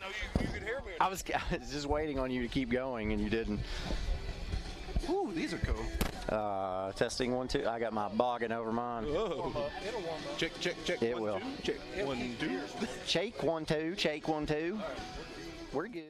No, you could hear me. I was just waiting on you to keep going, and you didn't. Ooh, these are cool. Testing 1, 2. I got my boggin over mine. Whoa. It'll warm up. Check, check, check. It One, will. two. Check. 1, 2. Shake 1, 2. Shake 1, 2. We're good.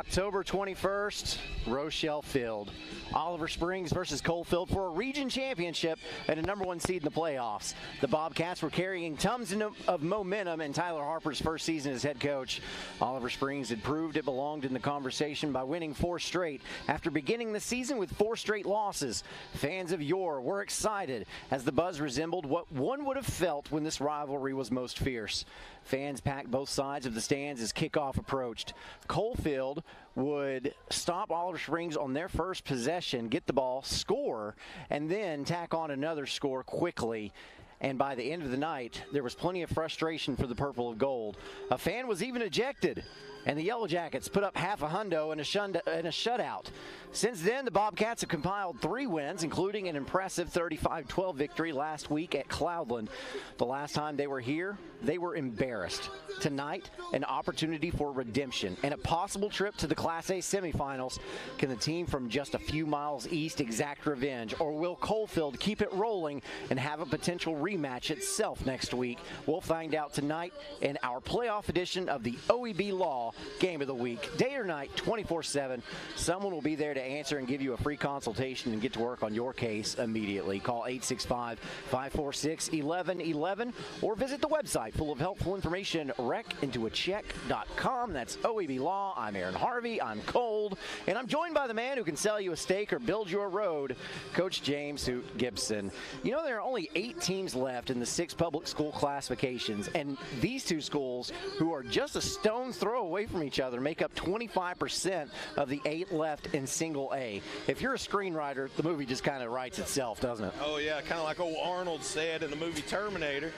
October 21st, Rochelle Field. Oliver Springs versus Coalfield for a region championship and a #1 seed in the playoffs. The Bobcats were carrying tons of momentum in Tyler Harper's first season as head coach. Oliver Springs had proved it belonged in the conversation by winning 4 straight after beginning the season with 4 straight losses. Fans of yore were excited as the buzz resembled what one would have felt when this rivalry was most fierce. Fans packed both sides of the stands as kickoff approached. Coalfield would stop Oliver Springs on their first possession, get the ball, score, and then tack on another score quickly. And by the end of the night, there was plenty of frustration for the Purple of Gold. A fan was even ejected, and the Yellow Jackets put up half a hundo and a shutout. Since then, the Bobcats have compiled 3 wins, including an impressive 35-12 victory last week at Cloudland. The last time they were here, they were embarrassed. Tonight, an opportunity for redemption and a possible trip to the Class A semifinals. Can the team from just a few miles east exact revenge, or will Coalfield keep it rolling and have a potential rematch itself next week? We'll find out tonight in our playoff edition of the OEB Law Game of the Week. Day or night, 24/7. Someone will be there to answer and give you a free consultation and get to work on your case immediately. Call 865-546-1111 or visit the website full of helpful information, wreckintoacheck.com. That's OEB Law. I'm Aaron Harvey. I'm cold, and I'm joined by the man who can sell you a steak or build you a road, Coach James Hoot Gibson. You know, there are only 8 teams left in the 6 public school classifications, and these 2 schools, who are just a stone's throw away from each other, make up 25% of the 8 left in Single A. If you're a screenwriter, the movie just kind of writes itself, doesn't it? Oh, yeah, kind of like old Arnold said in the movie Terminator.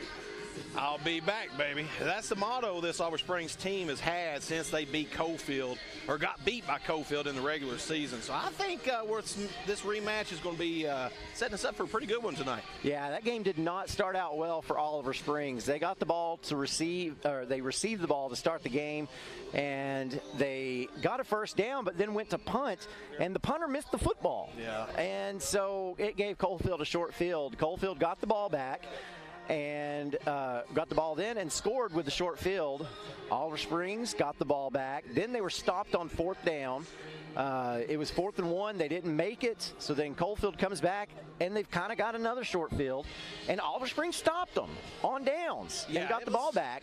I'll be back, baby. That's the motto this Oliver Springs team has had since they beat Coalfield, or got beat by Coalfield in the regular season. So I think this rematch is going to be setting us up for a pretty good one tonight. Yeah, that game did not start out well for Oliver Springs. They got the ball to receive, or they received the ball to start the game, and they got a first down, but then went to punt, and the punter missed the football. Yeah. And so it gave Coalfield a short field. Coalfield got the ball back and got the ball then and scored with the short field. Oliver Springs got the ball back. Then they were stopped on 4th down. It was 4th and 1. They didn't make it. So then Coalfield comes back, and they've kind of got another short field. And Oliver Springs stopped them on downs and got the ball back.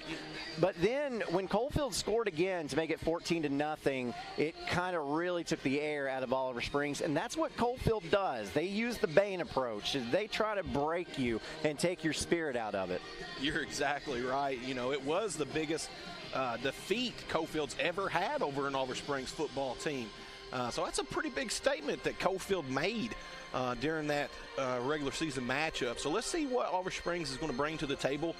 But then when Coalfield scored again to make it 14-0, it kind of really took the air out of Oliver Springs. And that's what Coalfield does. They use the Bane approach. They try to break you and take your spirit out of it. You're exactly right. You know, it was the biggest defeat Coalfield's ever had over an Oliver Springs football team. So that's a pretty big statement that Coalfield made during that regular season matchup. So let's see what Oliver Springs is going to bring to the table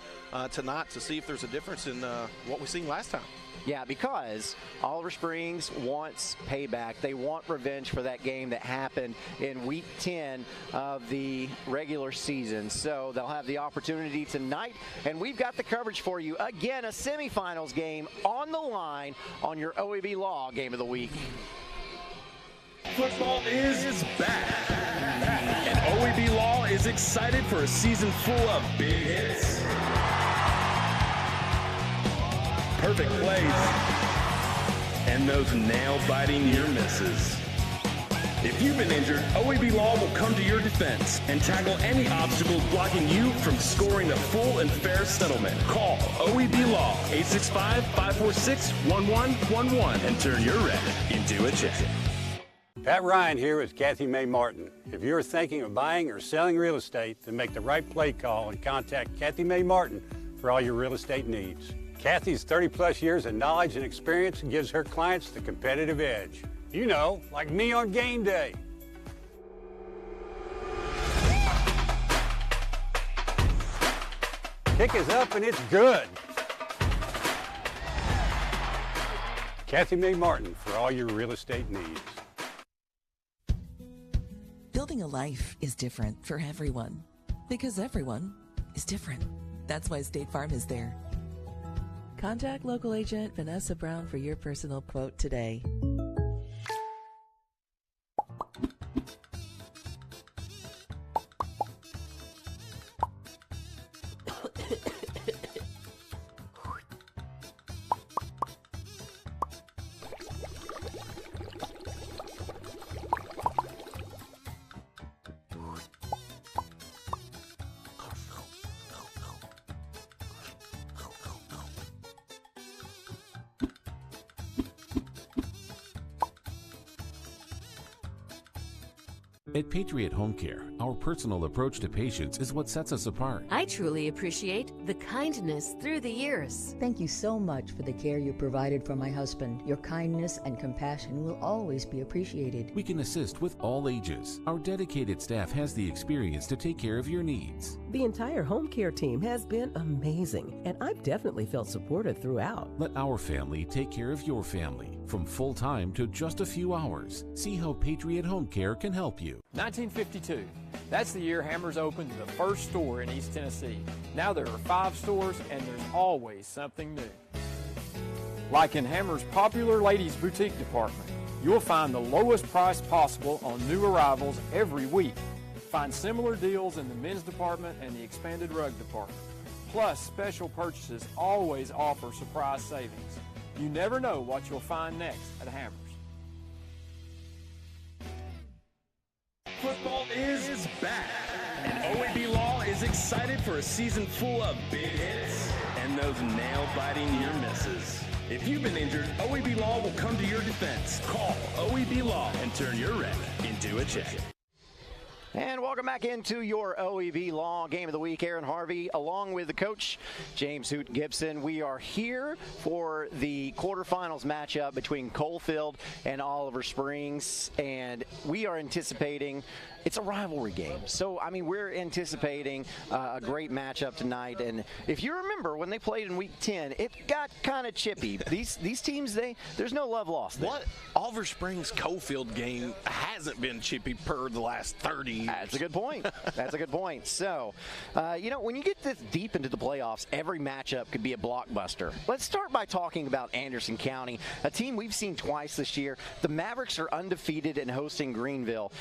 tonight to see if there's a difference in what we've seen last time. Yeah, because Oliver Springs wants payback. They want revenge for that game that happened in Week 10 of the regular season. So they'll have the opportunity tonight, and we've got the coverage for you. Again, a semifinals game on the line on your OEB Law Game of the Week. Football is back, and OEB Law is excited for a season full of big hits, perfect plays, and those nail-biting near misses. If you've been injured, OEB Law will come to your defense and tackle any obstacles blocking you from scoring a full and fair settlement. Call OEB Law 865-546-1111 and turn your wreck into a check. Pat Ryan here with Kathy Mae Martin. If you're thinking of buying or selling real estate, then make the right play call and contact Kathy Mae Martin for all your real estate needs. Kathy's 30-plus years of knowledge and experience gives her clients the competitive edge. You know, like me on game day. Kick is up and it's good. Kathy Mae Martin for all your real estate needs. Building a life is different for everyone because everyone is different. That's why State Farm is there. Contact local agent Vanessa Brown for your personal quote today. At Patriot Home Care, our personal approach to patients is what sets us apart. I truly appreciate the kindness through the years. Thank you so much for the care you provided for my husband. Your kindness and compassion will always be appreciated. We can assist with all ages. Our dedicated staff has the experience to take care of your needs. The entire home care team has been amazing, and I've definitely felt supported throughout. Let our family take care of your family, from full-time to just a few hours. See how Patriot Home Care can help you. 1952. That's the year Hammers opened the first store in East Tennessee. Now there are 5 stores, and there's always something new. Like in Hammers' popular ladies' boutique department, you'll find the lowest price possible on new arrivals every week. Find similar deals in the men's department and the expanded rug department. Plus, special purchases always offer surprise savings. You never know what you'll find next at Hammers. Football is back, and OEB Law is excited for a season full of big hits and those nail-biting near misses. If you've been injured, OEB Law will come to your defense. Call OEB Law and turn your wreck into a check. And welcome back into your OEB Law Game of the Week. Aaron Harvey, along with the coach, James Hoot Gibson. We are here for the quarterfinals matchup between Coalfield and Oliver Springs, and we are anticipating it's a rivalry game. So, I mean, we're anticipating a great matchup tonight. And if you remember, when they played in Week 10, it got kind of chippy. These teams, there's no love lost there. What Oliver Springs Coalfield game hasn't been chippy per the last 30 years? That's a good point. That's a good point. So, when you get this deep into the playoffs, every matchup could be a blockbuster. Let's start by talking about Anderson County, a team we've seen twice this year. The Mavericks are undefeated in hosting Greenville.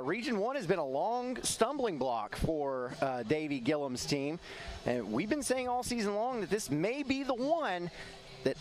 Region 1 has been a long stumbling block for Davey Gillum's team. And we've been saying all season long that this may be the one that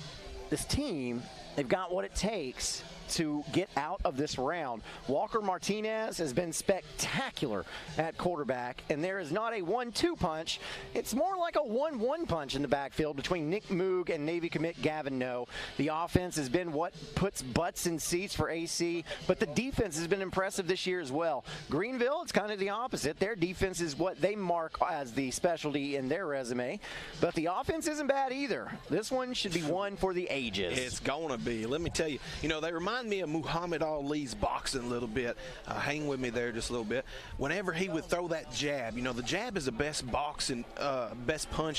this team, they've got what it takes to get out of this round. Walker Martinez has been spectacular at quarterback, and there is not a 1-2 punch. It's more like a 1-1 punch in the backfield between Nick Moog and Navy commit Gavin No. The offense has been what puts butts in seats for AC, but the defense has been impressive this year as well. Greenville, it's kind of the opposite. Their defense is what they mark as the specialty in their resume, but the offense isn't bad either. This one should be one for the ages. It's going to be. Let me tell you, they remind me of Muhammad Ali's boxing a little bit. Hang with me there just a little bit. Whenever he would throw that jab, the jab is the best punch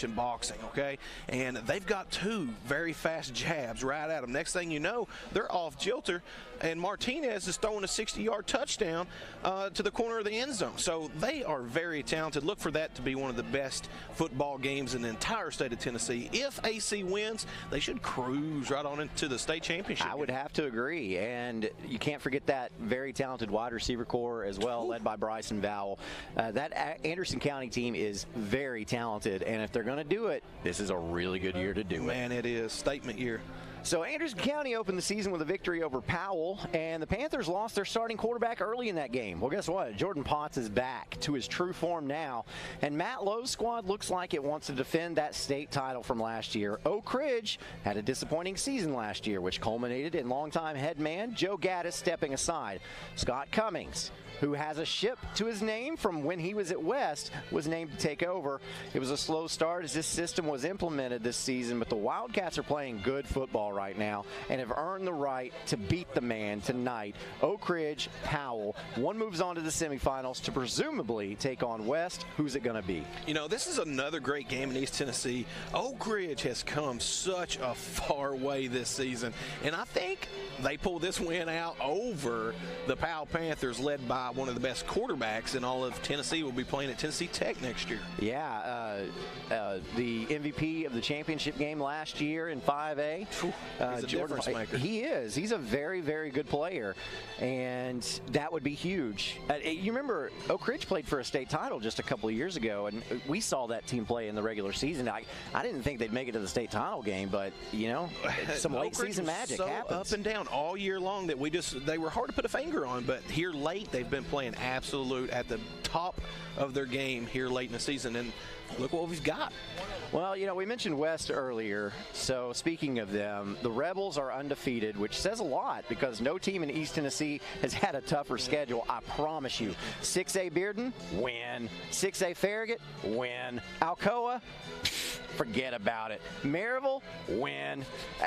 in boxing, okay? And they've got 2 very fast jabs right at them. Next thing you know, they're off jilter, and Martinez is throwing a 60-yard touchdown to the corner of the end zone. So they are very talented. Look for that to be one of the best football games in the entire state of Tennessee. If AC wins, they should cruise right on into the state championship. I would have to agree. And you can't forget that very talented wide receiver core as well, led by Bryson Vowell. That Anderson County team is very talented, and if they're going to do it, this is a really good year to do it. Man, it is. Statement year. So Anderson County opened the season with a victory over Powell, and the Panthers lost their starting quarterback early in that game. Well, guess what? Jordan Potts is back to his true form now, and Matt Lowe's squad looks like it wants to defend that state title from last year. Oak Ridge had a disappointing season last year, which culminated in longtime head man Joe Gaddis stepping aside. Scott Cummings, who has a ship to his name from when he was at West, was named to take over. It was a slow start as this system was implemented this season, but the Wildcats are playing good football right now and have earned the right to beat the man tonight. Oak Ridge, Powell. One moves on to the semifinals to presumably take on West. Who's it going to be? This is another great game in East Tennessee. Oak Ridge has come such a far way this season, and I think they pull this win out over the Powell Panthers, led by one of the best quarterbacks in all of Tennessee. Will be playing at Tennessee Tech next year. Yeah, the MVP of the championship game last year in 5A. He's a difference maker. He is. He's a very, very good player, and that would be huge. You remember Oak Ridge played for a state title just a couple of years ago, and we saw that team play in the regular season. I didn't think they'd make it to the state title game, but some late season magic happens. Up and down all year long that they were hard to put a finger on, but here late they've been playing absolute at the top of their game here late in the season, and look what we've got. Well, we mentioned West earlier, so speaking of them, The Rebels are undefeated, which says a lot because no team in East Tennessee has had a tougher schedule, I promise you. 6A Bearden, win. 6A Farragut, win. Alcoa, forget about it. Maryville, win.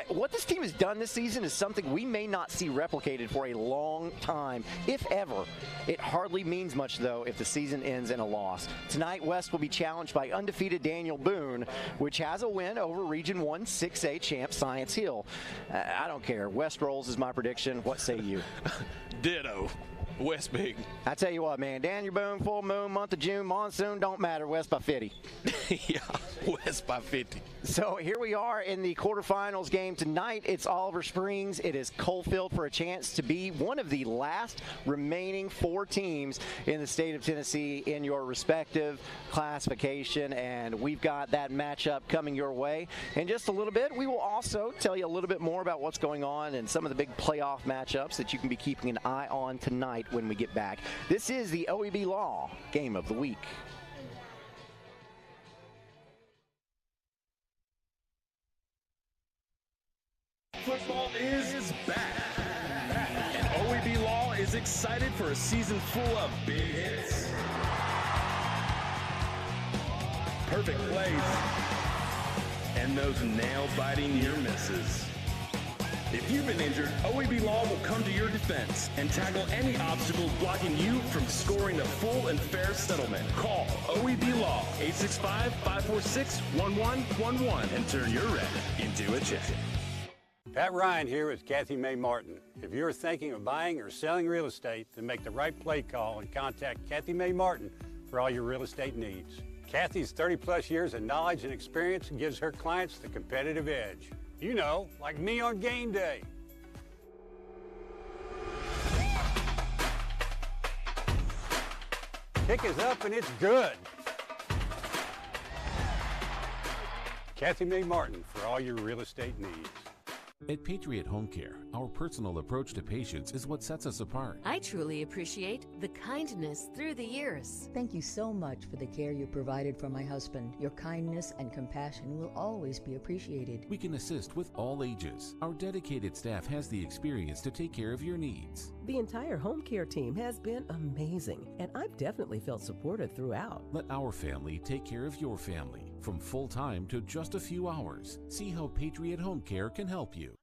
What this team has done this season is something we may not see replicated for a long time, if ever. It hardly means much, though, if the season ends in a loss. Tonight, West will be challenged by undefeated Daniel Boone, which has a win over Region 1 6A champ Science Hill. I don't care. West rolls is my prediction. What say you? Ditto. West big. I tell you what, man, Daniel Boone, full moon, month of June, monsoon, don't matter, West by 50. Yeah, West by 50. So here we are in the quarterfinals game tonight. It's Oliver Springs. It is Coalfield for a chance to be one of the last remaining 4 teams in the state of Tennessee in your respective classification, and we've got that matchup coming your way. In just a little bit, we will also tell you a little bit more about what's going on and some of the big playoff matchups that you can be keeping an eye on tonight when we get back. This is the OEB Law Game of the Week. Football is back. And OEB Law is excited for a season full of big hits, perfect plays, and those nail-biting near misses. If you've been injured, OEB Law will come to your defense and tackle any obstacles blocking you from scoring a full and fair settlement. Call OEB Law 865-546-1111 and turn your red into a check. Pat Ryan here with Kathy Mae Martin. If you're thinking of buying or selling real estate, then make the right play call and contact Kathy Mae Martin for all your real estate needs. Kathy's 30-plus years of knowledge and experience gives her clients the competitive edge. You know, like me on game day. Kick is up and it's good. Kathy Mae Martin for all your real estate needs. At Patriot Home Care, our personal approach to patients is what sets us apart. I truly appreciate the kindness through the years. Thank you so much for the care you provided for my husband. Your kindness and compassion will always be appreciated. We can assist with all ages. Our dedicated staff has the experience to take care of your needs. The entire home care team has been amazing, and I've definitely felt supported throughout. Let our family take care of your family, from full-time to just a few hours. See how Patriot Home Care can help you.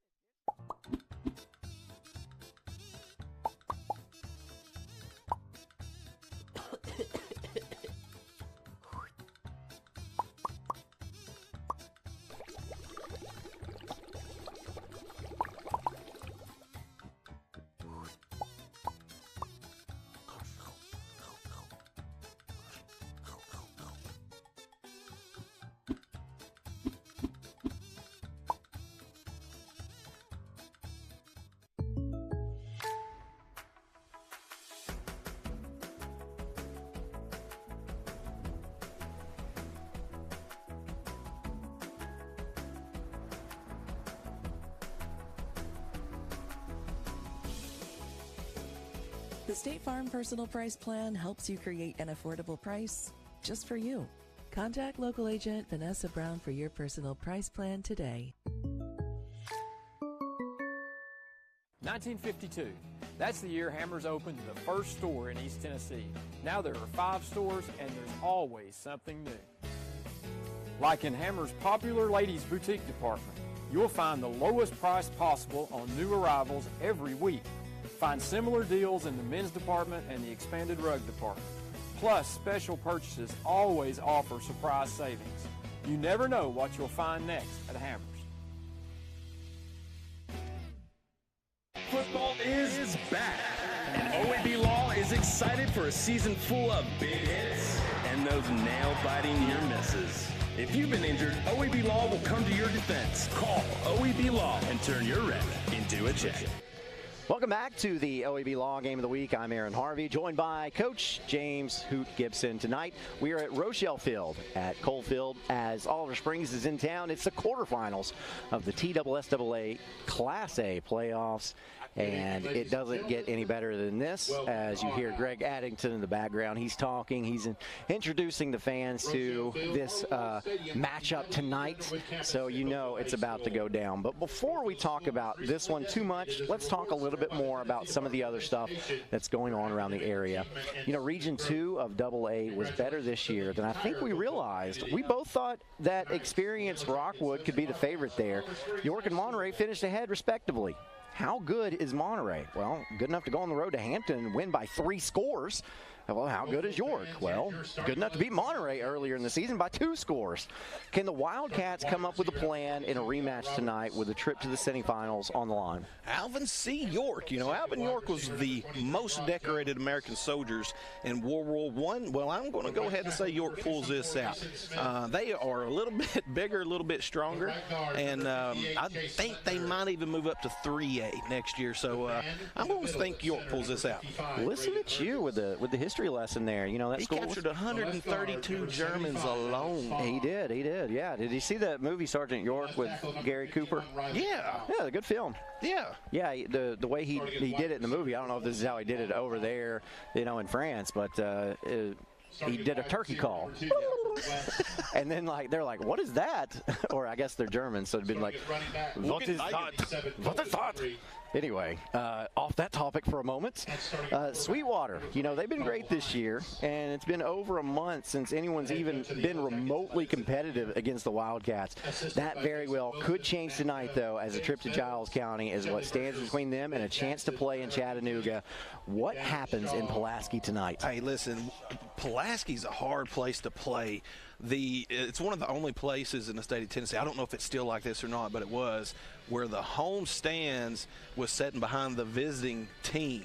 The State Farm Personal Price Plan helps you create an affordable price just for you. Contact local agent Vanessa Brown for your personal price plan today. 1952. That's the year Hammers opened the first store in East Tennessee. Now there are 5 stores and there's always something new. Like in Hammers' popular ladies boutique department, you'll find the lowest price possible on new arrivals every week. Find similar deals in the men's department and the expanded rug department. Plus, special purchases always offer surprise savings. You never know what you'll find next at Hammers. Football is back. And OEB Law is excited for a season full of big hits and those nail-biting near misses. If you've been injured, OEB Law will come to your defense. Call OEB Law and turn your red into a check. Welcome back to the OEB Law Game of the Week. I'm Aaron Harvey, joined by Coach James Hoot Gibson. Tonight, we are at Rochelle Field at Coalfield as Oliver Springs is in town. It's the quarterfinals of the TSSAA Class A Playoffs. And it doesn't get any better than this. As you hear Greg Addington in the background, he's talking, he's introducing the fans to this matchup tonight, so you know it's about to go down. But before we talk about this one too much, let's talk a little bit more about some of the other stuff that's going on around the area. You know, Region 2 of AA was better this year than I think we realized. We both thought that experienced Rockwood could be the favorite there. York and Monterey finished ahead respectively. How good is Monterey? Well, good enough to go on the road to Hampton and win by 3 scores. Well, how good is York? Well, good enough to beat Monterey earlier in the season by 2 scores. Can the Wildcats come up with a plan in a rematch tonight with a trip to the semifinals on the line? Alvin C. York. You know, Alvin York was the most decorated American soldiers in World War I. Well, I'm going to go ahead and say York pulls this out. They are a little bit bigger, a little bit stronger, and I think they might even move up to 3A next year. So I'm going to think York pulls this out. Listen at you with the history lesson there. You know, that he school captured 132 Germans alone. He did, yeah. Did you see that movie Sergeant York with Gary Cooper? Yeah, a good film. Yeah, the way he did it in the movie, I don't know if this is how he did it over there, you know, in France, but he did a turkey call. And then, like, they're like, what is that? Or I guess they're German, so it'd been like, what is that? What is that? Anyway, off that topic for a moment, Sweetwater, you know, they've been great this year, and it's been over a month since anyone's even been remotely competitive against the Wildcats. That very well could change tonight, though, as a trip to Giles County is what stands between them and a chance to play in Chattanooga. What happens in Pulaski tonight? Hey, listen, Pulaski's a hard place to play. It's one of the only places in the state of Tennessee, I don't know if it's still like this or not, but it was, where the home stands was sitting behind the visiting team.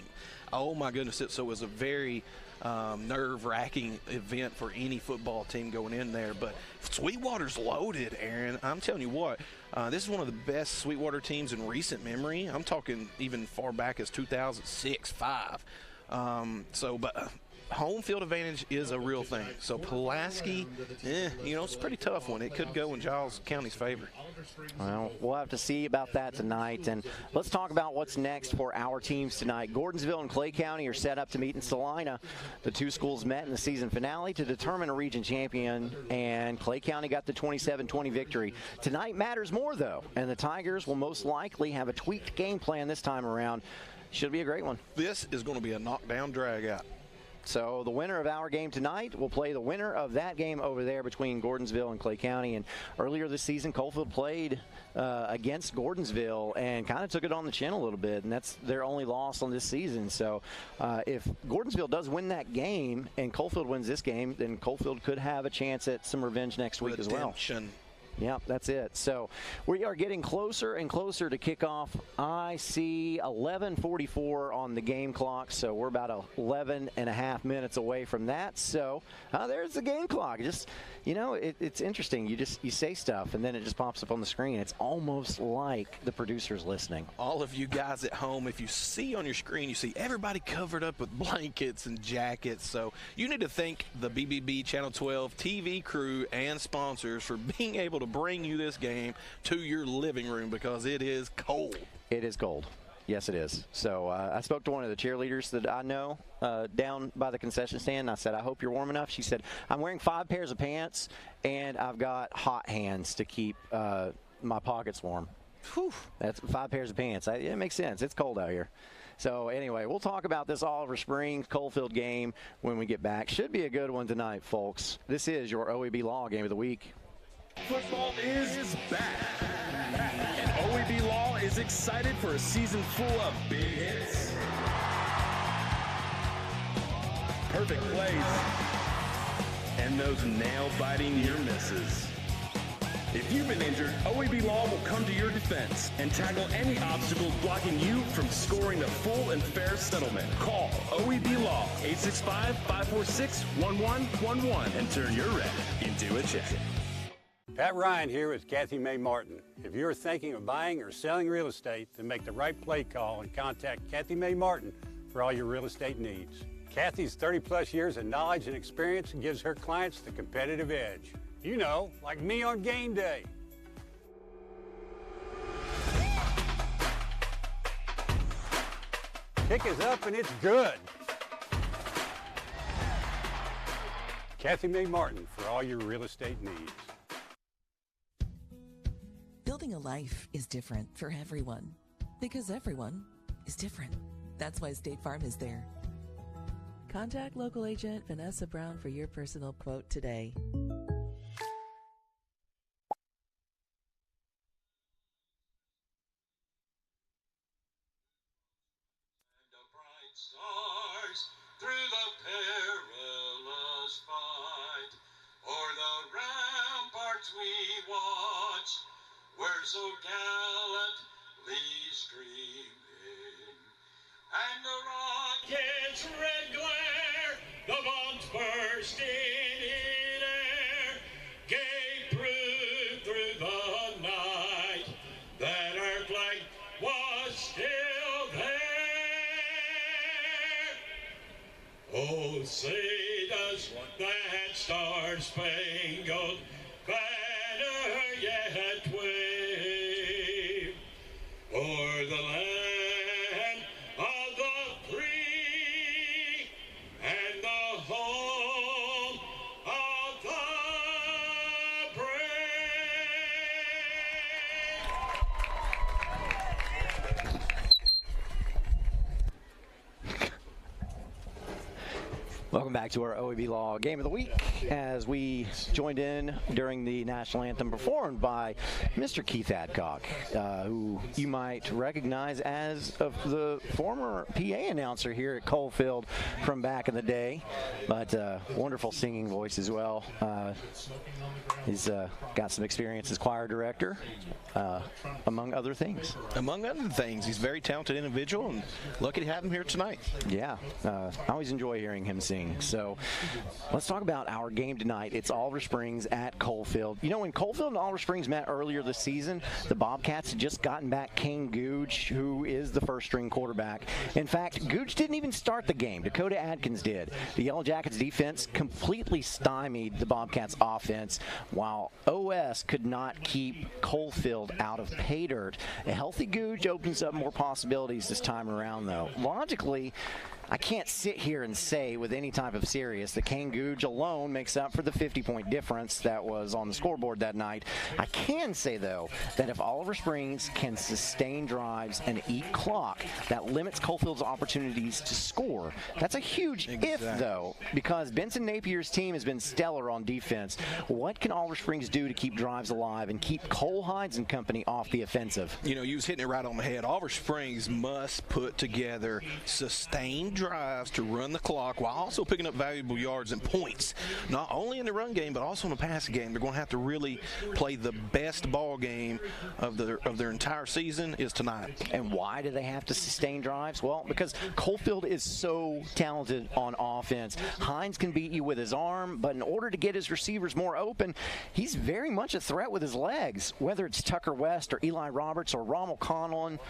Oh my goodness, so it was a very nerve-wracking event for any football team going in there. But Sweetwater's loaded, Aaron. I'm telling you what, this is one of the best Sweetwater teams in recent memory. I'm talking even far back as 2006-05. But home field advantage is a real thing. So Pulaski, you know, it's a pretty tough one. It could go in Giles County's favor. Well, we'll have to see about that tonight. And let's talk about what's next for our teams tonight. Gordonsville and Clay County are set up to meet in Salina. The two schools met in the season finale to determine a region champion, and Clay County got the 27-20 victory. Tonight matters more, though, and the Tigers will most likely have a tweaked game plan this time around. Should be a great one. This is going to be a knockdown drag-out. So the winner of our game tonight will play the winner of that game over there between Gordonsville and Clay County. And earlier this season, Coalfield played against Gordonsville and kind of took it on the chin a little bit, and that's their only loss on this season. So if Gordonsville does win that game and Coalfield wins this game, then Coalfield could have a chance at some revenge next week as well. Yep, that's it. So we are getting closer and closer to kickoff. I see 11:44 on the game clock, so we're about 11 and a half minutes away from that. So there's the game clock. Just, you know, it's interesting. You say stuff, and then it just pops up on the screen. It's almost like the producer's listening. All of you guys at home, if you see on your screen, you see everybody covered up with blankets and jackets. So you need to thank the BBB Channel 12 TV crew and sponsors for being able to bring you this game to your living room, because it is cold. It is cold. Yes, it is. So I spoke to one of the cheerleaders that I know down by the concession stand, and I said, I hope you're warm enough. She said, I'm wearing 5 pairs of pants, and I've got hot hands to keep my pockets warm. Whew. That's 5 pairs of pants. It makes sense. It's cold out here. So anyway, we'll talk about this Oliver Springs Coalfield game when we get back. Should be a good one tonight, folks. This is your OEB Law Game of the Week. Football is back, and OEB Law is excited for a season full of big hits, perfect plays, and those nail-biting near misses. If you've been injured, OEB Law will come to your defense and tackle any obstacles blocking you from scoring the full and fair settlement. Call OEB Law 865-546-1111 and turn your red into a check. Pat Ryan here with Kathy Mae Martin. If you're thinking of buying or selling real estate, then make the right play call and contact Kathy Mae Martin for all your real estate needs. Kathy's 30-plus years of knowledge and experience gives her clients the competitive edge. You know, like me on game day. Kick is up and it's good. Kathy May Martin for all your real estate needs. Building a life is different for everyone because everyone is different. That's why State Farm is there. Contact local agent Vanessa Brown for your personal quote today. Stars through the perilous fight, o'er the ramparts we watch, were so gallantly streaming, and the rocket's red glare, the bombs bursting in air, gave proof through the night that our flag was still there. Oh, say does that star-spangled banner yet wave o'er the land of the free and the home of the brave? Welcome back to our OEB Law Game of the Week as we joined in during the national anthem performed by Mr. Keith Adcock, who you might recognize as the former PA announcer here at Coalfield from back in the day, but wonderful singing voice as well. He's got some experience as choir director, among other things. Among other things, he's a very talented individual, and lucky to have him here tonight. Yeah, I always enjoy hearing him sing. So let's talk about our game tonight. It's Oliver Springs at Coalfield. You know, when Coalfield and Oliver Springs met earlier this season, the Bobcats had just gotten back Kane Googe, who is the first-string quarterback. In fact, Googe didn't even start the game. Dakota Adkins did. The Yellow Jackets defense completely stymied the Bobcats offense, while OS could not keep Coalfield out of pay dirt. A healthy Googe opens up more possibilities this time around, though. Logically, I can't sit here and say with any type of serious that Kane Googe alone makes up for the 50-point difference that was on the scoreboard that night. I can say, though, that if Oliver Springs can sustain drives and eat clock, that limits Coalfield's opportunities to score. That's a huge if, though, because Benson Napier's team has been stellar on defense. What can Oliver Springs do to keep drives alive and keep Cole Hines and company off the offensive? You know, you was hitting it right on the head. Oliver Springs must put together sustained drives to run the clock while also picking up valuable yards and points, not only in the run game but also in the passing game. They're going to have to really play the best ball game of their entire season is tonight. And why do they have to sustain drives? Well, because Coalfield is so talented on offense. Hines can beat you with his arm, but in order to get his receivers more open, he's very much a threat with his legs. Whether it's Tucker West or Eli Roberts or Rommel Conlon,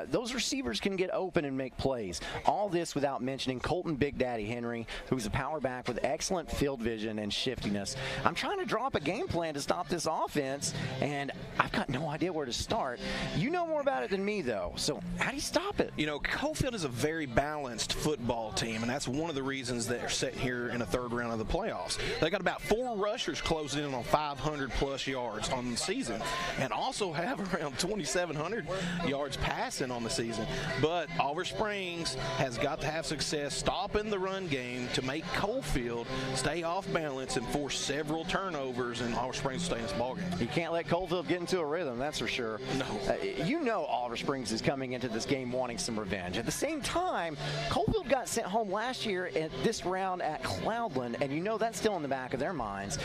those receivers can get open and make plays. All this without mentioning Colton Big Daddy Henry, who's a power back with excellent field vision and shiftiness. I'm trying to draw up a game plan to stop this offense, and I've got no idea where to start. You know more about it than me, though, so how do you stop it? You know, Coalfield is a very balanced football team, and that's one of the reasons they're sitting here in the third round of the playoffs. They got about 4 rushers closing in on 500-plus yards on the season, and also have around 2,700 yards passing on the season. But Oliver Springs has got to have success stopping the run game to make Coalfield stay off balance and force several turnovers, and Oliver Springs stay in this ball game. You can't let Coalfield get into a rhythm, that's for sure. No. You know Oliver Springs is coming into this game wanting some revenge. At the same time, Coalfield got sent home last year at this round at Cloudland, and you know that's still in the back of their minds.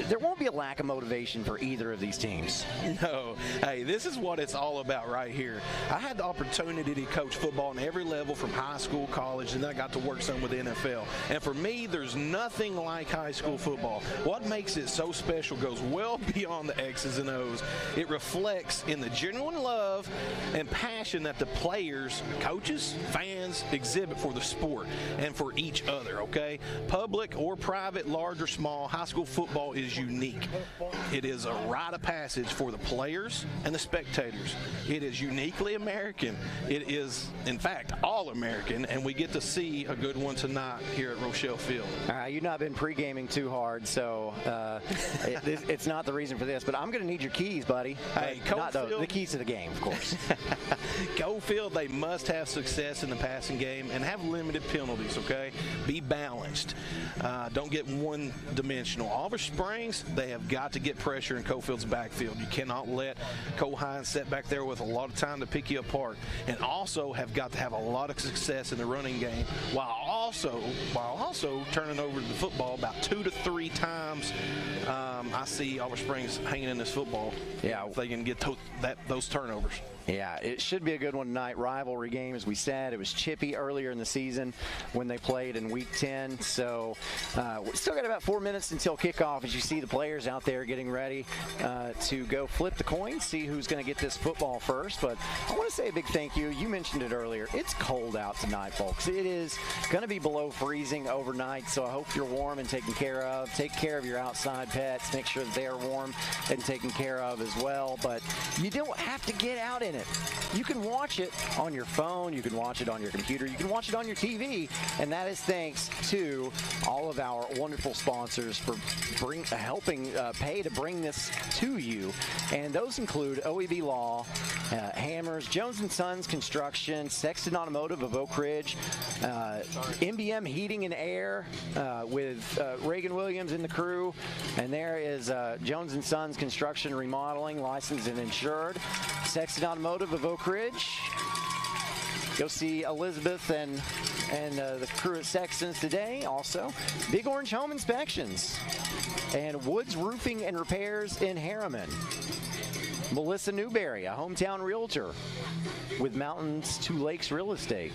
There won't be a lack of motivation for either of these teams. No. Hey, this is what it's all about right here. I had the opportunity to coach football on every level from high school, college, and then I got to work some with the NFL. And for me, there's nothing like high school football. What makes it so special goes well beyond the X's and O's. It reflects in the genuine love and passion that the players, coaches, fans exhibit for the sport and for each other, okay? Public or private, large or small, high school football is unique. It is a rite of passage for the players and the spectators. It is uniquely American. It is, in fact, all American, and we get to see a good one tonight here at Rochelle Field. You've not been pre-gaming too hard, so it's not the reason for this, but I'm going to need your keys, buddy. Hey, not the keys to the game, of course. Coalfield, they must have success in the passing game and have limited penalties, okay? Be balanced. Don't get one-dimensional. Oliver Springs, they have got to get pressure in Coalfield's backfield. You cannot let Cole Hines sit back there with a lot of time to pick you apart, and also have got to have a lot of success in the running game while also turning over the football about 2 to 3 times. I see Oliver Springs hanging in this football. Yeah, if they can get those turnovers. Yeah, it should be a good one tonight. Rivalry game, as we said. It was chippy earlier in the season when they played in Week 10. So we still got about 4 minutes until kickoff as you see the players out there getting ready to go flip the coin, see who's going to get this football first. But I want to say a big thank you. You mentioned it earlier. It's cold out tonight, folks. It is going to be below freezing overnight, so I hope you're warm and taken care of. Take care of your outside pets. Make sure that they are warm and taken care of as well. But you don't have to get out in it. You can watch it on your phone, you can watch it on your computer, you can watch it on your TV, and that is thanks to all of our wonderful sponsors for helping pay to bring this to you. And those include OEB Law, Hammers, Jones & Sons Construction, Sexton Automotive of Oak Ridge, MBM Heating and Air with Reagan Williams and the crew, and there is Jones & Sons Construction Remodeling, licensed and insured, Sexton Automotive of Oak Ridge. Go see Elizabeth and the crew at Sexton's today. Also, Big Orange Home Inspections and Woods Roofing and Repairs in Harriman. Melissa Newberry, a hometown realtor with Mountains to Lakes Real Estate.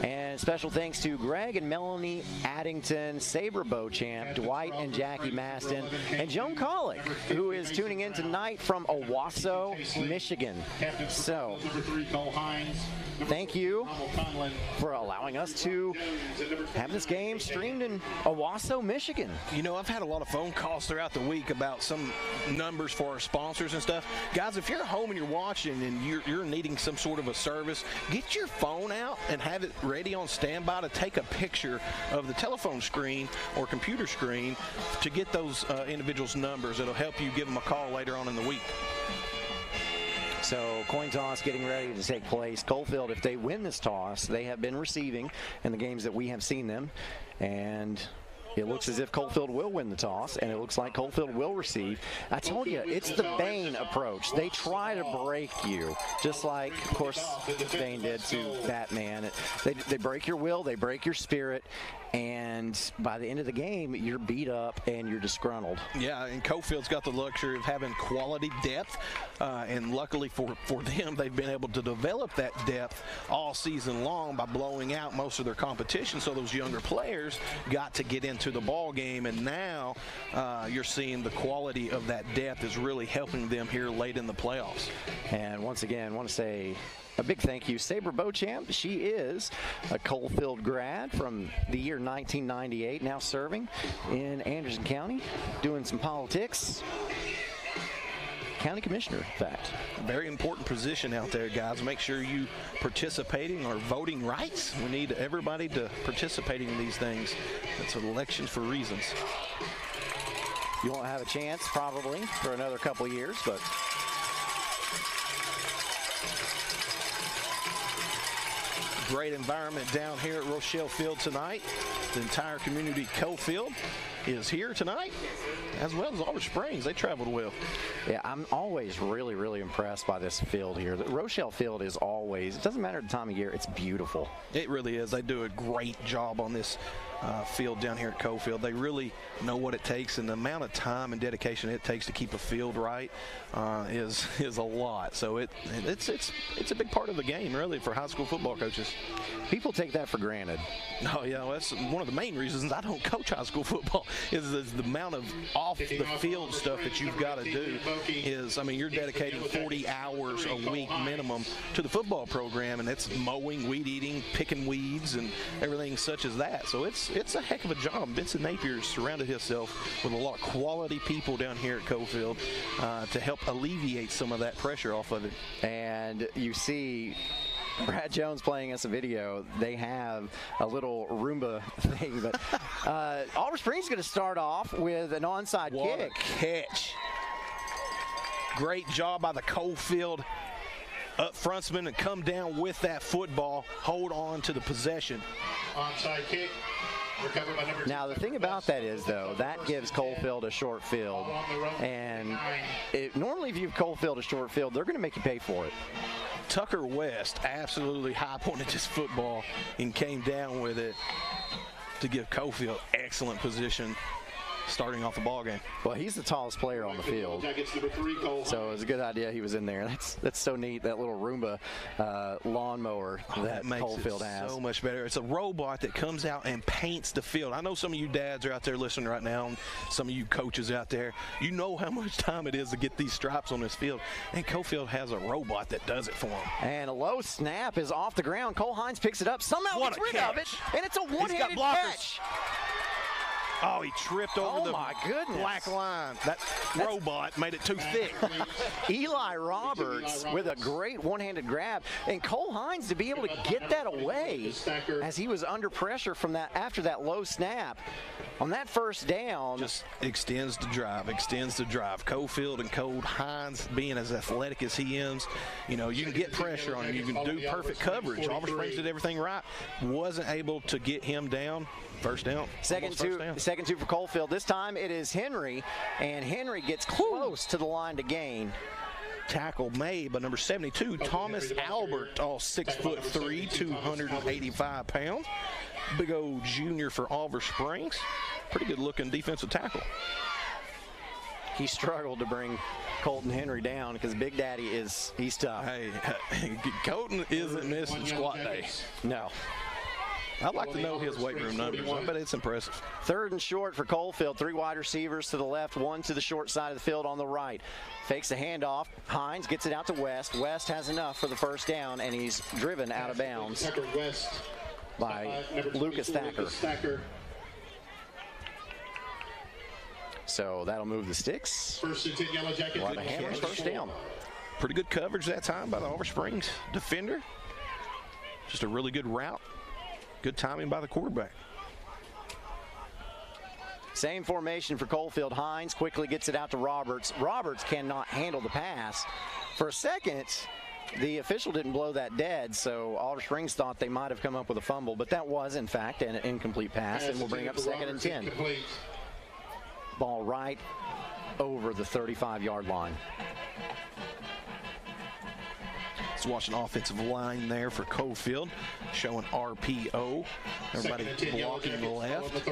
And special thanks to Greg and Melanie Addington, Sabre Beauchamp, Dwight and Jackie Maston, and Joan Collick, who is tuning in tonight from Owasso, Michigan. So, thank you for allowing us to have this game streamed in Owasso, Michigan. You know, I've had a lot of phone calls throughout the week about some numbers for our sponsors and stuff. Guys, if you're at home and you're watching and you're needing some sort of a service, get your phone out and have it ready on standby to take a picture of the telephone screen or computer screen to get those individuals' numbers. It'll help you give them a call later on in the week. So coin toss getting ready to take place. Coalfield, if they win this toss, they have been receiving in the games that we have seen them. And it looks as if Coalfield will win the toss, and it looks like Coalfield will receive. I told you, it's the Bane approach. They try to break you, just like, of course, Bane did to Batman. They break your will, they break your spirit, and by the end of the game, you're beat up and you're disgruntled. Yeah, and Coalfield's got the luxury of having quality depth, and luckily for them, they've been able to develop that depth all season long by blowing out most of their competition, so those younger players got to get into the ball game, and now you're seeing the quality of that depth is really helping them here late in the playoffs. And once again, I want to say a big thank you, Sabre Beauchamp. She is a Coalfield grad from the year 1998, now serving in Anderson County, doing some politics. County commissioner, in fact. A very important position out there, guys. Make sure you participating or voting rights. We need everybody to participating in these things. It's elections for reasons. You won't have a chance probably for another couple of years, but great environment down here at Rochelle Field tonight. The entire community Coalfield is here tonight, as well as Oliver Springs. They traveled well. Yeah, I'm always really, really impressed by this field here. The Rochelle Field is always, it doesn't matter the time of year, it's beautiful. It really is. They do a great job on this field down here at Coalfield. They really know what it takes, and the amount of time and dedication it takes to keep a field right is a lot. So it's a big part of the game, really, for high school football coaches. People take that for granted. Oh, yeah, well, that's one of the main reasons I don't coach high school football is the amount of off-the-field stuff that you've got to do is, I mean, you're dedicating 40 hours a week minimum to the football program, and it's mowing, weed eating, picking weeds, and everything such as that. So it's a heck of a job. Vincent Napier's surrounded himself with a lot of quality people down here at Coalfield to help alleviate some of that pressure off of it. And you see Brad Jones playing us a video. They have a little Roomba thing, but Oliver Springs is going to start off with an onside What kick. A catch. Great job by the Coalfield up frontsman and come down with that football, hold on to the possession. Onside kick. Now, the thing about that is, though, that gives Coalfield a short field. And normally if you give Coalfield a short field, they're going to make you pay for it. Tucker West absolutely high-pointed this football and came down with it to give Coalfield excellent position starting off the ball game. Well, he's the tallest player on the field, so it's a good idea he was in there. That's so neat, that little Roomba lawnmower that Coalfield has. So much better. It's a robot that comes out and paints the field. I know some of you dads are out there listening right now, and some of you coaches out there, you know how much time it is to get these stripes on this field, and Coalfield has a robot that does it for them. And a low snap is off the ground. Cole Hines picks it up, somehow gets rid of it, and it's a one-handed catch. Oh, he tripped over the black line. That robot made it too thick. Eli Roberts with a great one-handed grab, and Cole Hines to be able to get that away as he was under pressure from that after that low snap. On that first down, just extends the drive. Coalfield and Cole Hines being as athletic as he is, you know, you can get pressure on him. You can do perfect coverage. Oliver Springs did everything right. Wasn't able to get him down. First down. Second two for Coalfield. This time it is Henry, and Henry gets close to the line to gain. Tackle made by number 72, Thomas Albert, all 6'3", 285 pounds. Big old junior for Oliver Springs. Pretty good looking defensive tackle. He struggled to bring Colton Henry down because Big Daddy he's tough. Hey, Colton isn't missing squat day. No. I'd like to know his weight room numbers, but it's impressive. Third and short for Coalfield. 3 wide receivers to the left, 1 to the short side of the field on the right. Fakes the handoff. Hines gets it out to West. West has enough for the first down, and he's driven out of bounds by Lucas Thacker. So that'll move the sticks. First and 10 Yellow Jackets. We'll have a Hammers first down. Pretty good coverage that time by the Oliver Springs defender. Just a really good route. Good timing by the quarterback. Same formation for Coalfield. Hines quickly gets it out to Roberts. Roberts cannot handle the pass. For a second, the official didn't blow that dead, so Oliver Springs thought they might have come up with a fumble, but that was, in fact, an incomplete pass, and we'll bring up 2nd and 10. Ball right over the 35-yard line. Let's watch an offensive line there for Coalfield, showing RPO. Everybody blocking the left.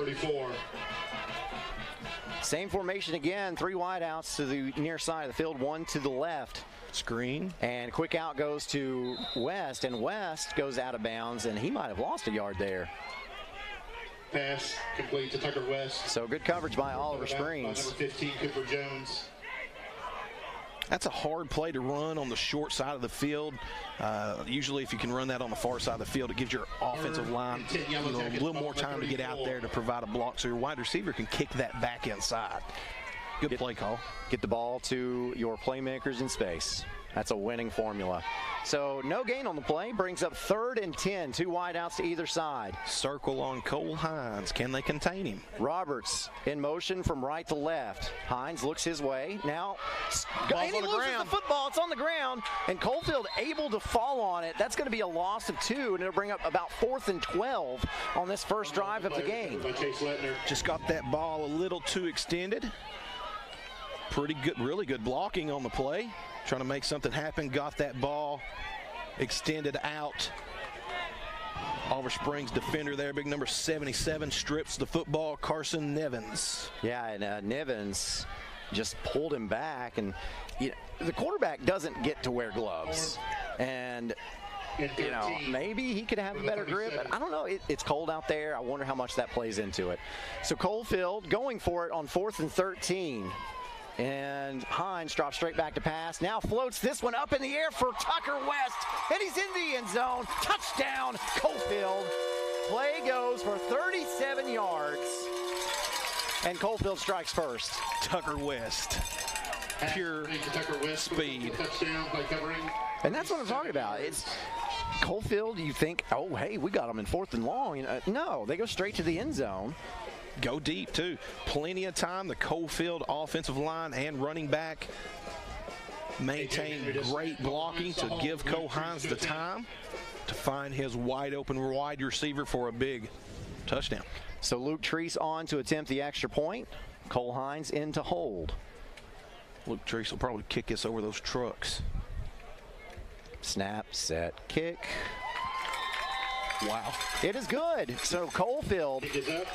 Same formation again, 3 wideouts to the near side of the field, 1 to the left. Screen. And quick out goes to West, and West goes out of bounds, and he might have lost a yard there. Pass complete to Tucker West. So good coverage by Oliver Springs. Number 15, Cooper Jones. That's a hard play to run on the short side of the field. Usually if you can run that on the far side of the field, it gives your offensive line a little more time to get out there to provide a block so your wide receiver can kick that back inside. Good play call. Get the ball to your playmakers in space. That's a winning formula. So no gain on the play, brings up 3rd and 10, 2 wideouts to either side. Circle on Cole Hines. Can they contain him? Roberts in motion from right to left. Hines looks his way. Now, and he loses the football. It's on the ground, and Coalfield able to fall on it. That's going to be a loss of 2, and it'll bring up about 4th and 12 on this first drive of the game. Just got that ball a little too extended. Pretty good, really good blocking on the play. Trying to make something happen. Got that ball extended out. Oliver Springs defender there, big number 77, strips the football. Carson Nevins. Yeah, and Nevins just pulled him back, and you know, the quarterback doesn't get to wear gloves, and you know, maybe he could have a better grip. But I don't know. It's cold out there. I wonder how much that plays into it. So Coalfield going for it on 4th and 13. And Hines drops straight back to pass. Now floats this one up in the air for Tucker West. And he's in the end zone. Touchdown, Coalfield. Play goes for 37 yards. And Coalfield strikes first. Tucker West. Pure speed. And that's what I'm talking about. It's Coalfield, you think, oh, hey, we got them in 4th and long. No, they go straight to the end zone. Go deep, too. Plenty of time. The Coalfield offensive line and running back maintain great blocking to give Cole Hines the time to find his wide open wide receiver for a big touchdown. So Luke Treese on to attempt the extra point. Cole Hines in to hold. Luke Treese will probably kick us over those trucks. Snap, set, kick. Wow. It is good. So Coalfield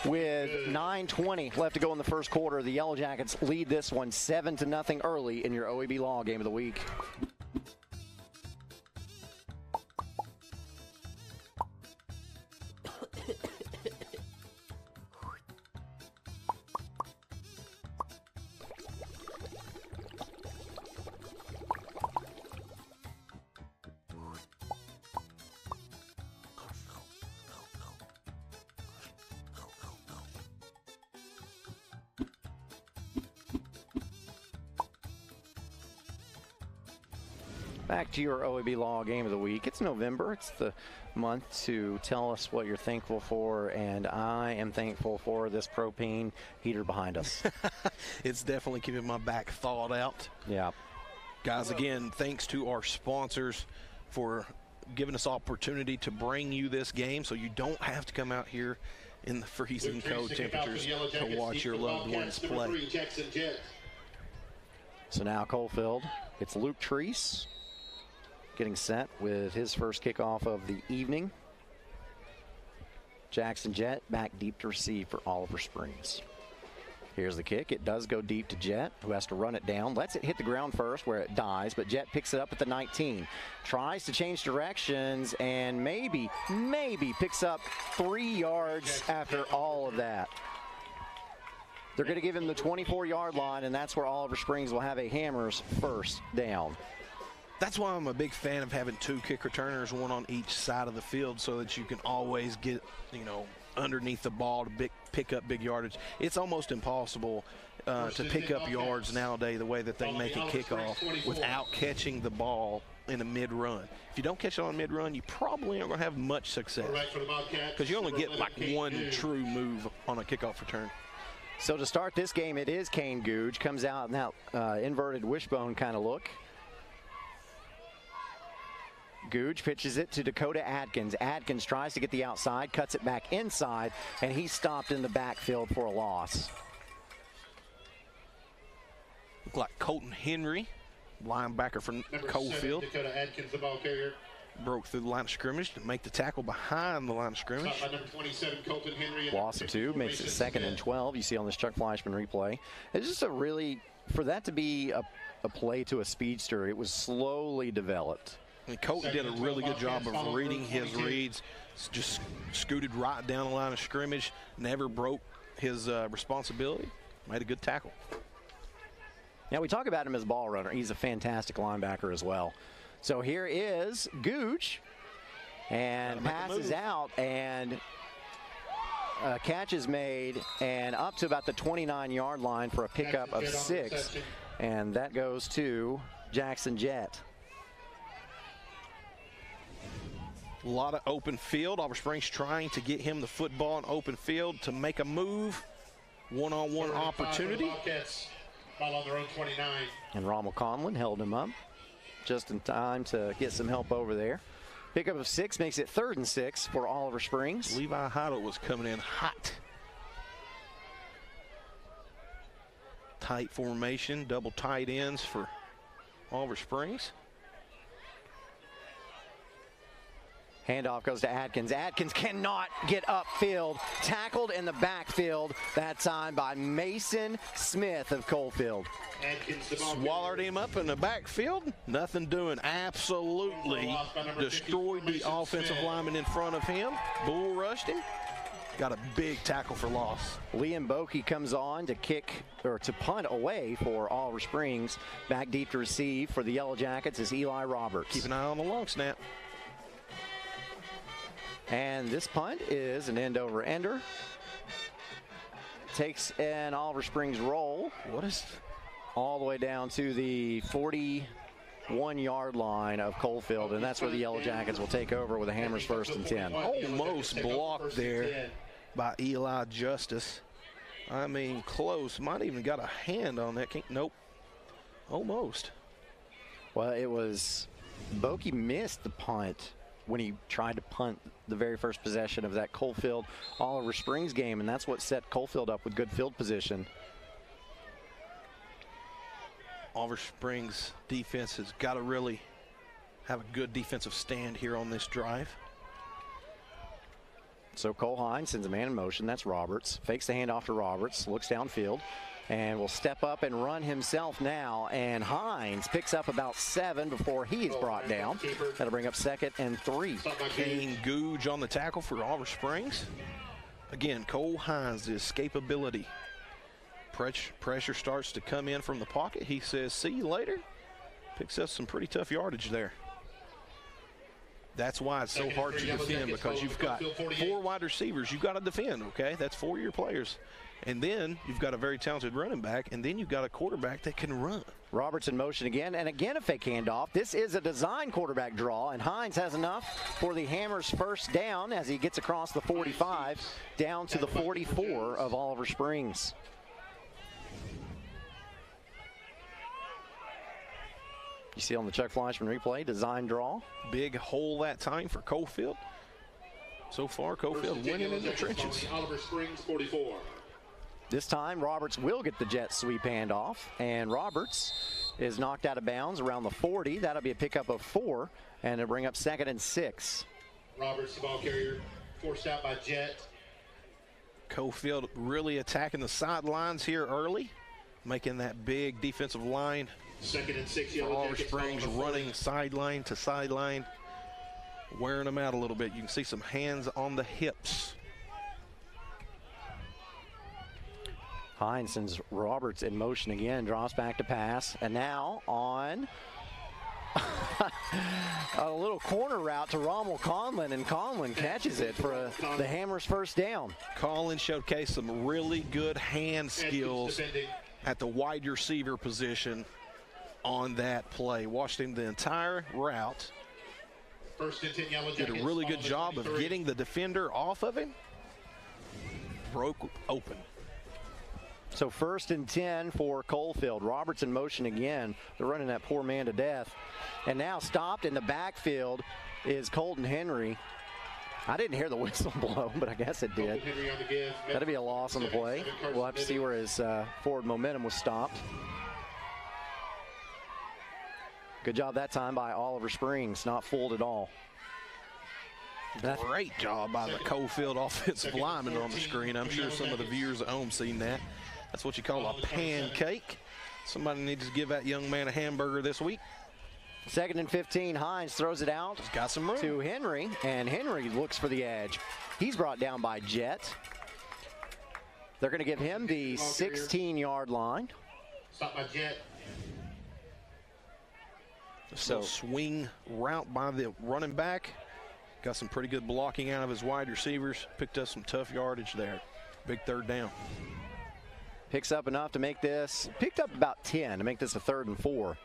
with 9:20 left to go in the first quarter. The Yellow Jackets lead this one 7-0 early in your OEB Law game of the week. Back to your OEB Law game of the week. It's November. It's the month to tell us what you're thankful for, and I am thankful for this propane heater behind us. It's definitely keeping my back thawed out. Yeah. Guys, again, thanks to our sponsors for giving us opportunity to bring you this game so you don't have to come out here in the freezing cold temperatures to watch your loved ones play. So now Coalfield, it's Luke Treese getting set with his first kickoff of the evening. Jackson Jett back deep to receive for Oliver Springs. Here's the kick. It does go deep to Jett, who has to run it down. Lets it hit the ground first where it dies, but Jett picks it up at the 19. Tries to change directions and maybe picks up 3 yards after all of that. They're going to give him the 24-yard line, and that's where Oliver Springs will have a Hammers first down. That's why I'm a big fan of having 2 kick returners, one on each side of the field, so that you can always get, underneath the ball to pick up big yardage. It's almost impossible to pick up yards nowadays the way that they make a kickoff without catching the ball in a mid-run. If you don't catch it on a mid-run, you probably aren't going to have much success because you only get like one true move on a kickoff return. So to start this game, it is Kane Googe. Comes out in that inverted wishbone kind of look. Googe pitches it to Dakota Adkins. Adkins tries to get the outside, cuts it back inside, and he's stopped in the backfield for a loss. Look like Colton Henry, linebacker from Coalfield. Dakota Adkins, the ball carrier. Broke through the line of scrimmage to make the tackle behind the line of scrimmage. Number 27, Colton Henry. Loss of 2 makes it 2nd and 12. You see on this Chuck Fleischman replay. It's just for that to be a play to a speedster, it was slowly developed. And Colton did a really good job of reading his reads, just scooted right down the line of scrimmage, never broke his responsibility, made a good tackle. Now we talk about him as a ball runner. He's a fantastic linebacker as well. So here is Gooch, and passes out, and a catch is made, and up to about the 29-yard line for a pickup of 6, and that goes to Jackson Jett. A lot of open field. Oliver Springs trying to get him the football in open field to make a move. One-on-one opportunity. Ball on their own 29. And Rommel Conlon held him up just in time to get some help over there. Pickup of 6 makes it 3rd and 6 for Oliver Springs. Levi Heidel was coming in hot. Tight formation, double tight ends for Oliver Springs. Handoff goes to Atkins. Atkins cannot get upfield. Tackled in the backfield, that time by Mason Smith of Coalfield. Swallowed him up in the backfield. Nothing doing. Absolutely destroyed the offensive lineman in front of him. Bull rushed him. Got a big tackle for loss. Liam Boakey comes on to to punt away for Oliver Springs. Back deep to receive for the Yellow Jackets is Eli Roberts. Keep an eye on the long snap. And this punt is an end over ender. Takes an Oliver Springs roll. What is? All the way down to the 41-yard line of Coalfield, and that's where the Yellow Jackets will take over with the Hammers 1st and 10. Almost blocked there by Eli Justice. I mean, close. Might even got a hand on that. Nope. Almost. Well, it was Boakey missed the punt when he tried to punt the very first possession of that Coalfield Oliver Springs game, and that's what set Coalfield up with good field position. Oliver Springs defense has got to really have a good defensive stand here on this drive. So Cole Hines sends a man in motion. That's Roberts. Fakes the handoff to Roberts. Looks downfield and will step up and run himself now. And Hines picks up about 7 before he is brought down. That'll bring up 2nd and 3. Kane Googe on the tackle for Oliver Springs. Again, Cole Hines, the escapability. Pressure starts to come in from the pocket. He says, see you later. Picks up some pretty tough yardage there. That's why it's so hard to defend, because you've got 4 wide receivers you've got to defend, okay? That's 4 of your players. And then you've got a very talented running back, and then you've got a quarterback that can run. Roberts in motion again, and again a fake handoff. This is a design quarterback draw, and Hines has enough for the Hammers' 1st down as he gets across the 45 down to the 44 of Oliver Springs. You see on the Chuck Fleischman replay, design draw. Big hole that time for Coalfield. So far, Coalfield winning in the trenches. Oliver Springs 44. This time, Roberts will get the jet sweep handoff, and Roberts is knocked out of bounds around the 40. That'll be a pickup of 4, and it'll bring up 2nd and 6. Roberts, the ball carrier, forced out by Jet. Coalfield really attacking the sidelines here early, making that big defensive line. 2nd and 6. Oliver Springs running sideline to sideline, wearing them out a little bit. You can see some hands on the hips. Hines sends Roberts in motion again, draws back to pass, and now on a little corner route to Rommel Conlon, and Conlon catches it for the Hammers' 1st down. Conlon showcased some really good hand skills at the wide receiver position on that play. Watched him the entire route. 1st and 10 Yellow Jackets. Did a really good job of getting the defender off of him. Broke open. So 1st and 10 for Coalfield. Roberts in motion again. They're running that poor man to death. And now stopped in the backfield is Colton Henry. I didn't hear the whistle blow, but I guess it did. That'll be a loss on the play. We'll have to see where his forward momentum was stopped. Good job that time by Oliver Springs, not fooled at all. Great job by the Coalfield offensive lineman on the screen. I'm sure some of the viewers at home seen that. That's what you call a pancake. Somebody needs to give that young man a hamburger this week. 2nd and 15, Hines throws it out. He's got some room. To Henry, and Henry looks for the edge. He's brought down by Jet. They're going to give him the 16-yard line. Stop by Jet. So swing route by the running back. Got some pretty good blocking out of his wide receivers. Picked up some tough yardage there. Big 3rd down. Picks up enough to make this, picked up about 10 to make this a 3rd and 4.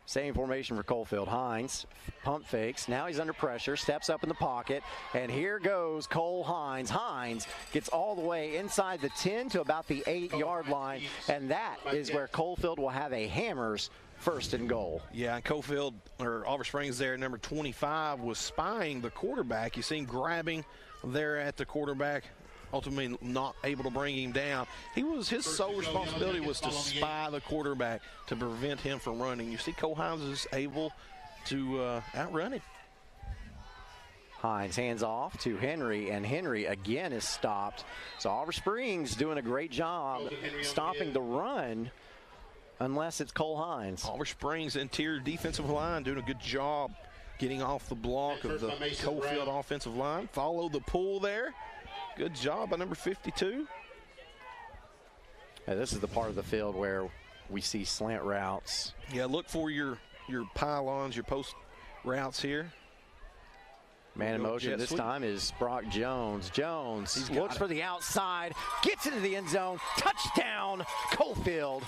Same formation for Coalfield. Hines pump fakes. Now he's under pressure, steps up in the pocket, and here goes Cole Hines. Hines gets all the way inside the 10 to about the 8-yard line, and that is where Coalfield will have a Hammers 1st and goal. Yeah, and Coalfield, or Oliver Springs there, number 25, was spying the quarterback. You see him grabbing there at the quarterback, ultimately not able to bring him down. His sole responsibility was to spy the quarterback to prevent him from running. You see Cole Hines is able to outrun him. Hines hands off to Henry, and Henry again is stopped. So Oliver Springs doing a great job stopping the run, unless it's Cole Hines. Oliver Springs interior defensive line doing a good job getting off the block of the Coalfield offensive line. Follow the pull there. Good job by number 52. This is the part of the field where we see slant routes. Yeah, look for your pylons, your post routes here. Man in motion this time is Brock Jones. Jones looks for the outside, gets into the end zone, touchdown, Coalfield.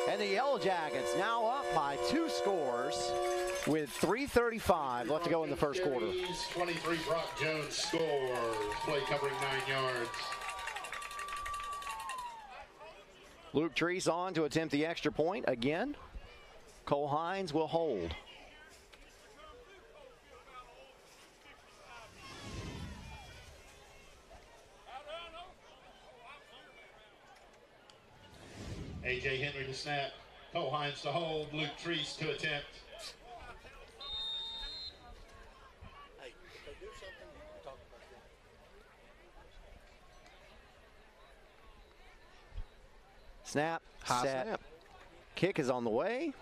And the Yellow Jackets now up by 2 scores with 3:35 left to go in the first quarter. 23, Brock Jones scores, play covering 9 yards. Luke Treese on to attempt the extra point again. Cole Hines will hold. A.J. Henry to snap. Cole Hines to hold. Luke Treese to attempt. Snap, High set, snap. Kick is on the way.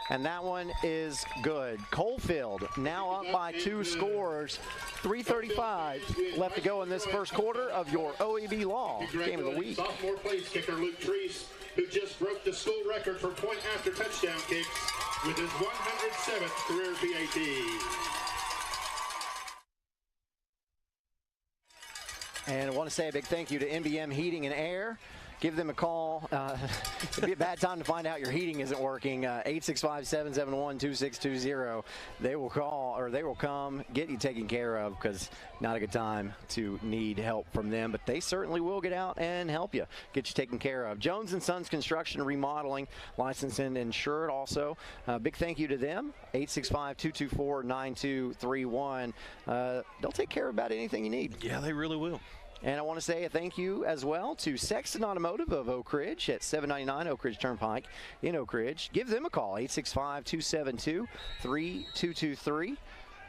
And that one is good. Coalfield now up by 2 scores. 3:35 left to go in this first quarter of your OEB Law Game of the Week. Sophomore place kicker Luke Treese, who just broke the school record for point after touchdown kicks with his 107th career PAT. And I want to say a big thank you to NBM Heating and Air. Give them a call. It'd be a bad time to find out your heating isn't working. 865-771-2620. They will call, or they will come get you taken care of, because not a good time to need help from them. But they certainly will get out and help you, get you taken care of. Jones & Sons Construction and Remodeling, licensed and insured also. Big thank you to them. 865-224-9231. They'll take care of about anything you need. Yeah, they really will. And I want to say a thank you as well to Sexton Automotive of Oak Ridge at 799 Oak Ridge Turnpike in Oak Ridge. Give them a call, 865-272-3223.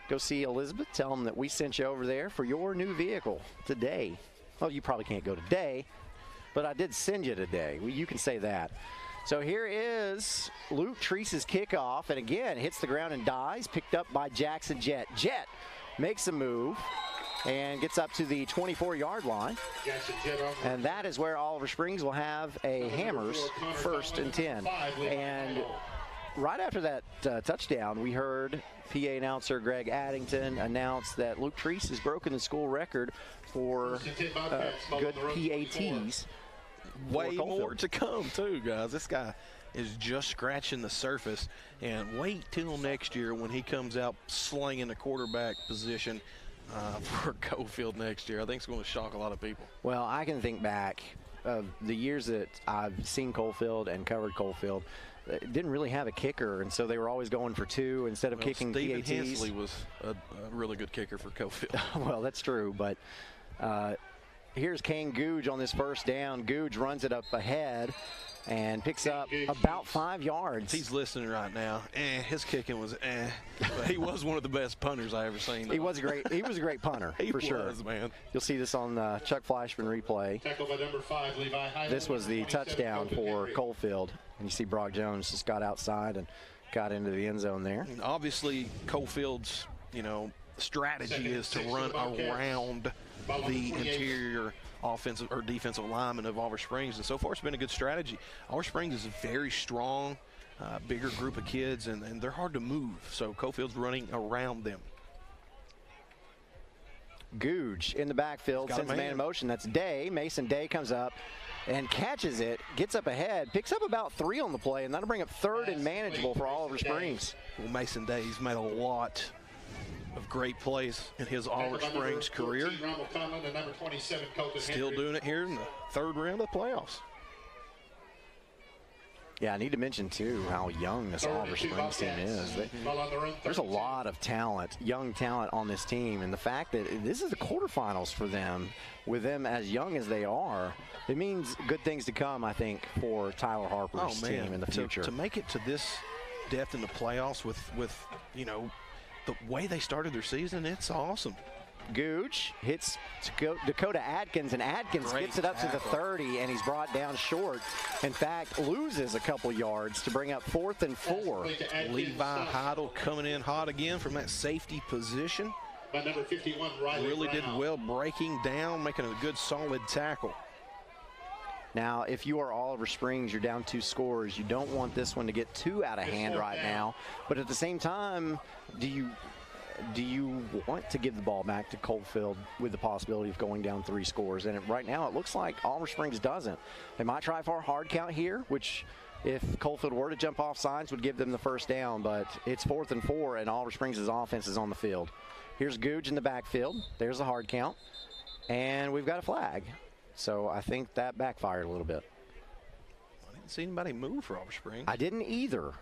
Go see Elizabeth. Tell them that we sent you over there for your new vehicle today. Well, you probably can't go today, but I did send you today. Well, you can say that. So here is Luke Treese's kickoff, and again, hits the ground and dies, picked up by Jackson Jett. Jett makes a move and gets up to the 24-yard line. And that is where Oliver Springs will have a Hammers 1st and 10. And right after that touchdown, we heard PA announcer Greg Addington announce that Luke Treese has broken the school record for good PATs. Way more to come, too, guys. This guy is just scratching the surface. And wait till next year when he comes out slinging the quarterback position for Coalfield next year. I think it's going to shock a lot of people. Well, I can think back of the years that I've seen Coalfield and covered Coalfield. It didn't really have a kicker, and so they were always going for 2 instead of kicking Stephen PATs. Hensley was a really good kicker for Coalfield. Well, that's true, but here's Kane Googe on this first down. Googe runs it up ahead and picks up about 5 yards. He's listening right now. His kicking was but he was one of the best punters I ever seen. He was great. He was a great punter, for sure. Man. You'll see this on Chuck Fleischman replay. Tackle by number 5, Levi Highland. This was the touchdown for Coalfield. And you see Brock Jones just got outside and got into the end zone there. And obviously, Coalfield's, strategy is to run around the interior offensive or defensive lineman of Oliver Springs, and so far it's been a good strategy. Oliver Springs is a very strong, bigger group of kids, and they're hard to move, so Coalfield's running around them. Googe in the backfield, sends a man in motion. That's Day. Mason Day comes up and catches it, gets up ahead, picks up about 3 on the play, and that'll bring up 3rd and manageable for Oliver Springs. Well, Mason Day's made a lot of great plays in his Oliver Springs career. Still doing it here in the 3rd round of the playoffs. Yeah, I need to mention, too, how young this Oliver Springs team is. There's a lot of talent, young talent on this team, and the fact that this is the quarterfinals for them, with them as young as they are, it means good things to come, I think, for Tyler Harper's team in the future. To make it to this depth in the playoffs with the way they started their season, it's awesome. Gooch hits Dakota Adkins, and Adkins gets it up to the 30, and he's brought down short. In fact, loses a couple yards to bring up 4th and 4. Levi Heidel coming in hot again from that safety position. By number 51, Riley really Brown. did well breaking down, making a good solid tackle. Now, if you are Oliver Springs, you're down 2 scores. You don't want this one to get too out of hand right now. But at the same time, do you want to give the ball back to Coalfield with the possibility of going down 3 scores? And right now, it looks like Oliver Springs doesn't. They might try for a hard count here, which, if Coalfield were to jump off sides, would give them the first down. But it's 4th and 4, and Oliver Springs' offense is on the field. Here's Googe in the backfield. There's a hard count. And we've got a flag. So I think that backfired a little bit. I didn't see anybody move for Oliver Springs. I didn't either.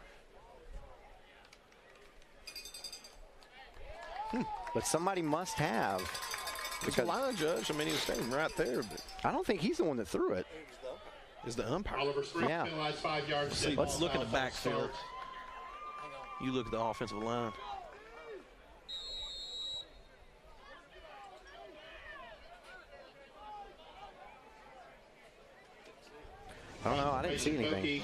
But somebody must have. It's a line judge. I mean, he was standing right there. But I don't think he's the one that threw it. Is the umpire? Oliver Springs Yeah. penalized 5 yards. See, let's look at the backfield. You look at the offensive line. I don't know. I didn't see anything.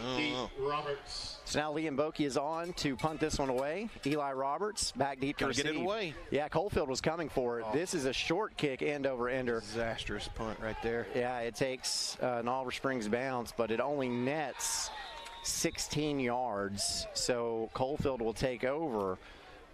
Roberts. So now Liam Boki is on to punt this one away. Eli Roberts back deep to receive. Get it away. Yeah, Coalfield was coming for it. This is a short kick, end over ender. Disastrous punt right there. Yeah, it takes an Oliver Springs bounce, but it only nets 16 yards. So Coalfield will take over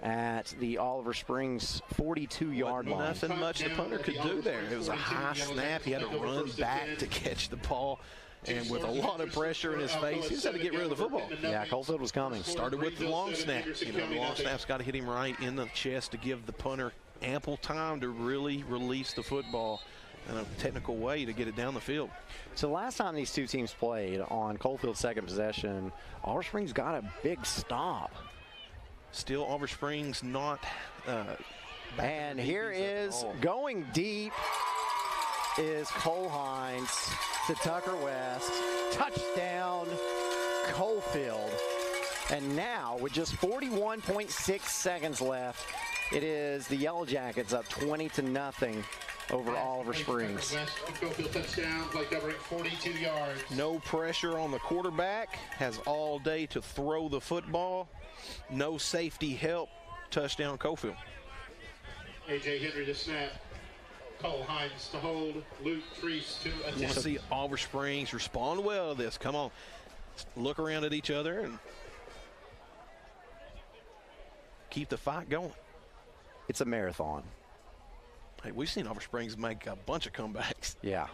at the Oliver Springs 42-yard line. Nothing much the punter could do there. It was a high snap. He had to run back to catch the ball. And with a lot of pressure in his face, he just had to get rid of the football. Yeah, Coalfield was coming. Started with the long snap. You know, the long snap's got to hit him right in the chest to give the punter ample time to really release the football in a technical way to get it down the field. So the last time these two teams played on Coalfield's second possession, Oliver Springs got a big stop. Still, Oliver Springs not. And here is going deep is Cole Hines to Tucker West. Touchdown, Coalfield. And now, with just 41.6 seconds left, it is the Yellow Jackets up 20-0 over Oliver Springs. Coalfield touchdown, play covering 42 yards. No pressure on the quarterback. Has all day to throw the football. No safety help. Touchdown, Coalfield. A.J. Henry to snap. Cole Hines to hold. Luke Kreis to attempt. Want to see Oliver Springs respond well to this. Come on. Look around at each other and keep the fight going. It's a marathon. Hey, we've seen Oliver Springs make a bunch of comebacks. Yeah.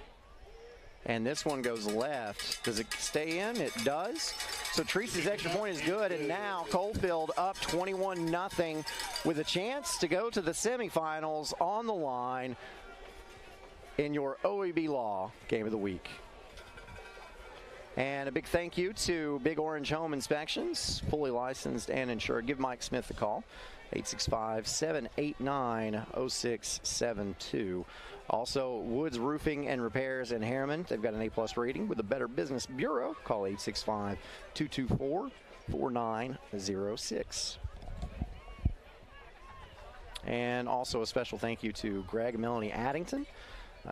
And this one goes left. Does it stay in? It does. So Treese's extra point is good, and now Coalfield up 21-0 with a chance to go to the semifinals on the line in your OEB Law Game of the Week. And a big thank you to Big Orange Home Inspections, fully licensed and insured. Give Mike Smith a call, 865-789-0672. Also, Woods Roofing and Repairs in Harriman. They've got an A+ rating with the Better Business Bureau. Call 865-224-4906. And also a special thank you to Greg and Melanie Addington,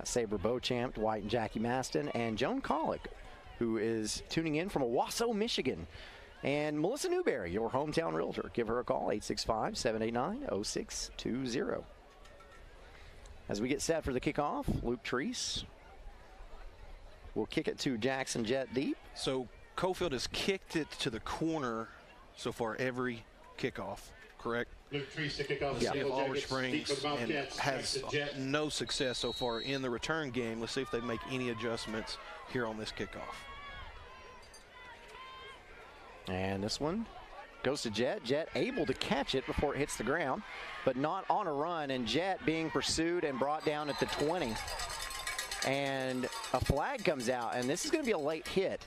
Sabre Beauchamp, Dwight and Jackie Maston, and Joan Collick, who is tuning in from Owasso, Michigan. And Melissa Newberry, your hometown realtor. Give her a call, 865-789-0620. As we get set for the kickoff, Luke Treese will kick it to Jackson Jet deep. So Coalfield has kicked it to the corner so far every kickoff, correct? Luke Treese to kick off. Let's see if Oliver Springs has no success so far in the return game. Let's see if they make any adjustments here on this kickoff. And this one goes to Jet. Jet able to catch it before it hits the ground, but not on a run. And Jet being pursued and brought down at the 20. And a flag comes out, and this is going to be a late hit.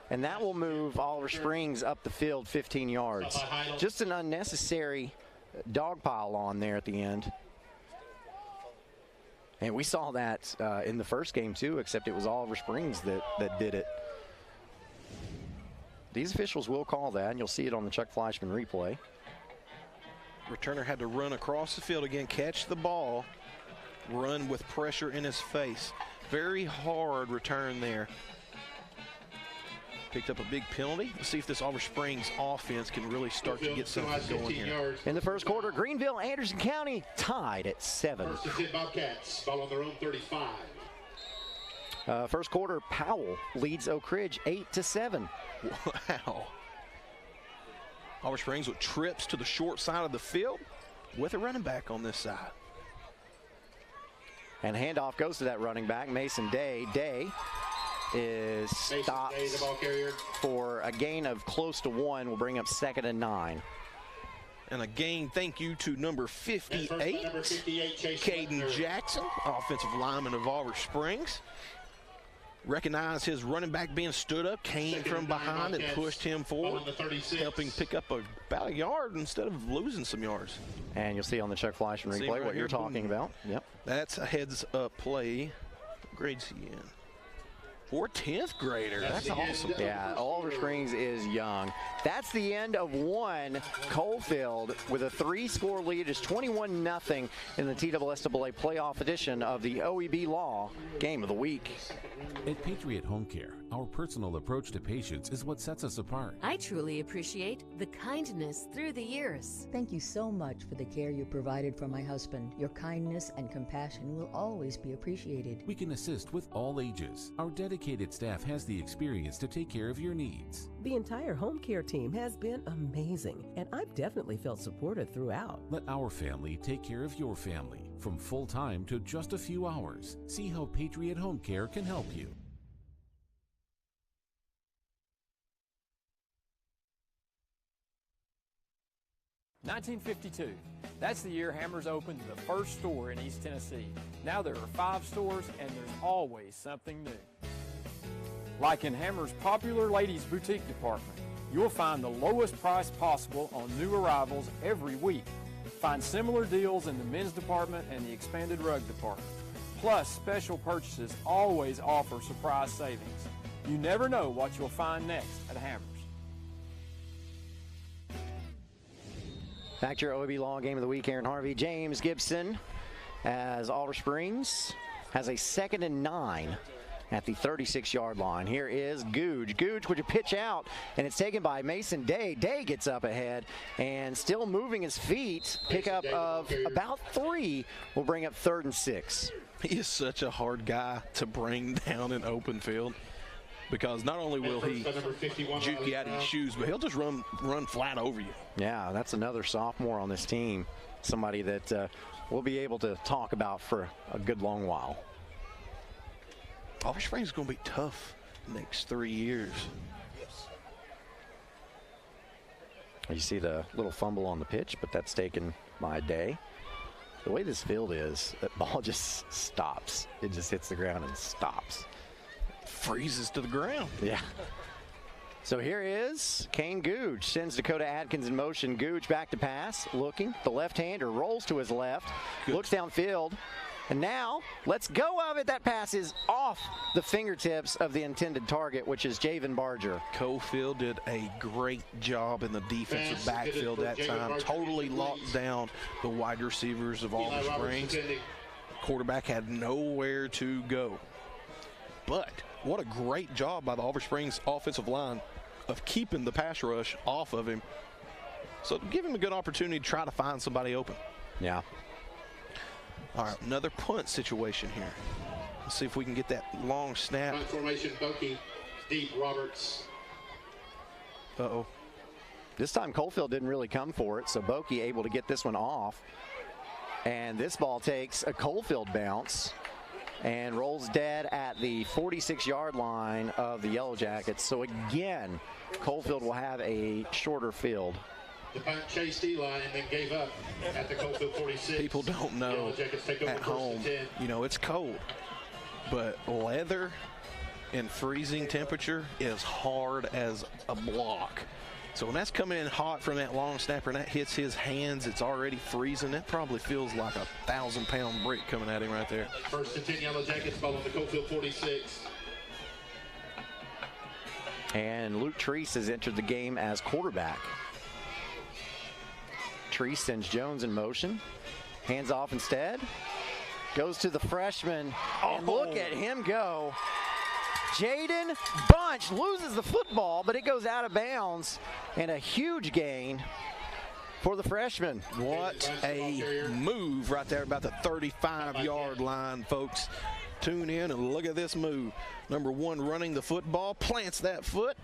And that will move Oliver Springs up the field 15 yards. Just an unnecessary dog pile on there at the end. And we saw that in the first game too, except it was Oliver Springs that did it. These officials will call that, and you'll see it on the Chuck Fleischman replay. Returner had to run across the field again, catch the ball, run with pressure in his face. Very hard return there. Picked up a big penalty. Let's see if this Oliver Springs offense can really start to get something going here. In the first quarter, Greenville, Anderson County tied at 7. First and 10 Bobcats, ball on their own 35. First quarter, Powell leads Oak Ridge 8-7. Wow. Oliver Springs with trips to the short side of the field with a running back on this side. And handoff goes to that running back, Mason Day. Day is stopped for a gain of close to 1. Will bring up 2nd and 9. And again, thank you to number 58, Caden Jackson, offensive lineman of Oliver Springs. Recognized his running back being stood up, came from behind and pushed him forward, helping pick up about a yard instead of losing some yards. And you'll see on the Chuck Fleischman replay right what you're talking about. Yep. That's a heads-up play. What grade's he in? Or 10th grader. That's awesome. Yeah, Oliver Springs is young. That's the end of one. Coalfield with a 3-score lead is 21-0 in the TSSAA Playoff edition of the OEB Law Game of the Week. At Patriot Home Care, our personal approach to patients is what sets us apart. I truly appreciate the kindness through the years. Thank you so much for the care you provided for my husband. Your kindness and compassion will always be appreciated. We can assist with all ages. Our dedicated staff has the experience to take care of your needs. The entire home care team has been amazing, and I've definitely felt supported throughout. Let our family take care of your family, from full-time to just a few hours. See how Patriot Home Care can help you. "1952. That's the year Hammers opened the first store in East Tennessee. Now there are 5 stores, and there's always something new. Like in Hammer's popular ladies' boutique department, you'll find the lowest price possible on new arrivals every week. Find similar deals in the men's department and the expanded rug department. Plus, special purchases always offer surprise savings. You never know what you'll find next at Hammers. Back to your OEB Law Game of the Week, Aaron Harvey. James Gibson, as Oliver Springs has a 2nd and 9 at the 36-yard line. Here is Googe. Googe with a pitch out, and it's taken by Mason Day. Day gets up ahead and still moving his feet. Pickup of about 3 will bring up 3rd and 6. He is such a hard guy to bring down in open field, because not only will he juke you out of your shoes, but he'll just run flat over you. Yeah, that's another sophomore on this team, somebody that we'll be able to talk about for a good long while. Oliver Springs is going to be tough the next 3 years. You see the little fumble on the pitch, but that's taken by Day. The way this field is, that ball just stops. It just hits the ground and stops. Freezes to the ground. Yeah. So here is Kane Googe. Sends Dakota Adkins in motion. Googe back to pass. Looking. The left-hander rolls to his left. Good. Looks downfield. And now, let's go of it. That pass is off the fingertips of the intended target, which is Javen Barger. Coalfield did a great job in the defensive backfield that time. Totally locked down the wide receivers of Oliver Springs. Quarterback had nowhere to go. But what a great job by the Oliver Springs offensive line of keeping the pass rush off of him. So give him a good opportunity to try to find somebody open. Yeah. All right, another punt situation here. Let's see if we can get that long snap. Punt formation, Bokey, deep, Roberts. Uh-oh. This time Coalfield didn't really come for it, so Bokey able to get this one off. And this ball takes a Coalfield bounce and rolls dead at the 46-yard line of the Yellow Jackets. So again, Coalfield will have a shorter field. The punt chased Eli and then gave up at the Coalfield 46. People don't know at home, you know, it's cold, but leather in freezing temperature is hard as a block. So when that's coming in hot from that long snapper and that hits his hands, it's already freezing. That probably feels like a 1,000-pound brick coming at him right there. First and 10 Yellow Jackets, ball on the Coalfield 46. And Luke Treese has entered the game as quarterback. Treese sends Jones in motion. Hands off instead. Goes to the freshman. And look at him go. Jaden Bunch loses the football, but it goes out of bounds. And a huge gain for the freshman. What a move right there, about the 35-yard line, folks. Tune in and look at this move. Number 1 running the football, plants that foot,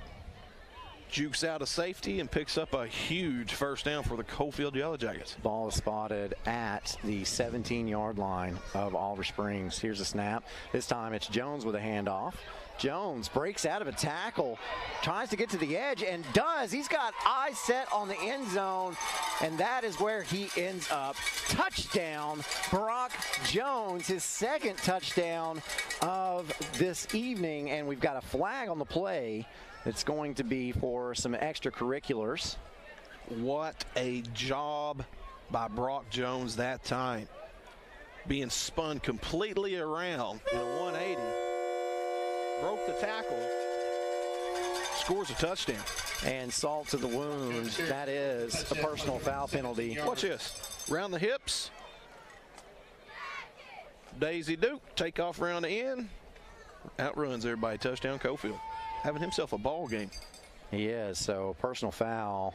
jukes out of safety, and picks up a huge first down for the Coalfield Yellow Jackets. Ball is spotted at the 17-yard line of Oliver Springs. Here's a snap. This time it's Jones with a handoff. Jones breaks out of a tackle, tries to get to the edge, and does. He's got eyes set on the end zone, and that is where he ends up. Touchdown, Brock Jones, his second touchdown of this evening, and we've got a flag on the play. It's going to be for some extracurriculars. What a job by Brock Jones that time. Being spun completely around in a 180. Broke the tackle, scores a touchdown. And salt to the wound. That is a personal foul penalty. Watch this. Round the hips. Daisy Duke, take off around the end. Outruns everybody. Touchdown, Coalfield. Having himself a ball game. He is. So personal foul,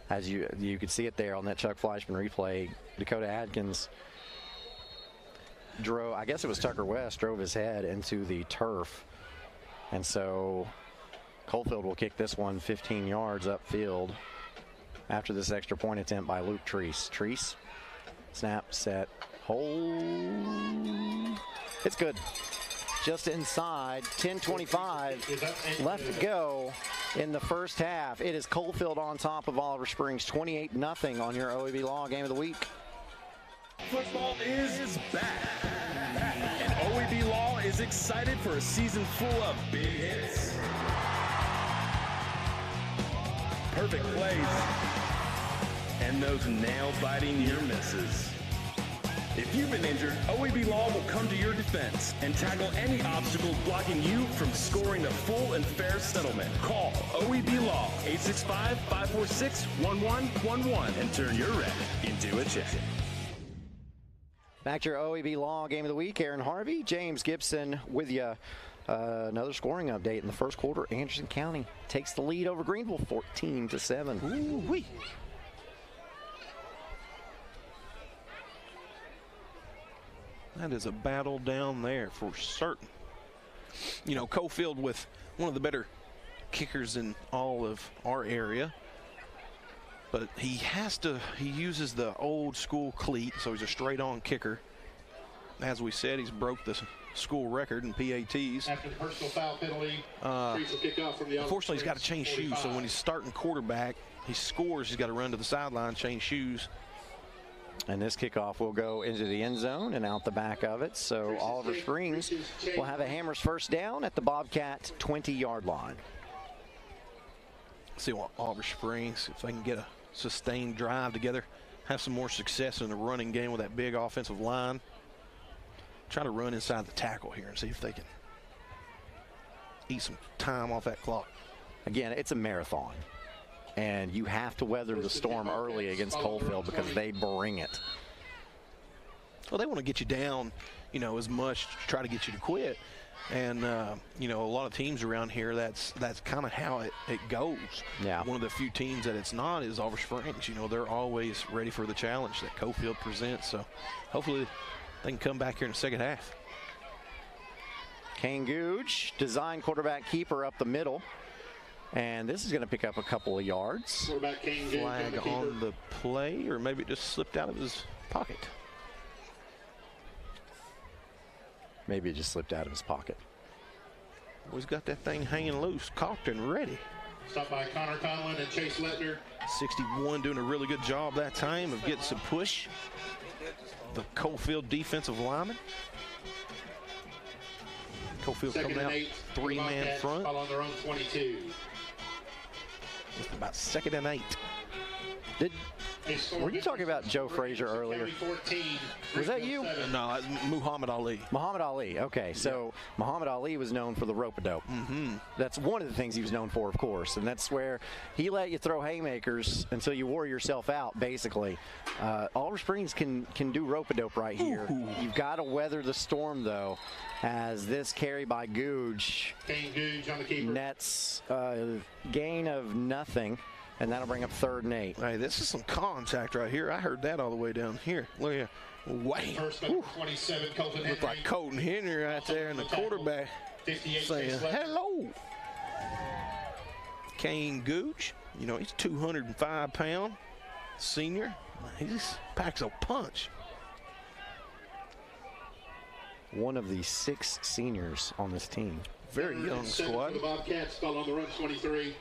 as you could see it there on that Chuck Fleischman replay. Dakota Adkins drove, I guess it was Tucker West, drove his head into the turf. And so Coalfield will kick this one 15 yards upfield after this extra point attempt by Luke Treese. Treese, snap, set, hold. It's good. Just inside, 10:25 left to go in the first half. It is Coalfield on top of Oliver Springs, 28-0 on your OEB Law Game of the Week. Football is back. And OEB Law is excited for a season full of big hits, perfect plays, and those nail-biting near misses. If you've been injured, OEB Law will come to your defense and tackle any obstacle blocking you from scoring a full and fair settlement. Call OEB Law 865-546-1111 and turn your wreck into a champion. Back to your OEB Law Game of the Week. Aaron Harvey, James Gibson with you. Another scoring update in the first quarter. Anderson County takes the lead over Greenville, 14-7. Ooh-wee. That is a battle down there for certain. You know, Coalfield with one of the better kickers in all of our area. But he uses the old school cleat, so he's a straight-on kicker. As we said, he's broke the school record in PATs. After the personal foul penalty, Kreis will kick off from the unfortunately, he's got to change shoes, so when he's starting quarterback, he scores, he's got to run to the sideline, change shoes. And this kickoff will go into the end zone and out the back of it. So Oliver Springs will have a Hammers first down at the Bobcat 20-yard line. See what Oliver Springs, if they can get a sustained drive together, have some more success in the running game with that big offensive line. Try to run inside the tackle here and see if they can eat some time off that clock. Again, it's a marathon. And you have to weather the storm early against Coalfield because they bring it. Well, they want to get you down, you know, as much to try to get you to quit. And, you know, a lot of teams around here, that's kind of how it goes. Yeah. One of the few teams that it's not is Oliver Springs. You know, they're always ready for the challenge that Coalfield presents. So hopefully they can come back here in the second half. Kane Googe, design quarterback keeper up the middle. And this is going to pick up a couple of yards. Flag on the play, or maybe it just slipped out of his pocket. Maybe it just slipped out of his pocket. Well, he's got that thing hanging loose, cocked and ready. Stopped by Connor Conlon and Chase Lettner. 61 doing a really good job that time of getting some push. The Coalfield defensive lineman. Coalfield coming out 3-man front. Ball on their own 22. It's about 2nd and 8. Did Were you talking about Joe Frazier earlier? Was that you? No, it's Muhammad Ali. Muhammad Ali. Okay, so Muhammad Ali was known for the rope-a-dope. That's one of the things he was known for, of course, and that's where he let you throw haymakers until you wore yourself out, basically. Oliver Springs can do rope-a-dope right here. You've got to weather the storm, though, as this carry by Googe nets gain of nothing, and that'll bring up 3rd and 8. Hey, this is some contact right here. I heard that all the way down here. Look here. Wham. Looked like Colton Henry right there, and the quarterback saying hello. Kane Gooch, you know, he's 205-pound senior. He just packs a punch. One of the 6 seniors on this team. Very young squad. The Bobcats fell on the run 23.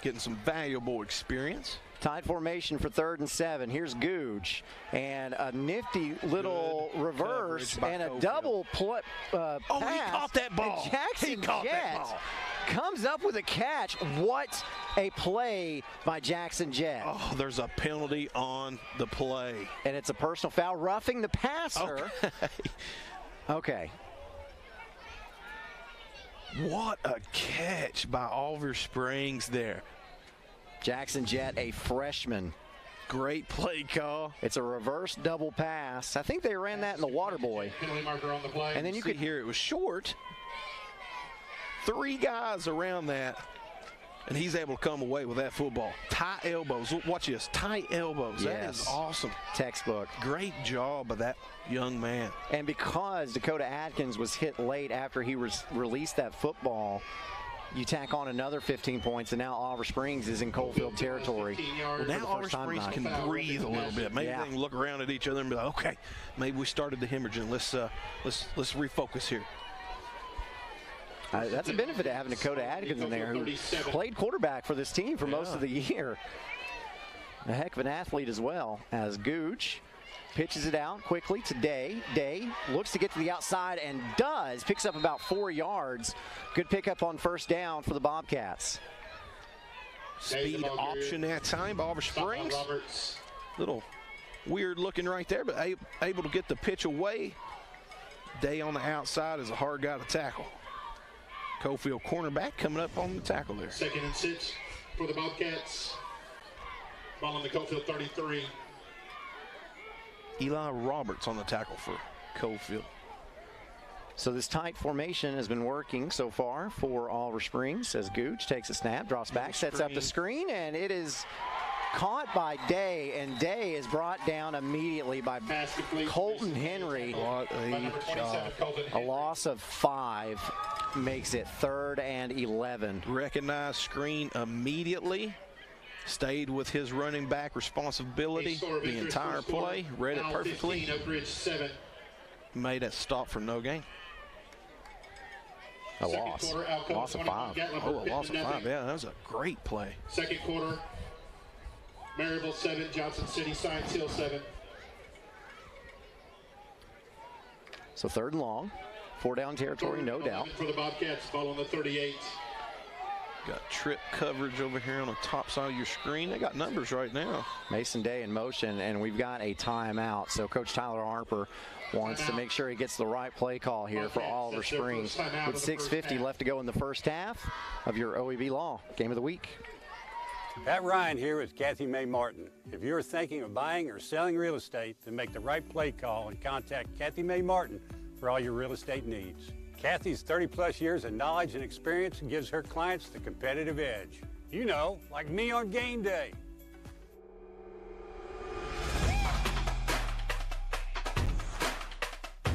Getting some valuable experience. Tight formation for 3rd and 7. Here's Googe, and a nifty little reverse and a double pass. He caught that ball. And Jackson Jett comes up with a catch. What a play by Jackson Jett. Oh, there's a penalty on the play. And it's a personal foul, roughing the passer. Okay. What a catch by Oliver Springs there. Jackson Jett, a freshman. Great play call. It's a reverse double pass. I think they ran that in the water boy. And then you could hear it was short. 3 guys around that, and he's able to come away with that football. Tight elbows. Watch this. Tight elbows. That is awesome. Textbook. Great job by that young man. And because Dakota Atkins was hit late after he released that football, you tack on another 15 points, and now Oliver Springs is in Coalfield territory. Well, now Oliver Springs can breathe a little bit. Maybe they can look around at each other and be like, okay, maybe we started the hemorrhaging. Let's refocus here. That's a benefit of having Dakota Atkins in there, who played quarterback for this team for most of the year. A heck of an athlete as well, as Gooch pitches it out quickly to Day. Day looks to get to the outside and does. Picks up about 4 yards. Good pickup on 1st down for the Bobcats. Speed option that time by Oliver Springs. Little weird looking right there, but able to get the pitch away. Day on the outside is a hard guy to tackle. Coalfield cornerback coming up on the tackle there. 2nd and 6 for the Bobcats. Ball on the Coalfield 33. Eli Roberts on the tackle for Coalfield. So this tight formation has been working so far for Oliver Springs as Gooch takes a snap, drops back, sets up the screen, and it is caught by Day, and Day is brought down immediately by Colton Henry. What a job. A loss of 5 makes it 3rd and 11. Recognized screen immediately. Stayed with his running back responsibility the entire play. Read it perfectly. Made that stop for no gain. A loss. Loss of 5. Oh, a loss of 5. Yeah, that was a great play. 2nd quarter. Maryville 7, Johnson City, Science Hill 7. So 3rd and long. 4 down territory, no doubt. For the Bobcats, ball on the 38. Got trip coverage over here on the top side of your screen. They got numbers right now. Mason Day in motion, and we've got a timeout. So Coach Tyler Harper wants to make sure he gets the right play call here for Oliver Springs. With 6:50 left to go in the 1st half of your OEB Law Game of the Week. Pat Ryan here with Kathy May Martin. If you're thinking of buying or selling real estate, then make the right play call and contact Kathy May Martin for all your real estate needs. Kathy's 30-plus years of knowledge and experience gives her clients the competitive edge. You know, like me on game day.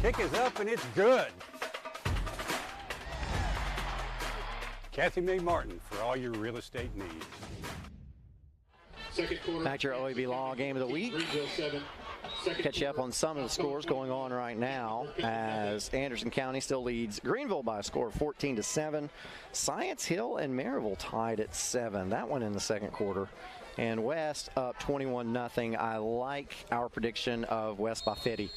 Kick is up and it's good. Kathy May Martin for all your real estate needs. Back to your OEB Law Game of the Week. Catch you up on some of the scores going on right now as Anderson County still leads Greenville by a score of 14-7. Science Hill and Maryville tied at 7. That one in the 2nd quarter. And West up 21-0. I like our prediction of West by 50.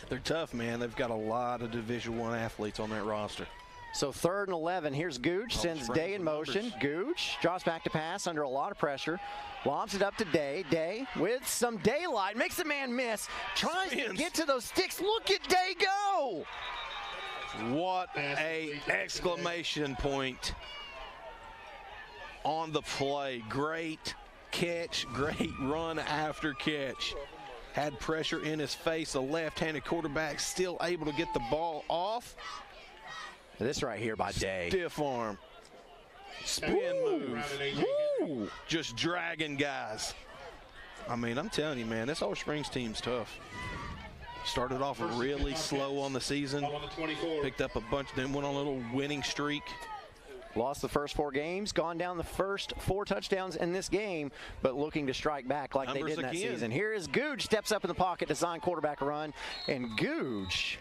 They're tough, man. They've got a lot of Division I athletes on that roster. So 3rd and 11. Here's Gooch, sends Day in motion. Gooch drops back to pass under a lot of pressure. Lobs it up to Day. Day with some daylight. Makes the man miss. Tries to get to those sticks. Look at Day go! What a exclamation point on the play. Great catch, great run after catch. Had pressure in his face. A left-handed quarterback still able to get the ball off. This right here by Day. Stiff arm. Spin move. Woo. Just dragging guys. I mean, I'm telling you, man, this Oliver Springs team's tough. Started off really slow on the season. Picked up a bunch, then went on a little winning streak. Lost the first 4 games, gone down the first 4 touchdowns in this game, but looking to strike back like they did in that season. Here is Gooch, steps up in the pocket, design quarterback run, and Gooch.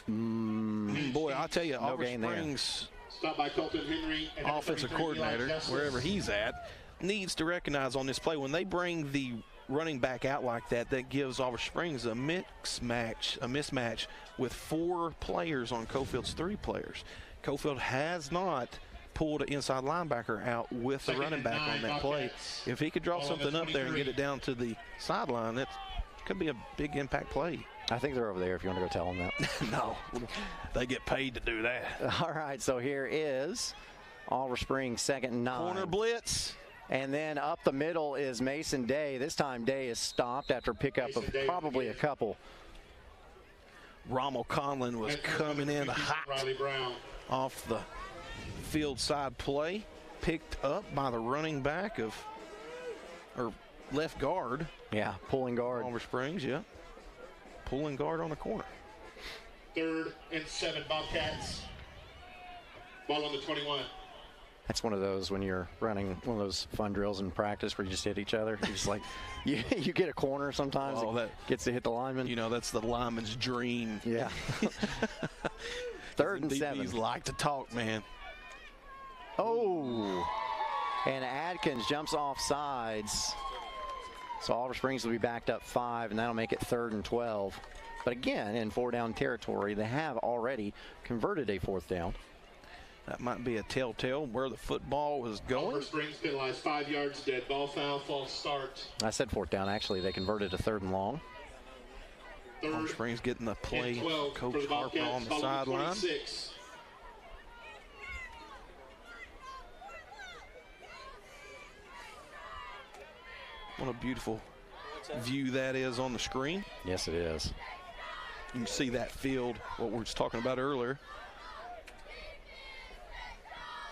Boy, I'll tell you, Oliver Springs offensive coordinator, wherever he's at, needs to recognize on this play when they bring the running back out like that, that gives Oliver Springs a mismatch with 4 players on Coalfield's 3 players. Coalfield has not pulled an inside linebacker out with the running back on that play. If he could draw something up there and get it down to the sideline, that could be a big impact play. I think they're over there if you want to go tell them that. No, they get paid to do that. All right, so here is Oliver Springs 2nd and 9. Corner blitz. And then up the middle is Mason Day. This time Day is stopped after pickup of probably a couple. Rommel Conlon was coming in hot off the field side play. Picked up by the running back or left guard. Yeah, pulling guard. Oliver Springs, yeah. Pulling guard on the corner. 3rd and 7 Bobcats. Ball on the 21. That's one of those when you're running one of those fun drills in practice where you just hit each other. You just like, you get a corner sometimes. Oh, that gets to hit the lineman. You know, that's the lineman's dream. Yeah. 3rd and 7. DBs like to talk, man. Oh. And Adkins jumps off sides. So Oliver Springs will be backed up 5, and that'll make it 3rd and 12. But again, in 4-down territory, they have already converted a 4th down. That might be a telltale where the football was going. Oliver Springs penalized 5 yards, dead ball foul, false start. I said 4th down. Actually, they converted to 3rd and long. Oliver Springs getting the play. Coach Harper on the sideline. What a beautiful view that is on the screen. Yes, it is. You can see that field, what we were just talking about earlier.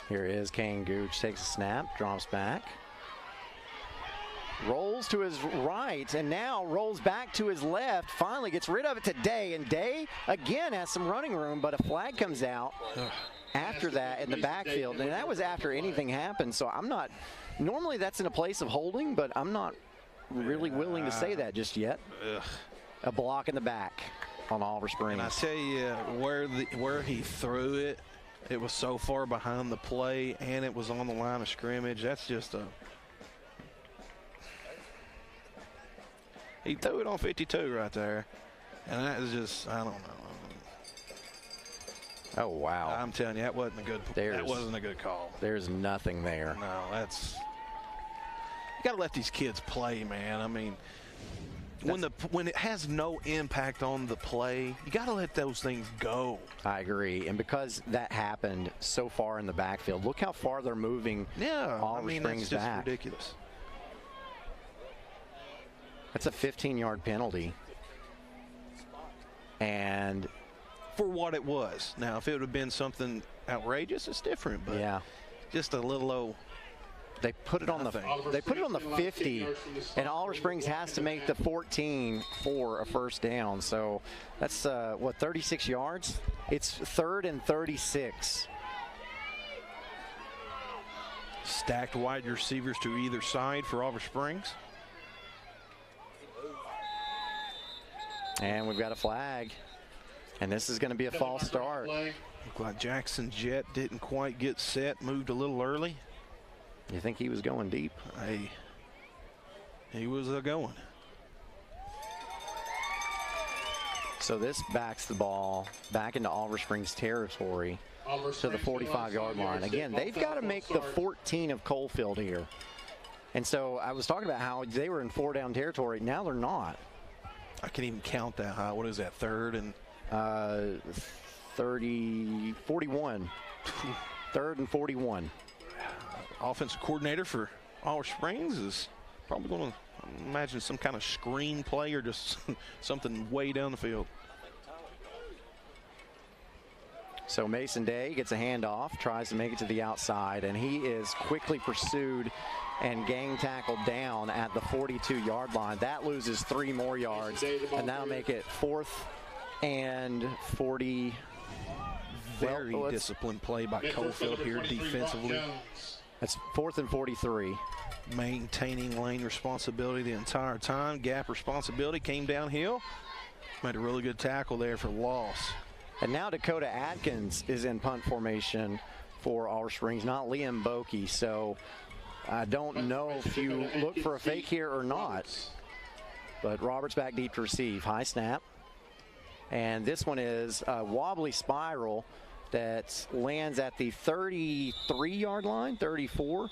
Here is Kane Gooch, takes a snap, drops back. Rolls to his right, and now rolls back to his left. Finally gets rid of it to Day, and Day again has some running room, but a flag comes out after that in the backfield, and that was after anything happened. So I'm not, normally that's in a place of holding, but I'm not really willing to say that just yet. A block in the back on Oliver Springs. And I tell you, where he threw it, it was so far behind the play, and it was on the line of scrimmage. That's just a... He threw it on 52 right there, and that is just, I don't know. Oh, wow. I'm telling you, that wasn't a good call. There's nothing there. No, that's... You got to let these kids play, man. I mean, when it has no impact on the play, you got to let those things go. I agree, and because that happened so far in the backfield, look how far they're moving. Yeah, Oliver Springs that's just back. ridiculous. That's a 15-yard penalty. And for what it was. Now, if it would have been something outrageous, it's different. But yeah, just a little old. They put it on the 50, and Oliver Springs has to make the 14 for a first down. So that's what, 36 yards? It's 3rd and 36. Stacked wide receivers to either side for Oliver Springs. And we've got a flag. And this is going to be a false start. Looked like Jackson Jett didn't quite get set, moved a little early. You think he was going deep? Hey, he was going. So this backs the ball back into Oliver Springs territory to the 45-yard line. Again, they've got to make the 14 of Coalfield here. And so I was talking about how they were in 4-down territory. Now they're not. I can't even count that high. What is that, third and? 41. Third and 41. Offensive coordinator for Oliver Springs is probably going to imagine some kind of screen play or just something way down the field. So Mason Day gets a handoff, tries to make it to the outside, and he is quickly pursued and gang tackled down at the 42-yard line. That loses 3 more yards, and that'll make it 4th and 40. Very disciplined play by Coalfield here defensively. That's 4th and 43. Maintaining lane responsibility the entire time. Gap responsibility came downhill. Made a really good tackle there for loss. And now Dakota Atkins is in punt formation for Oliver Springs, not Liam Bokey. So I don't know if you look for a fake here or not. But Roberts back deep to receive. High snap. And this one is a wobbly spiral that lands at the 33-yard line, 34.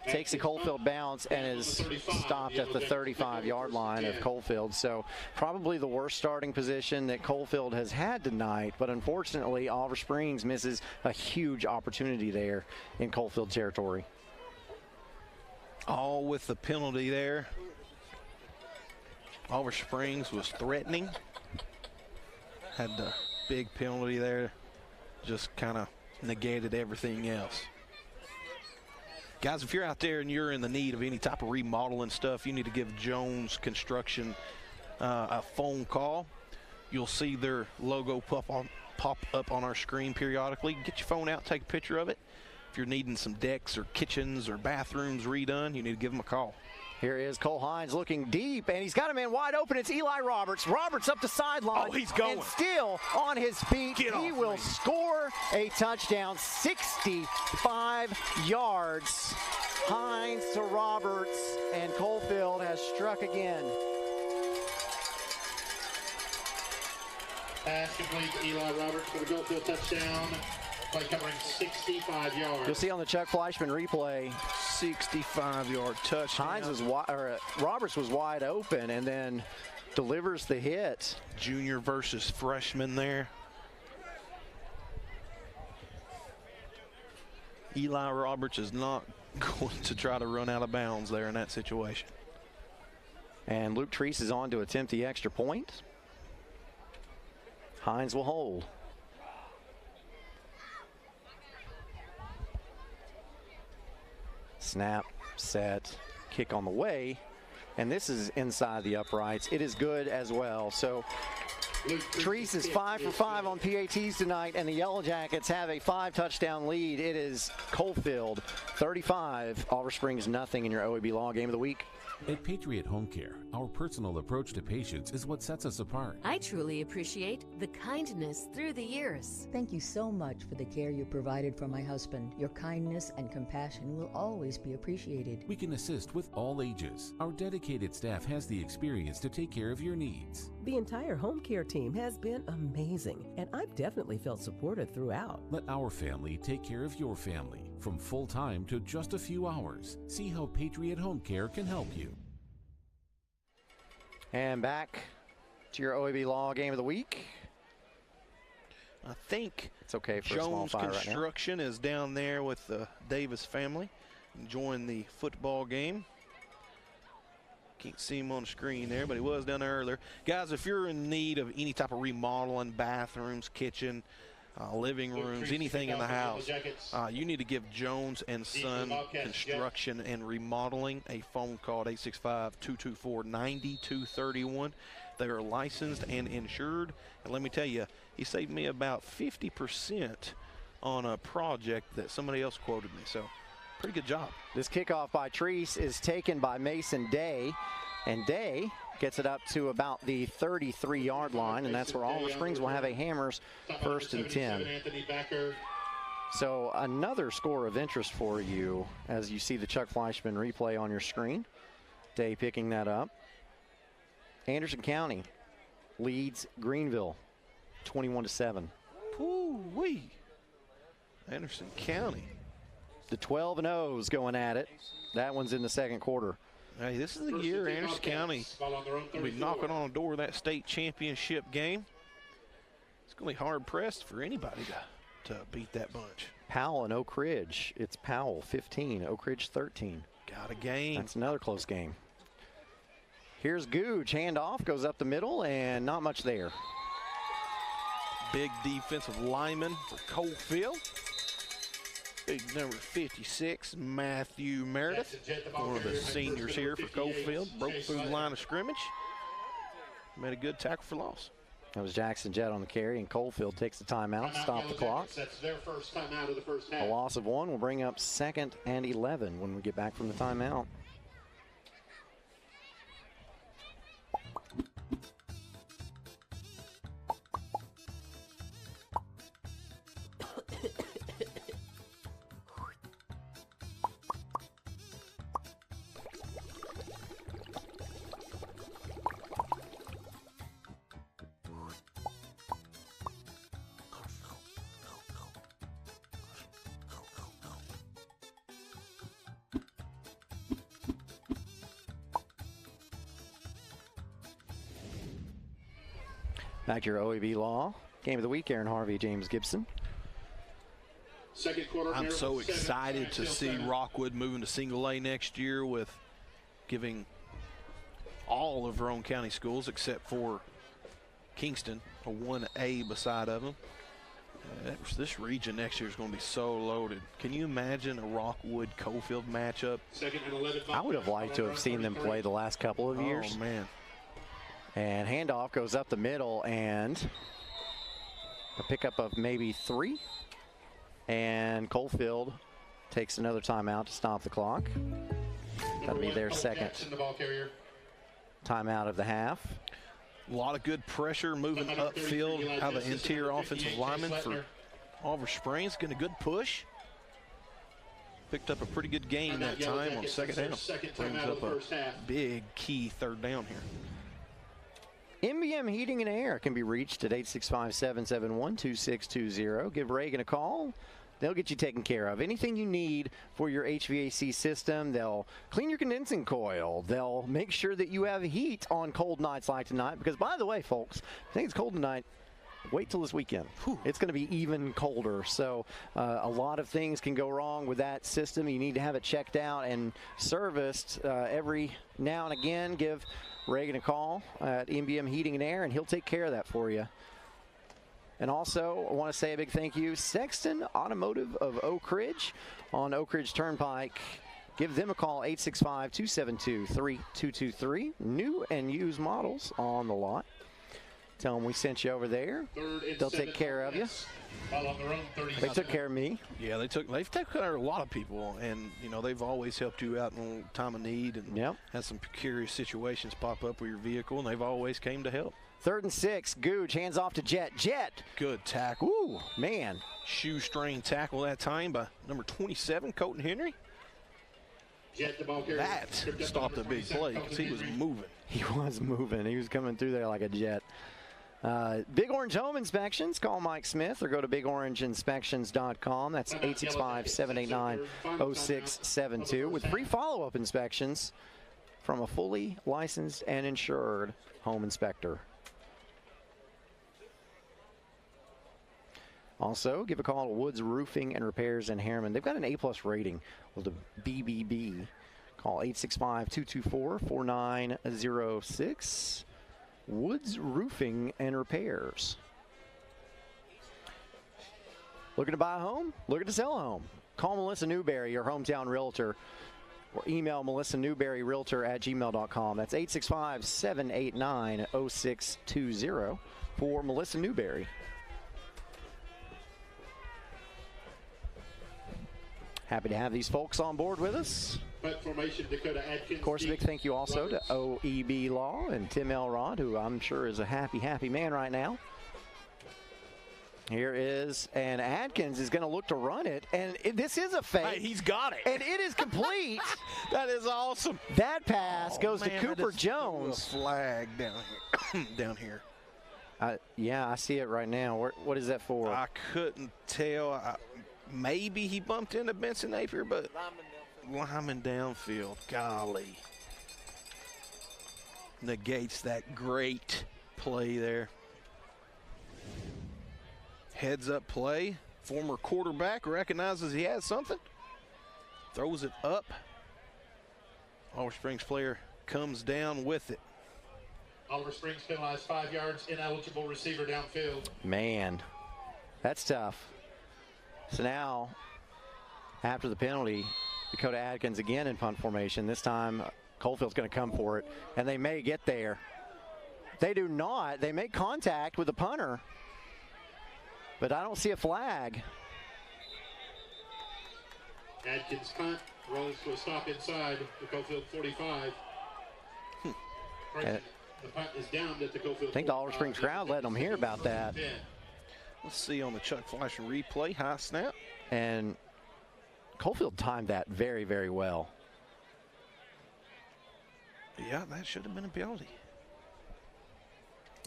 Takes a Coalfield bounce and is stopped at the 35-yard line of Coalfield. So probably the worst starting position that Coalfield has had tonight. But unfortunately, Oliver Springs misses a huge opportunity there in Coalfield territory. All with the penalty there. Oliver Springs was threatening. Had the big penalty there. Just kind of negated everything else. Guys, if you're out there and you're in the need of any type of remodeling stuff, you need to give Jones Construction a phone call. You'll see their logo pop up on our screen periodically. Get your phone out, take a picture of it. If you're needing some decks or kitchens or bathrooms redone, you need to give them a call. Here is Cole Hines looking deep, and he's got a man wide open. It's Eli Roberts. Roberts up the sideline. Oh, he's going. And still on his feet. He will score a touchdown, 65 yards. Hines to Roberts, and Coalfield has struck again. Pass complete to Eli Roberts for the Coalfield touchdown. Play covering 65 yards. You'll see on the Chuck Fleischman replay, 65-yard touchdown. Hines was Roberts was wide open and then delivers the hit. Junior versus freshman there. Eli Roberts is not going to try to run out of bounds there in that situation. And Luke Treese is on to attempt the extra point. Hines will hold. Snap, set, kick on the way, and this is inside the uprights. It is good as well. So Treese is 5 for 5 on PATs tonight, and the Yellow Jackets have a 5-touchdown lead. It is Coalfield 35, Oliver Springs nothing in your OEB Law Game of the Week. At Patriot Home Care, our personal approach to patients is what sets us apart. I truly appreciate the kindness through the years. Thank you so much for the care you provided for my husband. Your kindness and compassion will always be appreciated. We can assist with all ages. Our dedicated staff has the experience to take care of your needs. The entire home care team has been amazing, and I've definitely felt supported throughout. Let our family take care of your family. From full-time to just a few hours. See how Patriot Home Care can help you. And back to your OEB Law Game of the Week. I think it's okay for a small Jones fire Construction right now. is down there with the Davis family enjoying the football game. Can't see him on the screen there, but he was down there earlier. Guys, if you're in need of any type of remodeling, bathrooms, kitchen, living rooms, anything in the house, you need to give Jones and Son Construction and Remodeling a phone call at 865-224-9231. They are licensed and insured. And let me tell you, he saved me about 50% on a project that somebody else quoted me. So pretty good job. This kickoff by Treese is taken by Mason Day, and Day gets it up to about the 33-yard line, and that's where Oliver Springs will have a Hammers 1st and 10. So another score of interest for you as you see the Chuck Fleischman replay on your screen. Day picking that up. Anderson County leads Greenville 21-7. Woo-wee. Anderson County. The 12-0s going at it. That one's in the second quarter. Hey, this is the year Anderson County will be knocking on the door of that state championship game. It's going to be hard-pressed for anybody to beat that bunch. Powell and Oak Ridge. It's Powell 15, Oak Ridge 13. Got a game. That's another close game. Here's Gooch. Handoff goes up the middle, and not much there. Big defensive lineman for Coalfield. Big number 56, Matthew Meredith, one of the seniors here for Coalfield. Broke through the line of scrimmage. Made a good tackle for loss. That was Jackson Jett on the carry, and Coalfield takes the timeout to stop the clock. That's their first timeout of the first half. A loss of 1 will bring up 2nd and 11 when we get back from the timeout. Back to your OEB Law. Game of the week, Aaron Harvey, James Gibson. Second quarter. I'm so excited to see Rockwood moving to single A next year with giving all of Roane County schools except for Kingston a 1A beside of them. This region next year is going to be so loaded. Can you imagine a Rockwood-Coalfield matchup? Second and 11. I would have liked to have seen them play the last couple of years. Oh, man. And handoff goes up the middle, and a pickup of maybe 3. And Coalfield takes another timeout to stop the clock. That'll be their second timeout of the half. A lot of good pressure moving upfield out of the interior offensive lineman for Oliver Springs. Getting a good push. Picked up a pretty good gain that time on second down. Brings up a big key third down here. MBM Heating and Air can be reached at 865-771-2620. Give Reagan a call. They'll get you taken care of. Anything you need for your HVAC system, they'll clean your condensing coil. They'll make sure that you have heat on cold nights like tonight. Because, by the way, folks, if you think it's cold tonight, wait till this weekend. It's going to be even colder. So a lot of things can go wrong with that system. You need to have it checked out and serviced every now and again. Give Reagan a call at MBM Heating and Air, and he'll take care of that for you. And also, I want to say a big thank you, Sexton Automotive of Oak Ridge on Oak Ridge Turnpike. Give them a call, 865-272-3223. New and used models on the lot. Tell them we sent you over there. They'll take care of you. They took care of me. Yeah, they've taken care of a lot of people, and they've always helped you out in time of need, and had some precarious situations pop up with your vehicle, and they've always came to help. 3rd and 6. Gooch hands off to Jet. Jet. Good tackle. Ooh, man. Shoestring tackle that time by number 27, Colton Henry. That stopped a big play because he was moving. He was moving. He was coming through there like a jet. Big Orange Home Inspections. Call Mike Smith or go to bigorangeinspections.com. That's 865-789-0672 with free follow-up inspections from a fully licensed and insured home inspector. Also, give a call to Woods Roofing and Repairs in Harriman. They've got an A+ rating with a BBB. Call 865-224-4906. Woods Roofing and Repairs. Looking to buy a home? Looking to sell a home? Call Melissa Newberry, your hometown realtor, or email melissanewberryrealtor@gmail.com. That's 865-789-0620 for Melissa Newberry. Happy to have these folks on board with us. Of course, a big thank you also to OEB Law and Tim Elrod, who I'm sure is a happy man right now. Here is, and Adkins is going to look to run it, and this is a fake. Hey, he's got it. And it is complete. That is awesome. That pass goes to Cooper Jones. A flag down here. Yeah, I see it right now. What is that for? I couldn't tell. Maybe he bumped into Benson Napier, but Lyman downfield. Golly. Negates that great play there. Heads up play. Former quarterback recognizes he has something. Throws it up. Oliver Springs player comes down with it. Oliver Springs penalized 5 yards, ineligible receiver downfield. Man, that's tough. So now, after the penalty, Dakota Adkins again in punt formation. This time, Coalfield's going to come for it, and they may get there. They do not. They make contact with the punter, but I don't see a flag. Adkins punt, rolls to a stop inside the Coalfield 45. The punt is down at the Coalfield. I think the Oliver Springs crowd letting them hear about that. Let's see on the Chuck Fleischer replay. High snap. And Coalfield timed that very, very well. Yeah, that should have been a penalty.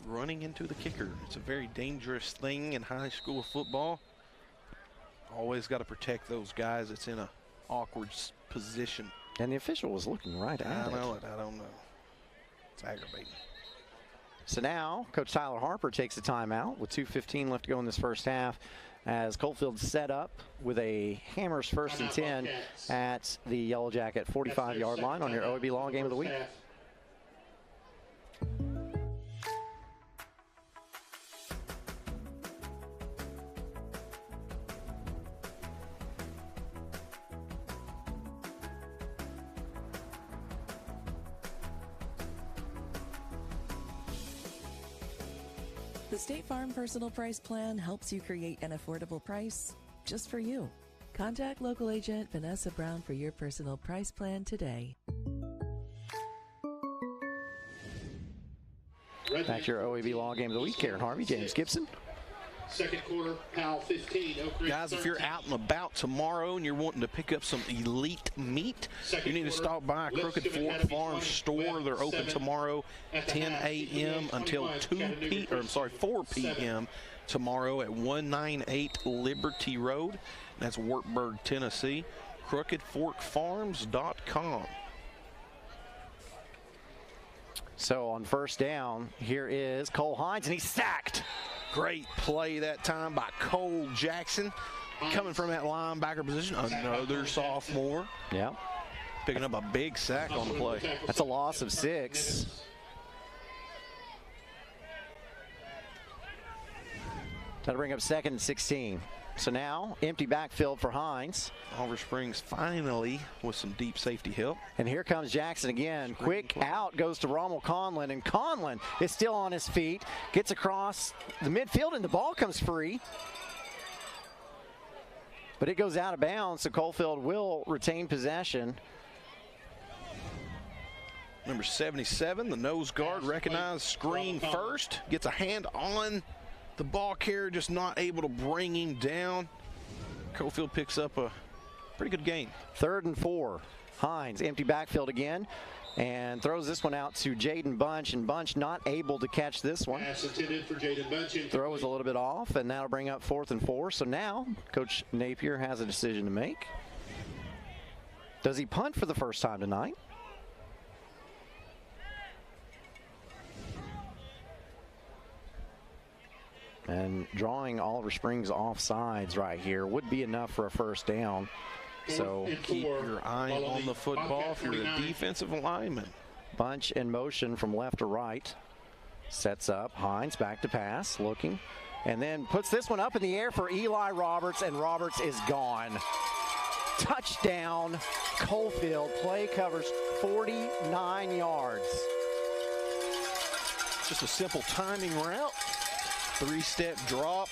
Running into the kicker. It's a very dangerous thing in high school football. Always got to protect those guys. It's in an awkward position. And the official was looking right at it. I know it. I don't know. It's aggravating. So now, Coach Tyler Harper takes a timeout with 2:15 left to go in this first half as Coalfield set up with a Hammers 1st and 10 at the Yellow Jacket 45-yard line on your OEB Law Game of the Week. The State Farm Personal Price Plan helps you create an affordable price just for you. Contact local agent Vanessa Brown for your personal price plan today. Back to your OEB Law Game of the Week. Karen Harvey, James Gibson. Second quarter, Powell 15, Oak Ridge Guys, if you're 13. out and about tomorrow and you're wanting to pick up some elite meat, you need to stop by Crooked Fork Farm Store. They're open tomorrow 10 a.m. until 4 p.m. tomorrow at 198 Liberty Road. That's Wartburg, Tennessee. CrookedForkFarms.com. So on first down, here is Cole Hines, and he's sacked. Great play that time by Cole Jackson. Coming from that linebacker position, another sophomore. Yeah. Picking up a big sack on the play. That's a loss of 6. That'll bring up 2nd and 16. So now, empty backfield for Hines. Oliver Springs finally with some deep safety help. And here comes Jackson again. Quick out goes to Rommel Conlon, and Conlon is still on his feet. Gets across the midfield, and the ball comes free. But it goes out of bounds, so Coalfield will retain possession. Number 77, the nose guard, recognized screen first. Gets a hand on the ball carrier, just not able to bring him down. Coalfield picks up a pretty good gain. 3rd and 4. Hines, empty backfield again, and throws this one out to Jaden Bunch, and Bunch not able to catch this one. Pass intended for Jaden Bunch. Throw was a little bit off, and that'll bring up 4th and 4. So now, Coach Napier has a decision to make. Does he punt for the first time tonight? And drawing Oliver Springs off sides right here would be enough for a first down. So keep your eye on the football if you're a defensive lineman. Bunch in motion from left to right. Sets up. Hines back to pass, looking. And then puts this one up in the air for Eli Roberts, and Roberts is gone. Touchdown, Coalfield. Play covers 49 yards. Just a simple timing route. 3-step drop,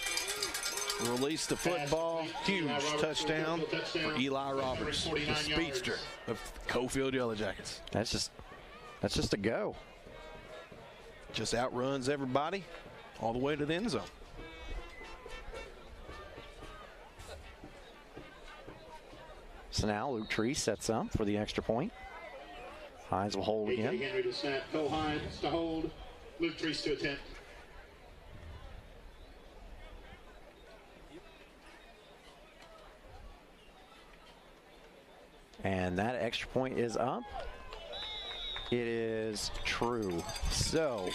release the football, huge touchdown for Eli Roberts, the speedster of Coalfield Yellow Jackets. That's just a go. Just outruns everybody all the way to the end zone. So now Luke Treese sets up for the extra point. Hines will hold again. Henry to snap, Cole Hines to hold, Luke Treese to attempt. And that extra point is up. It is true. So,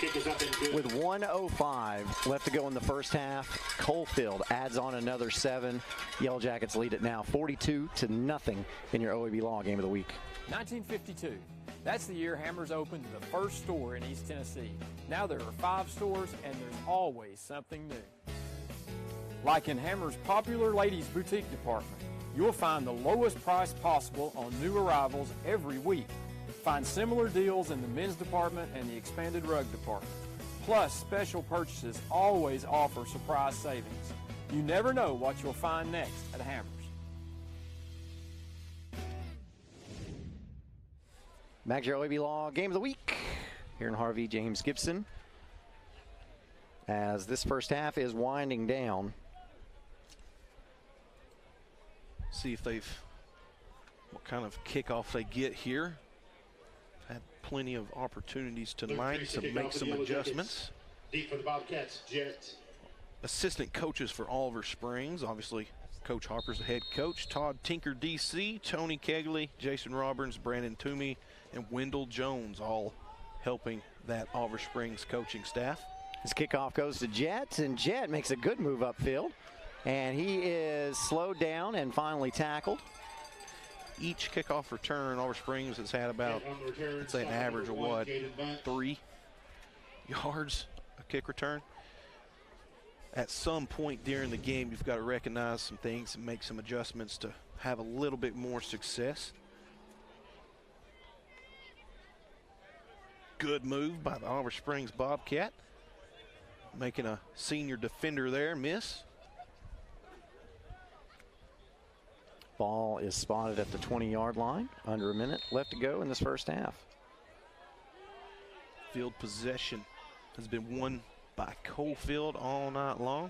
with 1:05 left to go in the first half, Coalfield adds on another 7. Yellow Jackets lead it now 42-0 in your OEB Law Game of the Week. 1952. That's the year Hammers opened the first store in East Tennessee. Now there are 5 stores, and there's always something new. Like in Hammers' popular ladies' boutique department, you'll find the lowest price possible on new arrivals every week. Find similar deals in the men's department and the expanded rug department. Plus, special purchases always offer surprise savings. You never know what you'll find next at Hammers. Back to your OEB Law Game of the Week here in Harvey. James Gibson, as this first half is winding down. See if what kind of kickoff they get here. Had plenty of opportunities tonight to make some adjustments. Deep for the Bobcats, Jet. Assistant coaches for Oliver Springs, obviously Coach Harper's the head coach. Todd Tinker, DC, Tony Kegley, Jason Roberts, Brandon Toomey, and Wendell Jones, all helping that Oliver Springs coaching staff. His kickoff goes to Jet, and Jet makes a good move upfield. And he is slowed down and finally tackled. Each kickoff return, Oliver Springs has had about, let's say, an average of what, 3 yards a kick return. At some point during the game, you've got to recognize some things and make some adjustments to have a little bit more success. Good move by the Oliver Springs Bobcat. Making a senior defender there miss. Ball is spotted at the 20-yard line. Under a minute left to go in this first half. Field possession has been won by Coalfield all night long.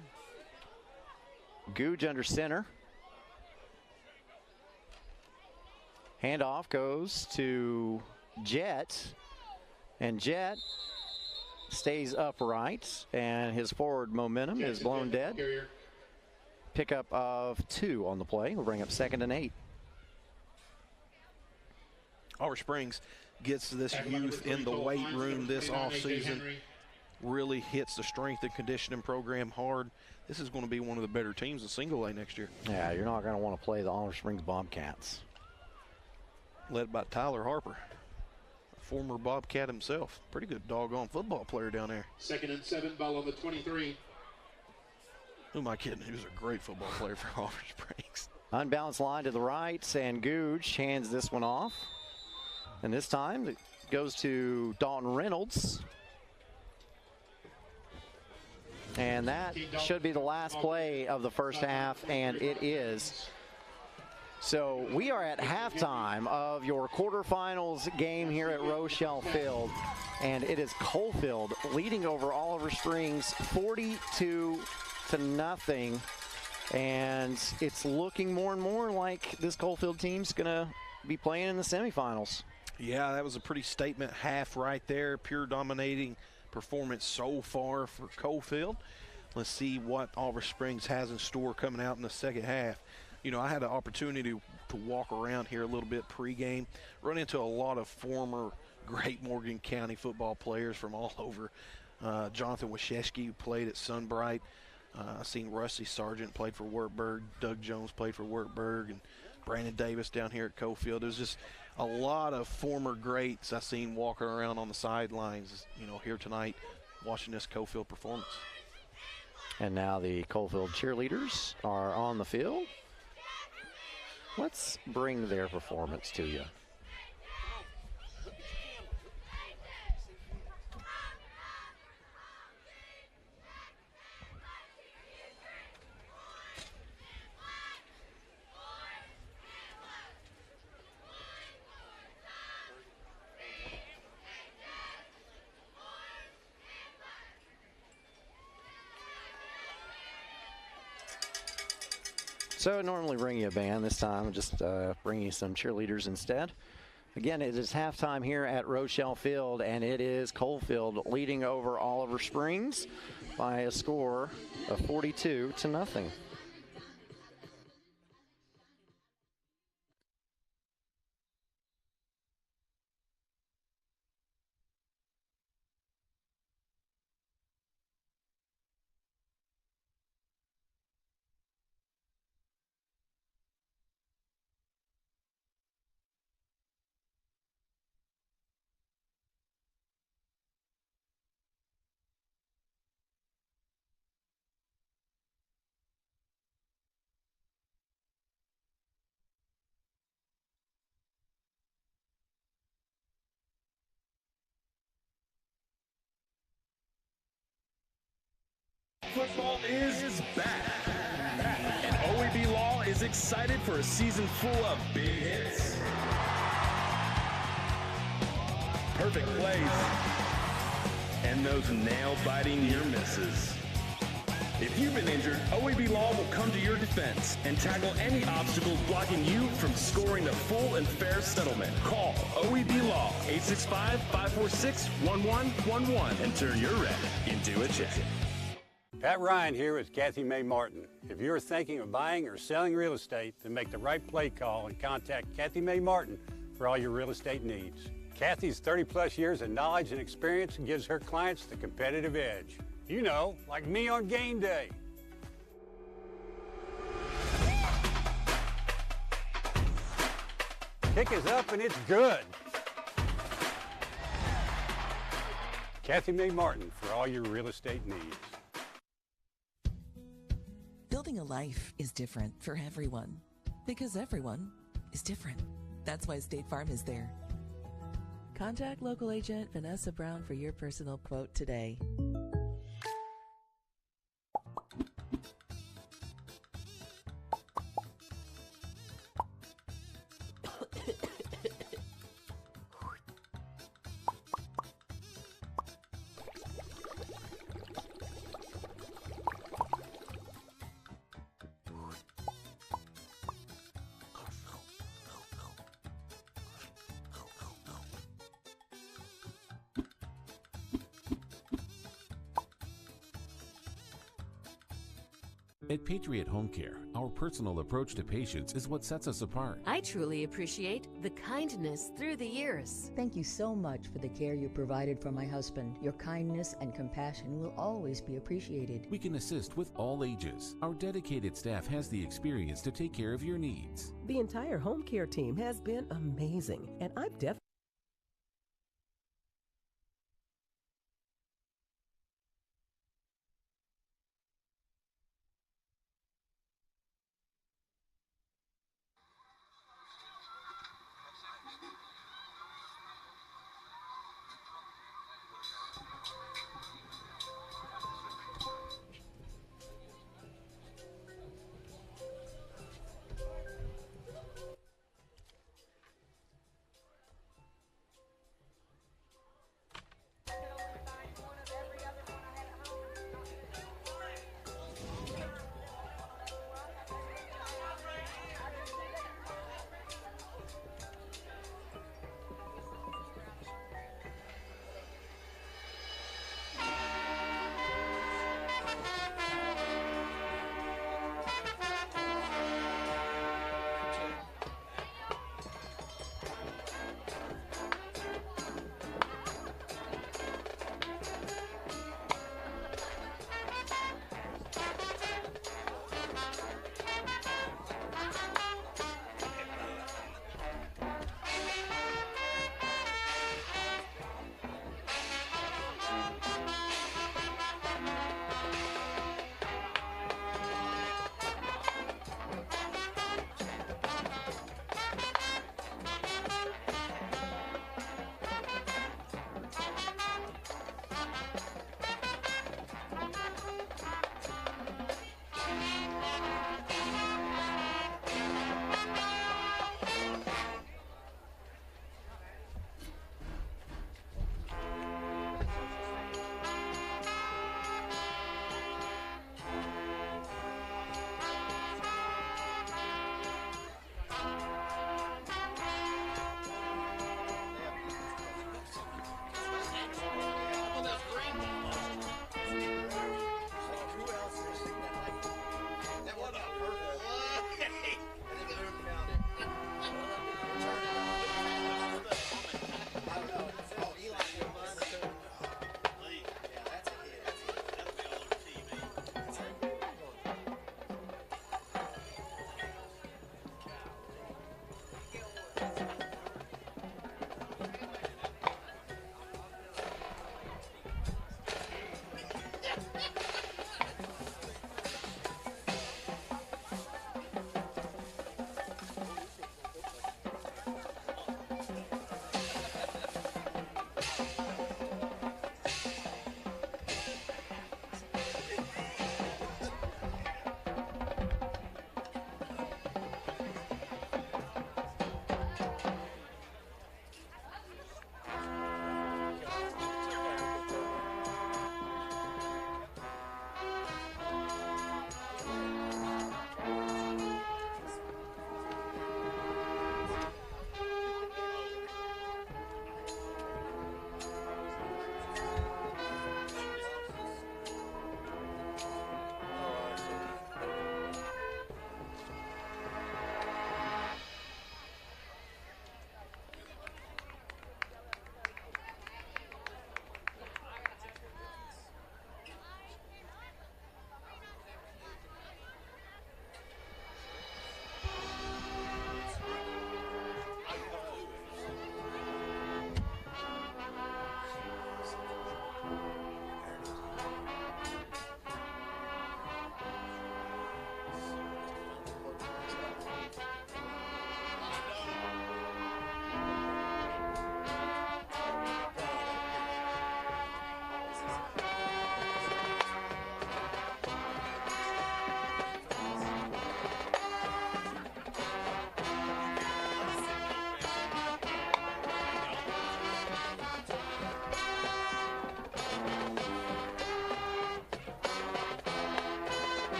Googe under center. Handoff goes to Jet. And Jet stays upright, and his forward momentum is blown dead. Pickup of 2 on the play. We'll bring up 2nd and 8. Oliver Springs gets this youth in the weight room this offseason. Really hits the strength and conditioning program hard. This is going to be one of the better teams in single A next year. Yeah, you're not going to want to play the Oliver Springs Bobcats. Led by Tyler Harper, a former Bobcat himself. Pretty good doggone football player down there. 2nd and 7, ball on the 23. Who am I kidding? He was a great football player for Oliver Springs. Unbalanced line to the right, and Googe hands this one off. And this time it goes to Dalton Reynolds. And that should be the last play of the first half, and it is. So we are at halftime of your quarterfinals game here at Rochelle Field, and it is Coalfield leading over Oliver Springs 42-0, and it's looking more and more like this Coalfield team's gonna be playing in the semifinals. Yeah, that was a pretty statement half right there. Pure dominating performance so far for Coalfield. Let's see what Oliver Springs has in store coming out in the second half. You know, I had an opportunity to walk around here a little bit pregame, run into a lot of former great Morgan County football players from all over. Jonathan Washewski played at Sunbright. I've seen Rusty Sargent played for Wartburg. Doug Jones played for Wartburg, and Brandon Davis down here at Coalfield. There's just a lot of former greats I've seen walking around on the sidelines, you know, here tonight watching this Coalfield performance. And now the Coalfield cheerleaders are on the field. Let's bring their performance to you. So I normally bring you a band. This time I'll just bring you some cheerleaders instead. Again, it is halftime here at Rochelle Field, and it is Coalfield leading over Oliver Springs by a score of 42-0. football is back. And OEB Law is excited for a season full of big hits, perfect plays, and those nail-biting near misses. If you've been injured, OEB Law will come to your defense and tackle any obstacles blocking you from scoring a full and fair settlement. Call OEB Law 865-546-1111 and turn your wreck into a check. Pat Ryan here with Kathy Mae Martin. If you're thinking of buying or selling real estate, then make the right play call and contact Kathy Mae Martin for all your real estate needs. Kathy's 30-plus years of knowledge and experience gives her clients the competitive edge. You know, like me on game day. Kick is up and it's good. Kathy Mae Martin for all your real estate needs. Building a life is different for everyone because everyone is different. That's why State Farm is there. Contact local agent Vanessa Brown for your personal quote today. At Patriot Home Care, our personal approach to patients is what sets us apart. I truly appreciate the kindness through the years. Thank you so much for the care you provided for my husband. Your kindness and compassion will always be appreciated. We can assist with all ages. Our dedicated staff has the experience to take care of your needs. The entire home care team has been amazing, and I've definitely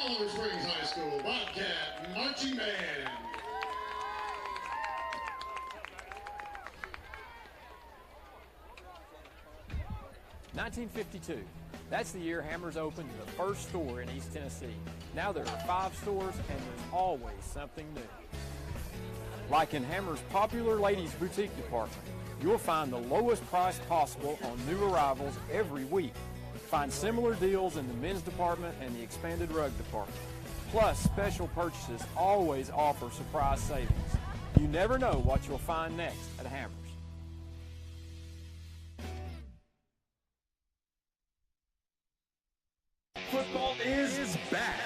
Oliver Springs High School Bobcat Marching Band. (1952). That's the year Hammers opened the first store in East Tennessee. Now there are 5 stores and there's always something new. Like in Hammers' popular ladies boutique department, you'll find the lowest price possible on new arrivals every week. Find similar deals in the men's department and the expanded rug department. Plus, special purchases always offer surprise savings. You never know what you'll find next at Hammers. Football is back,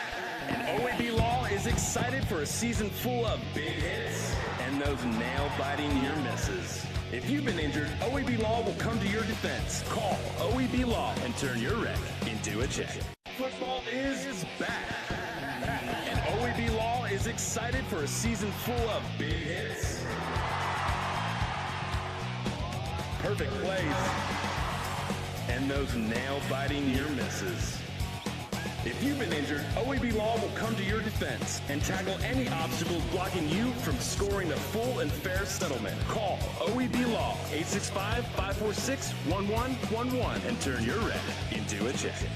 and OEB Law is excited for a season full of big hits and those nail-biting near misses. If you've been injured, OEB Law will come to your defense. Call OEB Law and turn your wreck into a check. Football is back, and OEB Law is excited for a season full of big hits, perfect plays, and those nail-biting near misses. If you've been injured, OEB Law will come to your defense and tackle any obstacles blocking you from scoring a full and fair settlement. Call OEB Law 865-546-1111 and turn your wreck into a check.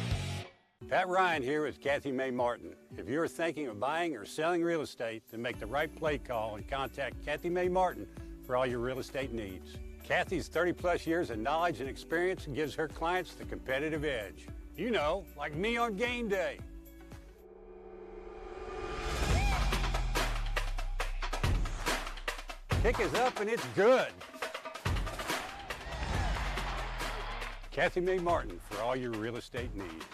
Pat Ryan here with Kathy Mae Martin. If you're thinking of buying or selling real estate, then make the right play call and contact Kathy Mae Martin for all your real estate needs. Kathy's 30-plus years of knowledge and experience gives her clients the competitive edge. You know, like me on game day. Kick is up and it's good. Kathy Mae Martin for all your real estate needs.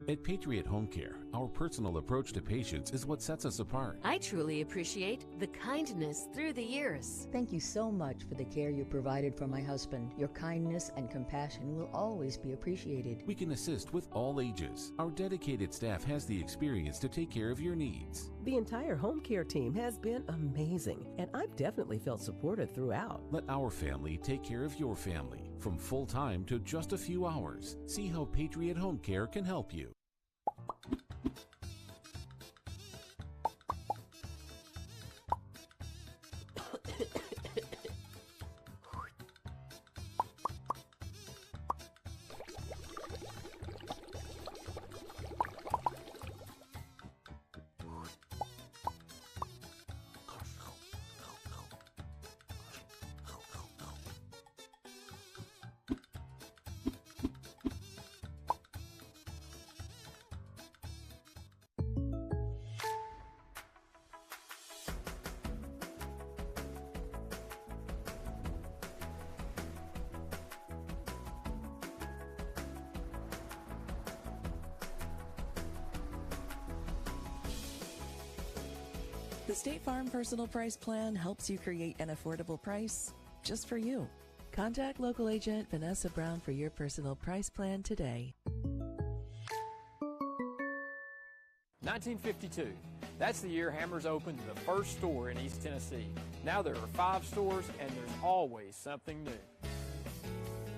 At Patriot Home Care, our personal approach to patients is what sets us apart. I truly appreciate the kindness through the years. Thank you so much for the care you provided for my husband. Your kindness and compassion will always be appreciated. We can assist with all ages. Our dedicated staff has the experience to take care of your needs. The entire home care team has been amazing, and I've definitely felt supported throughout. Let our family take care of your family, from full-time to just a few hours. See how Patriot Home Care can help you. The State Farm Personal Price Plan helps you create an affordable price just for you. Contact local agent Vanessa Brown for your personal price plan today. 1952. That's the year Hammers opened the first store in East Tennessee. Now there are 5 stores and there's always something new.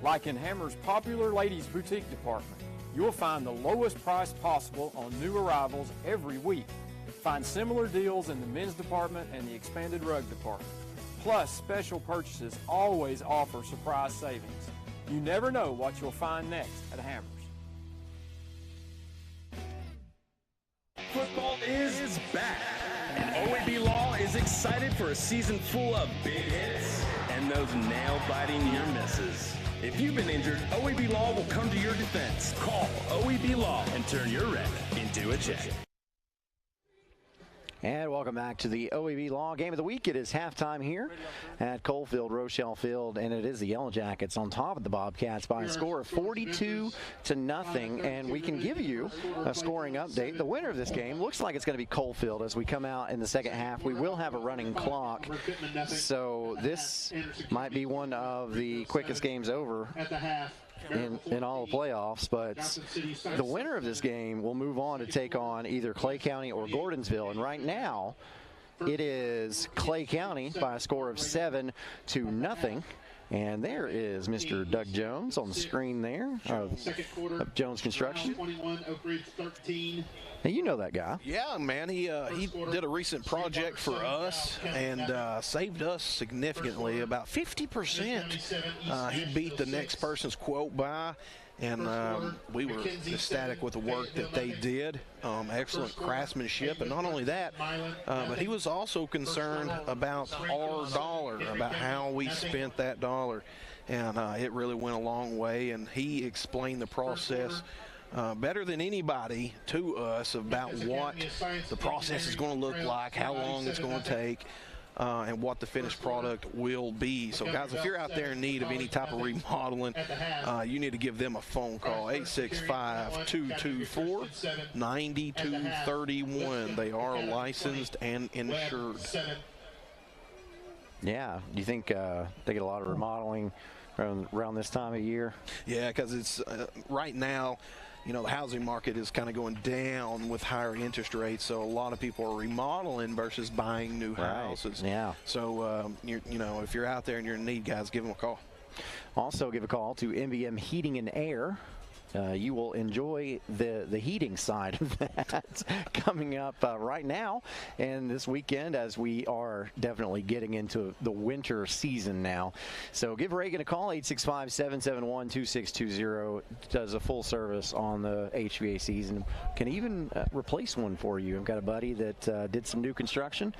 Like in Hammers' popular ladies boutique department, you'll find the lowest price possible on new arrivals every week. Find similar deals in the men's department and the expanded rug department. Plus, special purchases always offer surprise savings. You never know what you'll find next at Hammers. Football is back, and OEB Law is excited for a season full of big hits and those nail-biting near misses. If you've been injured, OEB Law will come to your defense. Call OEB Law and turn your wreck into a check. And welcome back to the OEB Law Game of the Week. It is halftime here at Coalfield, Rochelle Field, and it is the Yellow Jackets on top of the Bobcats by a score of 42-0. And we can give you a scoring update. The winner of this game looks like it's going to be Coalfield as we come out in the second half. We will have a running clock, so this might be one of the quickest games over in all the playoffs, but the winner of this game will move on to take on either Clay County or Gordonsville. And right now, it is Clay County by a score of 7-0. And there is Mr. Doug Jones on the screen there of Jones Construction. Now, you know that guy. Yeah, man. He did a recent project for us and saved us significantly, about 50%. He beat the next person's quote by, and we were ecstatic with the work that they did. Excellent craftsmanship, and not only that, but he was also concerned about our dollar, about how we spent that dollar, and it really went a long way, and he explained the process better than anybody to us about what the process is going to look like, how long it's going to take, and what the finished product will be. So, guys, if you're out there in need of any type of remodeling, you need to give them a phone call, 865-224-9231. They are licensed and insured. Yeah. Do you think they get a lot of remodeling around this time of year? Yeah, because it's right now, you know, the housing market is kind of going down with higher interest rates, so a lot of people are remodeling versus buying new houses. Yeah. So, you know, if you're out there and you're in need, guys, give them a call. Also, give a call to MBM Heating and Air. You will enjoy the heating side of that coming up right now and this weekend, as we are definitely getting into the winter season now. So give Reagan a call, 865-771-2620. Does a full service on the HVACs and can even replace one for you. I've got a buddy that did some new construction.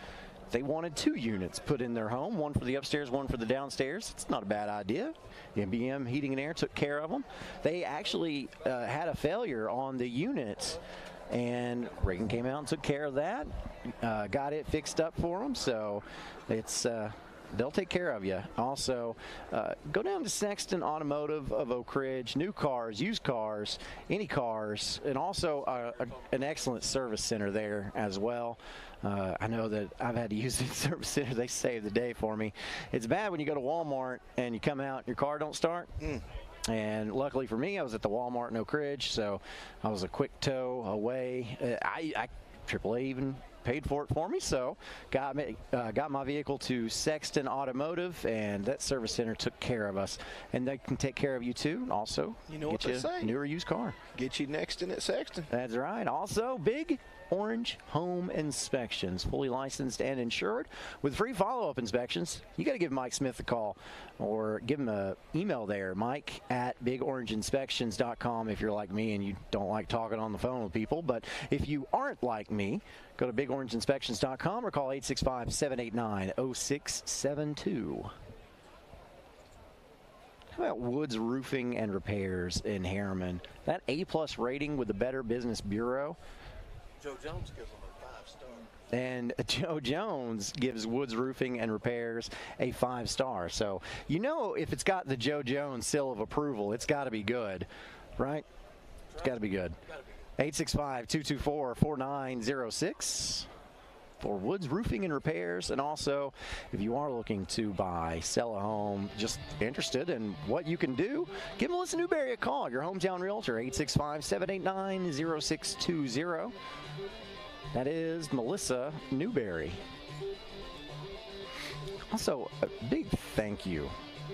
They wanted 2 units put in their home, one for the upstairs, one for the downstairs. It's not a bad idea. MBM Heating and Air took care of them. They actually had a failure on the units, and Reagan came out and took care of that, got it fixed up for them. So it's they'll take care of you. Also, go down to Sexton Automotive of Oak Ridge. New cars, used cars, any cars, and also an excellent service center there as well. I know that I've had to use the service center. They saved the day for me. It's bad when you go to Walmart and you come out and your car don't start. And luckily for me, I was at the Walmart in Oak Ridge, so I was a quick tow away. I AAA even paid for it for me, so got my vehicle to Sexton Automotive, and that service center took care of us, and they can take care of you too. Also, you know what they say, newer used car, get you next in at Sexton. That's right. Also, Big Orange Home Inspections, fully licensed and insured with free follow-up inspections. You got to give Mike Smith a call or give him an email there, mike@bigorangeinspections.com, if you're like me and you don't like talking on the phone with people. But if you aren't like me, go to bigorangeinspections.com or call 865-789-0672. How about Woods Roofing and Repairs in Harriman? That A+ rating with the Better Business Bureau. Joe Jones gives them a 5-star. And Joe Jones gives Woods Roofing and Repairs a 5-star. So, you know, if it's got the Joe Jones seal of approval, it's got to be good, right? It's got to be good. 865-224-4906 for Woods Roofing and Repairs. And also, if you are looking to buy, sell a home, just interested in what you can do, give Melissa Newberry a call, your hometown realtor, 865-789-0620. That is Melissa Newberry. Also, a big thank you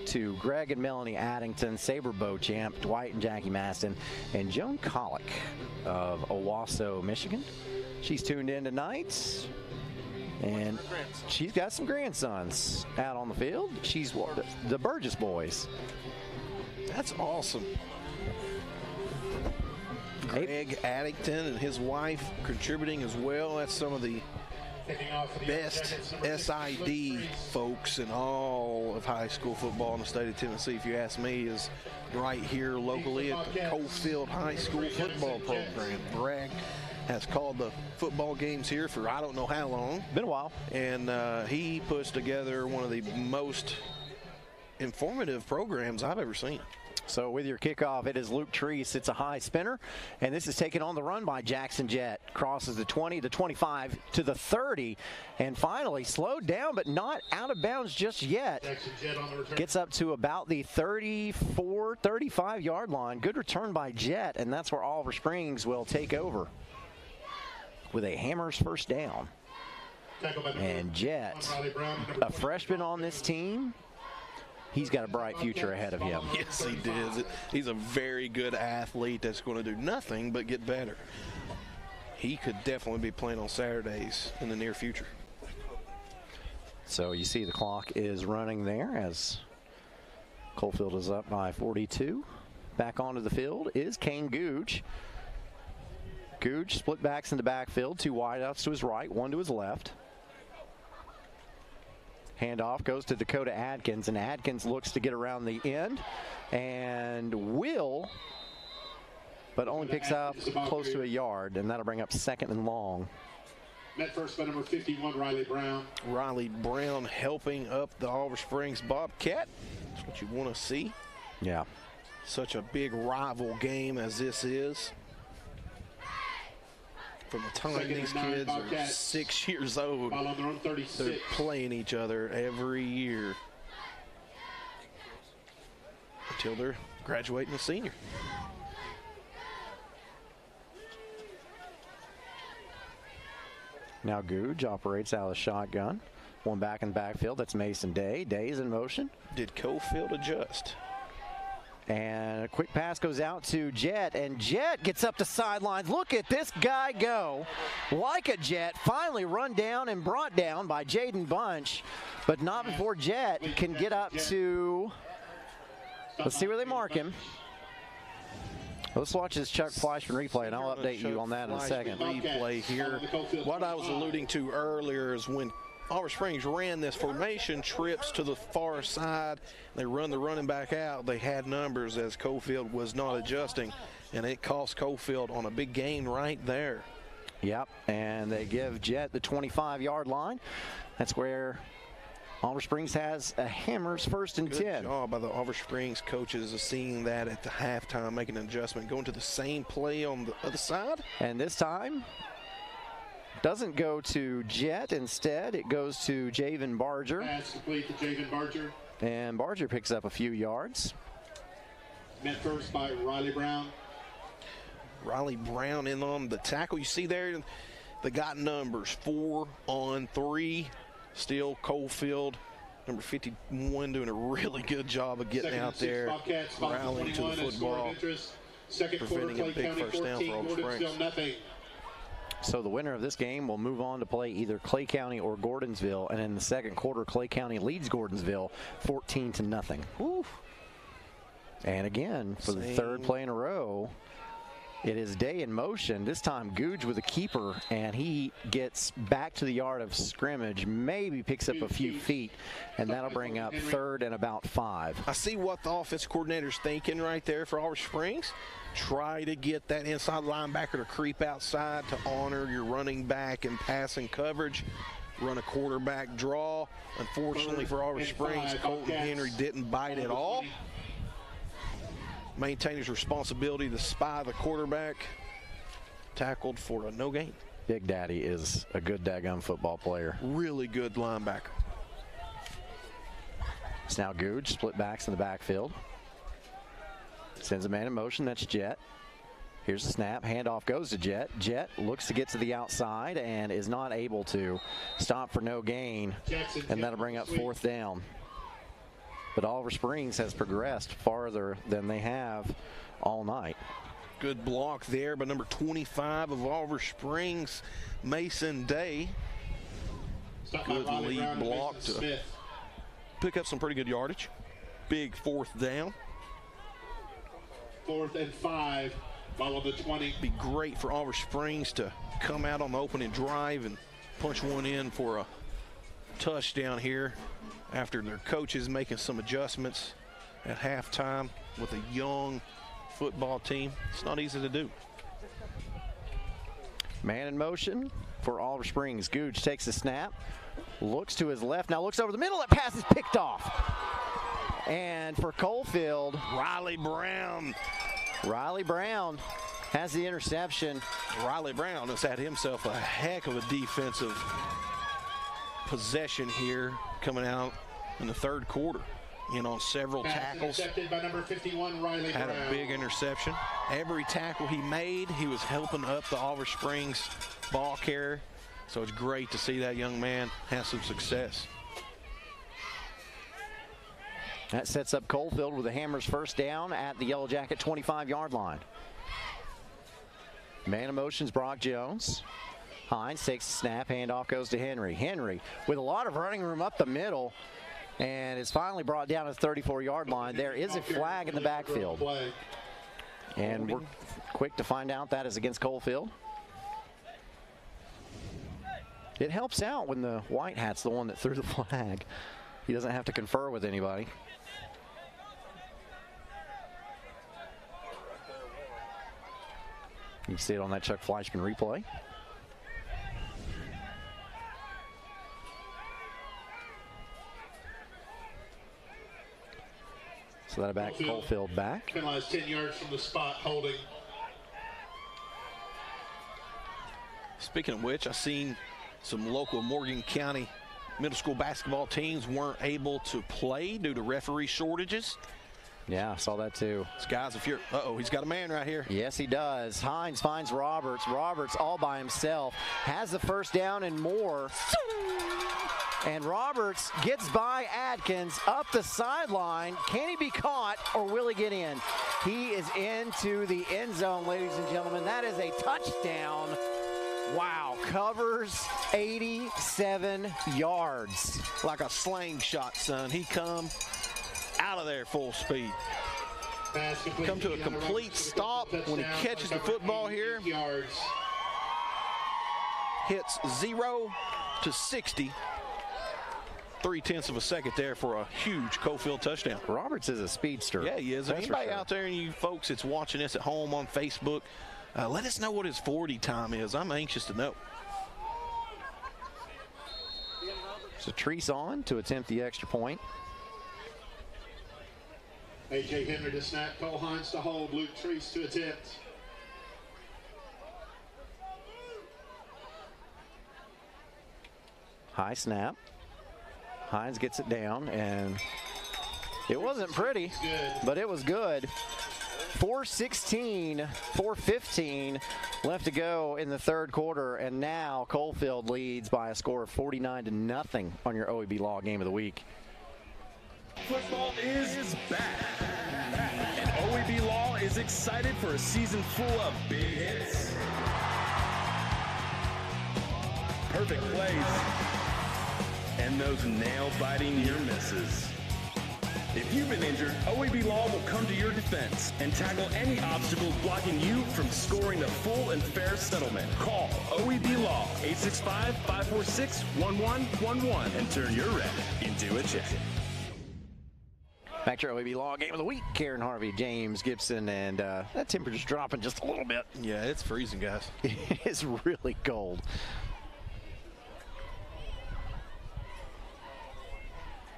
to Greg and Melanie Addington, Sabre Bow Champ, Dwight and Jackie Maston, and Joan Colick of Owasso, Michigan. She's tuned in tonight, and she's got some grandsons out on the field. She's the Burgess boys. That's awesome. Greg Addington and his wife contributing as well. That's some of the best SID folks in all pinnacle of high school football in the state of Tennessee, if you ask me, is right here locally at the Coalfield High School football program. Bragg has called the football games here for I don't know how long. Been a while. And he puts together one of the most informative programs I've ever seen. So with your kickoff, it is Luke Treese. It's a high spinner, and this is taken on the run by Jackson Jett. Crosses the 20, the 25, to the 30, and finally slowed down, but not out of bounds just yet. Gets up to about the 34, 35-yard line. Good return by Jett, and that's where Oliver Springs will take over with a Hammers first down. And Jett, a freshman on this team, he's got a bright future ahead of him. Yes, he does. He's a very good athlete that's going to do nothing but get better. He could definitely be playing on Saturdays in the near future. So you see the clock is running there as Coalfield is up by 42. Back onto the field is Kane Gooch. Gooch split backs in the backfield. 2 wideouts to his right, 1 to his left. Handoff goes to Dakota Adkins, and Adkins looks to get around the end and will, but only picks up close to a yard, and that'll bring up 2nd and long. Met first by number 51, Riley Brown. Riley Brown helping up the Oliver Springs Bobcat. That's what you want to see. Yeah. Such a big rival game as this is. From the time these kids are 6 years old, they're playing each other every year until they're graduating as senior. Now Googe operates out of the shotgun. 1 back in the backfield. That's Mason Day. Day's in motion. Did Coalfield adjust? And a quick pass goes out to Jett, and Jett gets up the sidelines. Look at this guy go. Like a Jett, finally run down and brought down by Jaden Bunch, but not before Jett can get up to, let's see where they mark him. Let's watch this Chuck Fleischman replay, and I'll update you on that in a second. Replay here. What I was alluding to earlier is when Oliver Springs ran this formation, trips to the far side. They run the running back out. They had numbers as Coalfield was not adjusting, and it cost Coalfield on a big gain right there. Yep, and they give Jett the 25-yard line. That's where Oliver Springs has a Hammers 1st and 10. Good job by the Oliver Springs coaches of seeing that at the halftime, making an adjustment, going to the same play on the other side. And this time, doesn't go to Jett. Instead, it goes to Javen Barger. Pass complete to Javen Barger. And Barger picks up a few yards. Met first by Riley Brown. Riley Brown in on the tackle. You see there, they got numbers 4 on 3. Still Coalfield, number 51, doing a really good job of getting out there, rallying to the football, preventing a big first down for Oliver Springs. So the winner of this game will move on to play either Clay County or Gordonsville, and in the second quarter, Clay County leads Gordonsville 14-0. Woo. And again, for the 3rd play in a row, it is Day in motion. This time, Googe with a keeper, and he gets back to the yard of scrimmage, maybe picks up a few feet, and that'll bring up 3rd and about 5. I see what the offense coordinator's thinking right there for Oliver Springs. Try to get that inside linebacker to creep outside to honor your running back and passing coverage. Run a quarterback draw. Unfortunately for Oliver Springs, Colton Henry didn't bite at all. Maintain his responsibility to spy the quarterback. Tackled for a no gain. Big Daddy is a good daggum football player. Really good linebacker. It's now Googe, split backs in the backfield. Sends a man in motion, that's Jett. Here's the snap, handoff goes to Jett. Jett looks to get to the outside and is not able to. Stop for no gain, and that'll bring up 4th down. But Oliver Springs has progressed farther than they have all night. Good block there by number 25 of Oliver Springs, Mason Day. Good lead block to pick up some pretty good yardage. Big 4th down. 4th and 5, follow the 20. Be great for Oliver Springs to come out on the opening drive and punch one in for a touchdown here after their coaches making some adjustments at halftime with a young football team. It's not easy to do. Man in motion for Oliver Springs. Gooch takes the snap, looks to his left, now looks over the middle. That pass is picked off. And for Coalfield, Riley Brown has the interception. Riley Brown has had himself a heck of a defensive possession here coming out in the third quarter. In on several tackles. Intercepted by number 51, Riley Had Brown. a big interception. Every tackle he made, he was helping up the Oliver Springs ball carrier. So it's great to see that young man have some success. That sets up Coalfield with the Hammers first down at the Yellow Jacket 25-yard line. Man in motion's Brock Jones. Hines takes the snap, handoff goes to Henry. Henry with a lot of running room up the middle, and is finally brought down at the 34-yard line. There is a flag in the backfield. And we're quick to find out that is against Coalfield. It helps out when the white hat's the one that threw the flag. He doesn't have to confer with anybody. You can see it on that Chuck Fleischman replay. So that back, Coalfield back. Penalized 10 yards from the spot, holding. Speaking of which, I've seen some local Morgan County middle school basketball teams weren't able to play due to referee shortages. Yeah, I saw that too. So guys, if you're, he's got a man right here. Yes, he does. Hines finds Roberts. Roberts all by himself. Has the first down and more. And Roberts gets by Adkins up the sideline. Can he be caught or will he get in? He is into the end zone, ladies and gentlemen. That is a touchdown. Wow, covers 87 yards. Like a slingshot, son. He come out of there full speed. Come to a complete stop when he catches the football here. Hits 0 to 60. 0.3 of a second there for a huge Coalfield touchdown. Roberts is a speedster. Yeah, he is. Anybody out there, and you folks that's watching this at home on Facebook, let us know what his 40 time is. I'm anxious to know. So Treese on to attempt the extra point. A.J. Henry to snap, Cole Hines to hold, Luke Treese to attempt. High snap. Hines gets it down, and it wasn't pretty, but it was good. 4:15 left to go in the third quarter, and now Coalfield leads by a score of 49-0 on your OEB Law Game of the Week. Football is back, and OEB Law is excited for a season full of big hits, perfect plays, and those nail-biting near misses. If you've been injured, OEB Law will come to your defense and tackle any obstacles blocking you from scoring the full and fair settlement. Call OEB Law 865-546-1111 and turn your red into a check. Back to our OEB Law Game of the Week. Karen Harvey, James Gibson, and that temperature's dropping just a little bit. Yeah, it's freezing, guys. It is really cold.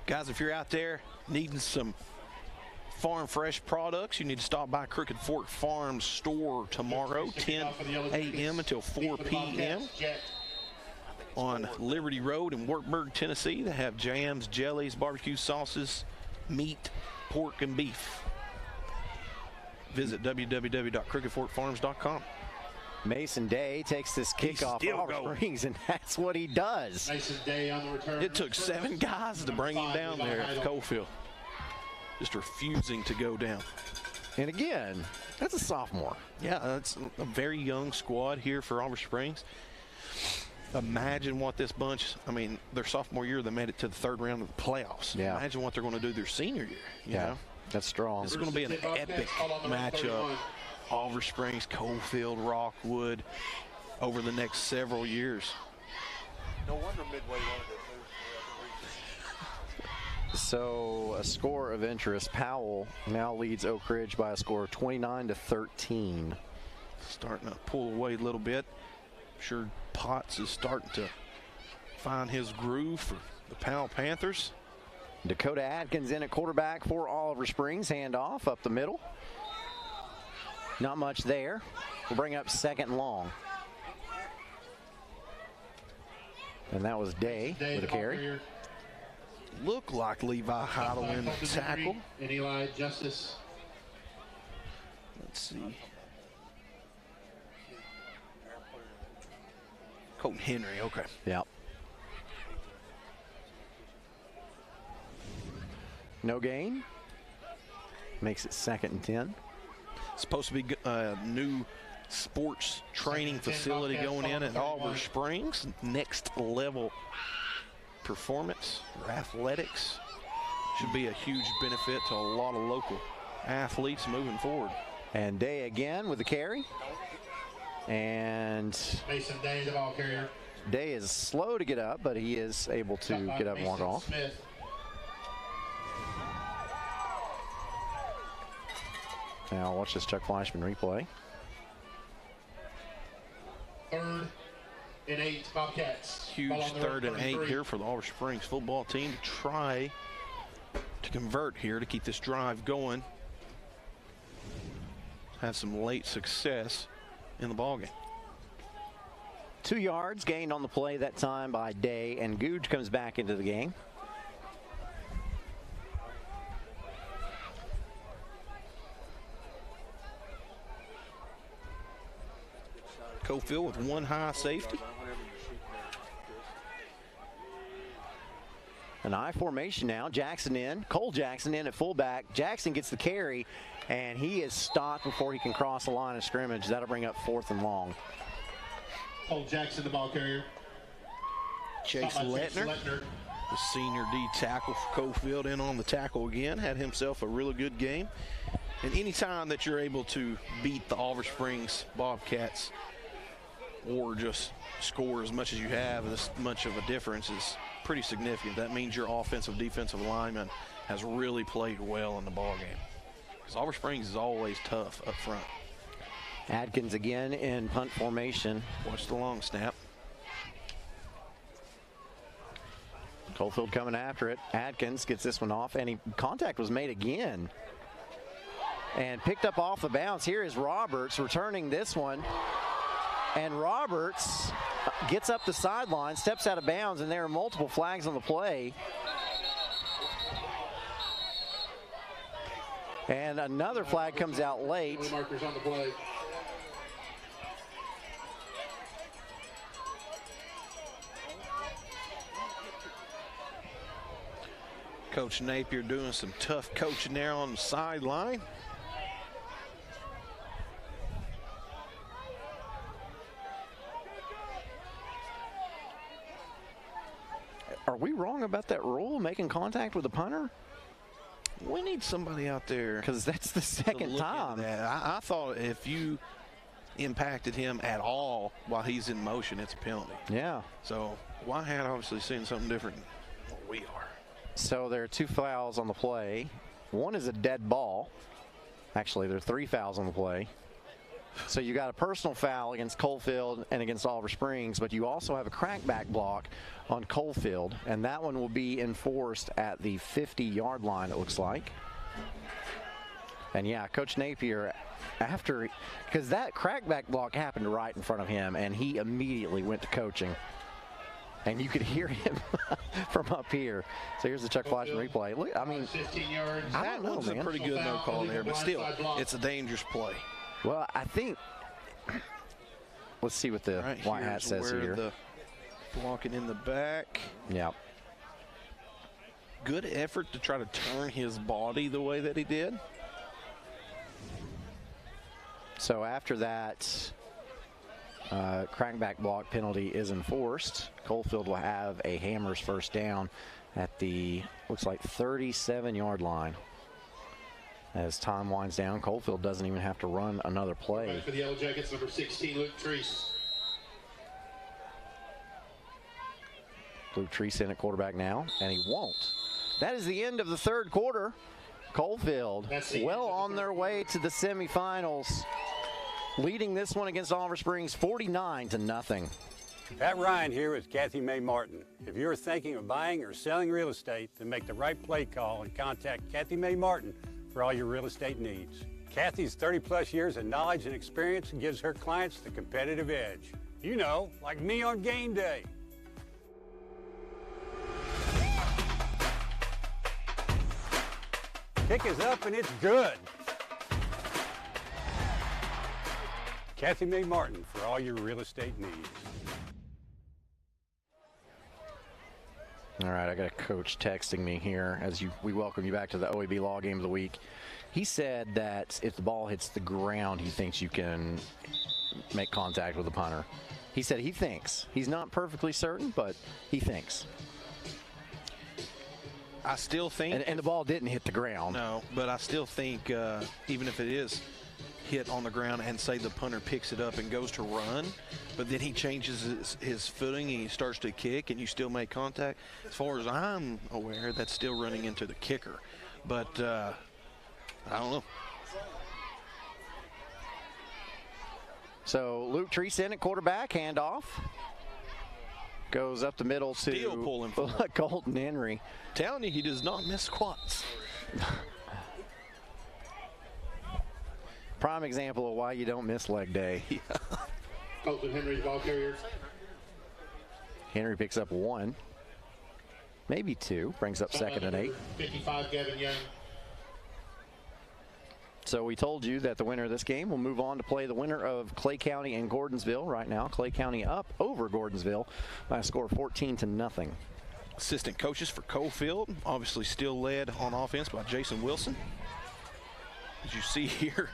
Guys, if you're out there needing some farm fresh products, you need to stop by Crooked Fork Farms store tomorrow, 10 a.m. until 4 p.m. on Liberty Road in Wartburg, Tennessee. They have jams, jellies, barbecue sauces, meat, pork, and beef. Visit www.crookedforkfarms.com. Mason Day takes this kickoff off Springs, and that's what he does. Mason Day on the return. It took 7 guys to bring him down there at Coalfield. Just refusing to go down. And again, that's a sophomore. Yeah, that's a very young squad here for Oliver Springs. Imagine what this bunch, I mean, their sophomore year, they made it to the third round of the playoffs. Yeah. Imagine what they're going to do their senior year. You know? That's strong. It's going to be an epic matchup. Oliver Springs, Coalfield, Rockwood over the next several years. No wonder Midway wanted to move. So a score of interest. Powell now leads Oak Ridge by a score of 29-13. Starting to pull away a little bit. I'm sure Potts is starting to find his groove for the Powell Panthers. Dakota Atkins in at quarterback for Oliver Springs. Handoff up the middle. Not much there. We'll bring up second and long. And that was Day with a carry. Looked like Levi Heidel in the tackle. And Eli Justice. Let's see. Colton Henry, okay. Yep. No gain. Makes it 2nd and 10. Supposed to be a new sports training facility going in at Oliver Springs. Next level performance or athletics. Should be a huge benefit to a lot of local athletes moving forward. And Day again with the carry. And Mason Day, the ball carrier. Day is slow to get up, but he is able to get up and walk off. Smith. Now watch this Chuck Fleischman replay. 3rd and 8, Bobcats. Huge 3rd and 8 here for the Oliver Springs football team to try to convert here to keep this drive going. Had some late success in the ballgame. 2 yards gained on the play that time by Day, and Googe comes back into the game. Coalfield with 1 high safety. An I formation now. Jackson in. Cole Jackson in at fullback. Jackson gets the carry, and he is stopped before he can cross the line of scrimmage. That'll bring up 4th and long. Cole Jackson, the ball carrier. Chase Lettner, the senior D tackle for Coalfield, in on the tackle again. Had himself a really good game. And anytime that you're able to beat the Oliver Springs Bobcats or just score as much as you have, as much of a difference is pretty significant. That means your offensive, defensive lineman has really played well in the ballgame. Because Oliver Springs is always tough up front. Adkins again in punt formation. Watch the long snap. Coalfield coming after it. Adkins gets this one off, and contact was made again. And picked up off the bounce. Here is Roberts returning this one. And Roberts gets up the sideline, steps out of bounds, and there are multiple flags on the play. And another flag comes out late. Markers on the play. Coach Napier doing some tough coaching there on the sideline. Are we wrong about that rule, making contact with the punter? We need somebody out there. Because that's the second time. I thought if you impacted him at all while he's in motion, it's a penalty. Yeah. So Whitehat obviously seeing something different than what we are. So there are 2 fouls on the play. One is a dead ball. Actually, there are 3 fouls on the play. So you got a personal foul against Coalfield and against Oliver Springs, but you also have a crackback block on Coalfield, and that one will be enforced at the 50-yard line, it looks like. And yeah, Coach Napier, because that crackback block happened right in front of him, and he immediately went to coaching. And you could hear him from up here. So here's the Chuck Fleischman replay. Look, I mean, 15 yards. I don't know, That was man. a pretty good no call there, but still, it's a dangerous play. Well, I think, let's see what the white hat says here. The blocking in the back. Yeah. Good effort to try to turn his body the way that he did. So after that, crackback block penalty is enforced. Coalfield will have a Hammers first down at the, looks like 37-yard line. As time winds down, Coalfield doesn't even have to run another play. For the Yellow Jackets, number 16, Luke Treese. Luke Treese in at quarterback now, and he won't That is the end of the third quarter. Coalfield well on their way to the semifinals, leading this one against Oliver Springs 49-0. Pat Ryan here with Kathy Mae Martin. If you're thinking of buying or selling real estate, then make the right play call and contact Kathy Mae Martin for all your real estate needs. Kathy's 30-plus years of knowledge and experience gives her clients the competitive edge. You know, like me on game day. Kick is up and it's good. Kathy Mae Martin for all your real estate needs. All right, I got a coach texting me here as we welcome you back to the OEB Law Game of the Week. He said that if the ball hits the ground, he thinks you can make contact with the punter. He said he thinks. He's not perfectly certain, but he thinks. I still think. And the ball didn't hit the ground. No, but I still think even if it is hit on the ground and say the punter picks it up and goes to run, but then he changes his footing and he starts to kick and you still make contact, as far as I'm aware, that's still running into the kicker. But I don't know. So Luke Treese at quarterback, handoff. Goes up the middle to Still pulling for Colton Henry. Telling you, he does not miss squats. Prime example of why you don't miss leg day. Yeah. Colton Henry, ball carriers. Henry picks up 1, maybe 2, brings up 2nd and 8. 55, Gavin Young. So we told you that the winner of this game will move on to play the winner of Clay County and Gordonsville. Right now, Clay County up over Gordonsville by a score of 14-0. Assistant coaches for Coalfield, obviously still led on offense by Jason Wilson. As you see here.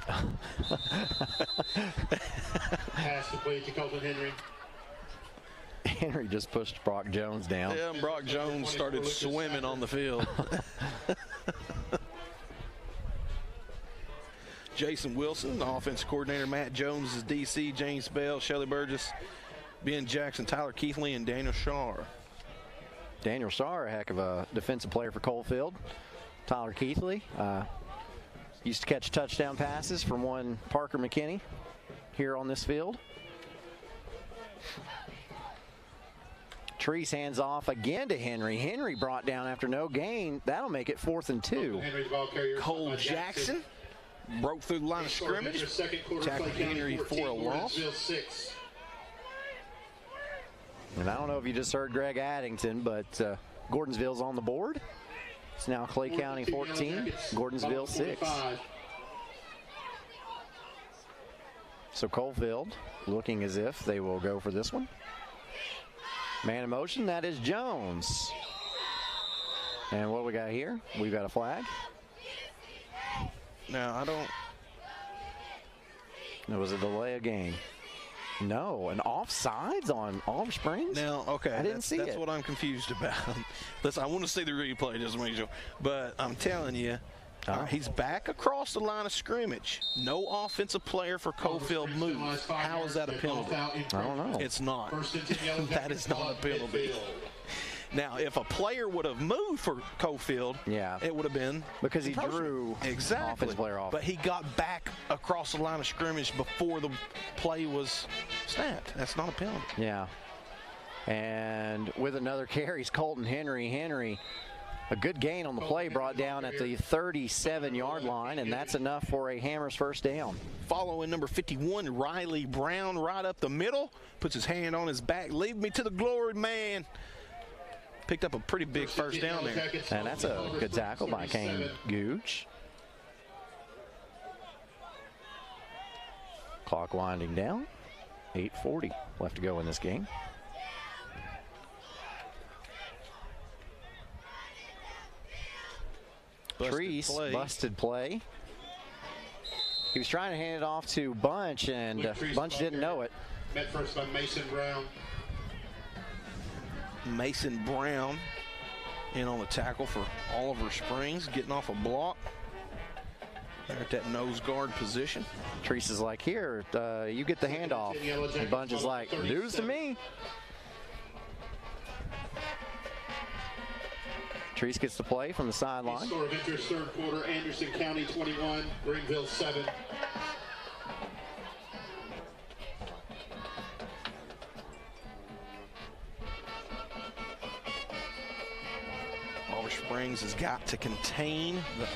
Pass complete to Colton Henry. Henry just pushed Brock Jones down. Yeah, and Brock Jones started swimming on the field. Jason Wilson, the offensive coordinator. Matt Jones is DC. James Bell, Shelly Burgess, Ben Jackson, Tyler Keithley, and Daniel Shaw. Daniel Shaw, a heck of a defensive player for Coalfield. Tyler Keithley used to catch touchdown passes from one Parker McKinney here on this field. Treese hands off again to Henry. Henry brought down after no gain. That'll make it 4th and 2. Cole Jackson broke through the line of scrimmage. Tackled Henry for a loss. And I don't know if you just heard Greg Addington, but Gordonsville's on the board. It's now Clay County 14, Gordonsville 6. So Coalfield looking as if they will go for this one. Man in motion, that is Jones. And what do we got here? We've got a flag. Now, I don't. It was a delay of game. No, an offsides on Oliver Springs? Now, okay. I didn't see it. That's what I'm confused about. Listen, I want to see the replay just to make sure. But I'm telling you, he's back across the line of scrimmage. No offensive player for Coalfield moves. How is that a penalty? I don't know. It's not. That is not a penalty. Now, if a player would have moved for Coalfield, it would have been because he drew offensive player off. But he got back across the line of scrimmage before the play was snapped. That's not a penalty. Yeah. And with another carry, Colton Henry. Henry, a good gain on the play, brought down at the 37-yard line, and that's enough for a Hammers first down. Following number 51, Riley Brown, right up the middle, puts his hand on his back. Leave me to the glory, man. Picked up a pretty big first down there. And that's a good tackle by Kane Gooch. Clock winding down. 8:40 left to go in this game. Treese, busted play. He was trying to hand it off to Bunch, and Bunch didn't know it. Met first by Mason Brown. Mason Brown in on the tackle for Oliver Springs, getting off a block. They're at that nose guard position. Treese is like, here, you get the handoff. And Bunch is like, news to me. Treese gets to play from the sideline. Score of interest, third quarter, Anderson County 21, Greenville 7. Oliver Springs has got to contain the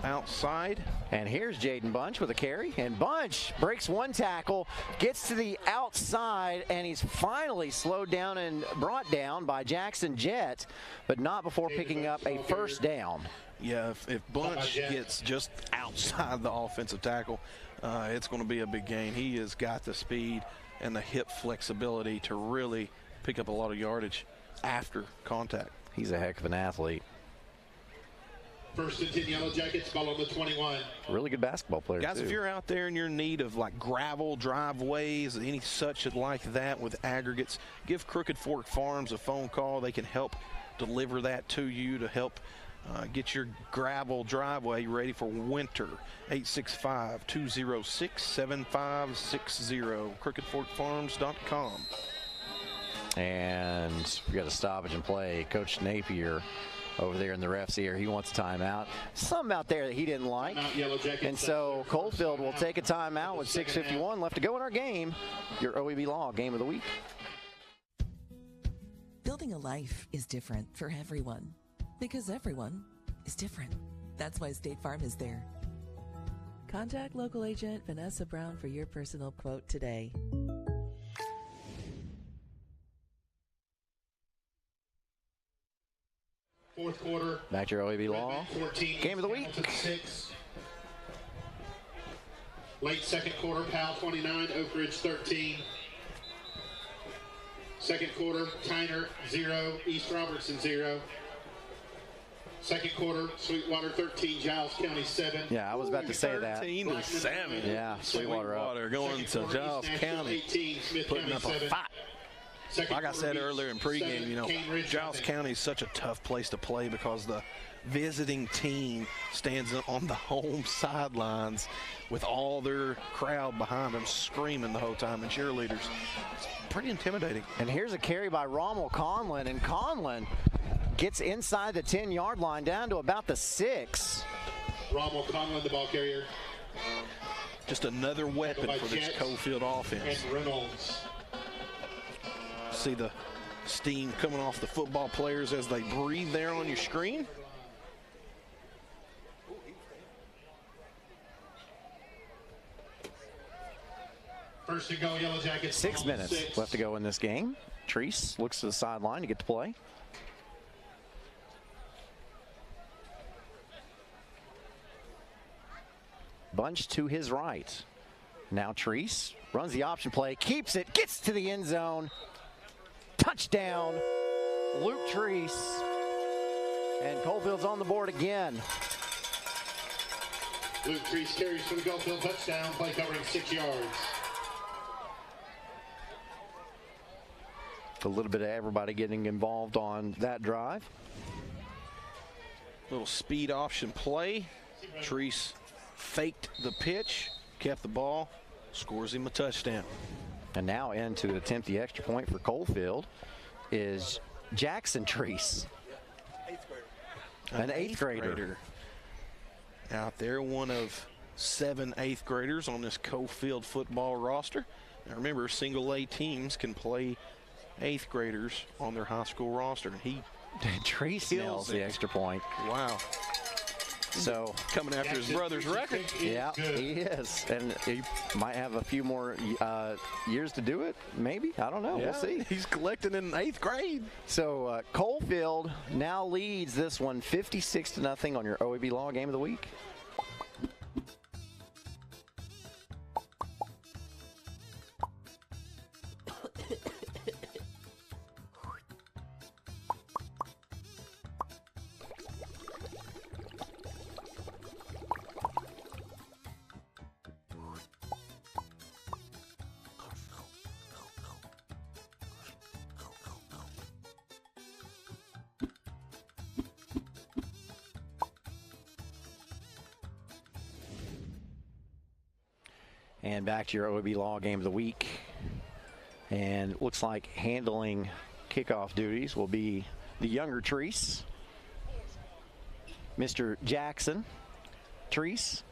outside. And here's Jaden Bunch with a carry, and Bunch breaks one tackle, gets to the outside, and he's finally slowed down and brought down by Jackson Jett, but not before picking up a first down. Yeah, if Bunch gets just outside the offensive tackle, it's going to be a big gain. He has got the speed and the hip flexibility to really pick up a lot of yardage after contact. He's a heck of an athlete. First and 10 Yellow Jackets, ball on the 21. Really good basketball player, guys, too. If you're out there and you're in need of like gravel driveways, any such like that with aggregates, give Crooked Fork Farms a phone call. They can help deliver that to you to help get your gravel driveway ready for winter. 865-206-7560, crookedforkfarms.com. And we got a stoppage and play. Coach Napier over there in the ref's ear, he wants a timeout. Something out there that he didn't like. And so Coalfield will take a timeout with 6:51 left to go in our game. Your OEB Law Game of the Week. Building a life is different for everyone because everyone is different. That's why State Farm is there. Contact local agent Vanessa Brown for your personal quote today. Fourth quarter. Back to your OEB Law. 14, Game of the Week. 6. Late second quarter, Powell 29, Oak Ridge 13. Second quarter, Tyner 0, East Robertson 0. Second quarter, Sweetwater 13, Giles County 7. Yeah, I was about to say that. 13-7. Yeah, Sweetwater going to Giles County, 18, Smith putting County up 7. a fight. Like I said earlier in pregame, you know, Giles County is such a tough place to play because the visiting team stands on the home sidelines with all their crowd behind them screaming the whole time and cheerleaders. It's pretty intimidating. And here's a carry by Rommel Conlon, and Conlon gets inside the 10-yard line down to about the 6. Rommel Conlon, the ball carrier. Just another weapon for this Coalfield offense. And Reynolds. See the steam coming off the football players as they breathe there on your screen. First to go, Yellow Jackets. 6 minutes left to go in this game. Treese looks to the sideline to get to play. Bunch to his right. Now Treese runs the option play, keeps it, gets to the end zone. Touchdown, Luke Treese. And Coalfield's on the board again. Luke Treese carries for the Coalfield touchdown, play covering 6 yards. A little bit of everybody getting involved on that drive. Little speed option play. Treese faked the pitch, kept the ball, scores him a touchdown. And now in to attempt the extra point for Coalfield is Jackson Treese. An eighth grader. Out there, one of 7 8th graders on this Coalfield football roster. Now remember, single A teams can play 8th graders on their high school roster. And he Treese nails the extra point. Wow. So coming after his brother's record. Yeah, he is. And he might have a few more years to do it, maybe. I don't know. Yeah, we'll see. He's collecting in 8th grade. So Coalfield now leads this one 56-0 on your OEB Law Game of the Week. And back to your OEB Law Game of the Week. And it looks like handling kickoff duties will be the younger Treese. Mr. Jackson. Treese.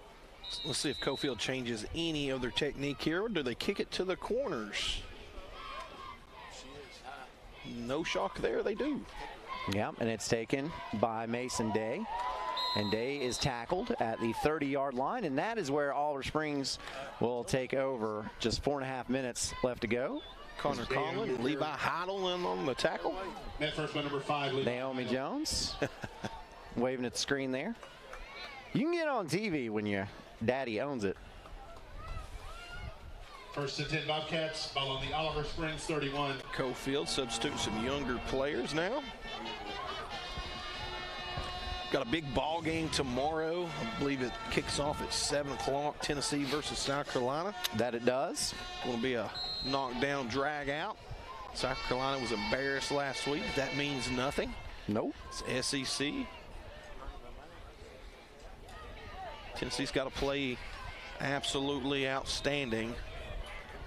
Let's see if Coalfield changes any of their technique here, or do they kick it to the corners? No shock there, they do. Yeah, and it's taken by Mason Day. And Day is tackled at the 30-yard line, and that is where Oliver Springs will take over. Just 4.5 minutes left to go. Connor Conlon, Levi Heidel on the tackle. Net first by number 5, Naomi Jones waving at the screen there. You can get on TV when your daddy owns it. First and 10 Bobcats, ball on the Oliver Springs 31. Coalfield substitute some younger players now. Got a big ball game tomorrow. I believe it kicks off at 7 o'clock, Tennessee versus South Carolina. That it does. Going to be a knockdown, drag out. South Carolina was embarrassed last week. That means nothing. Nope. It's SEC. Tennessee's got to play absolutely outstanding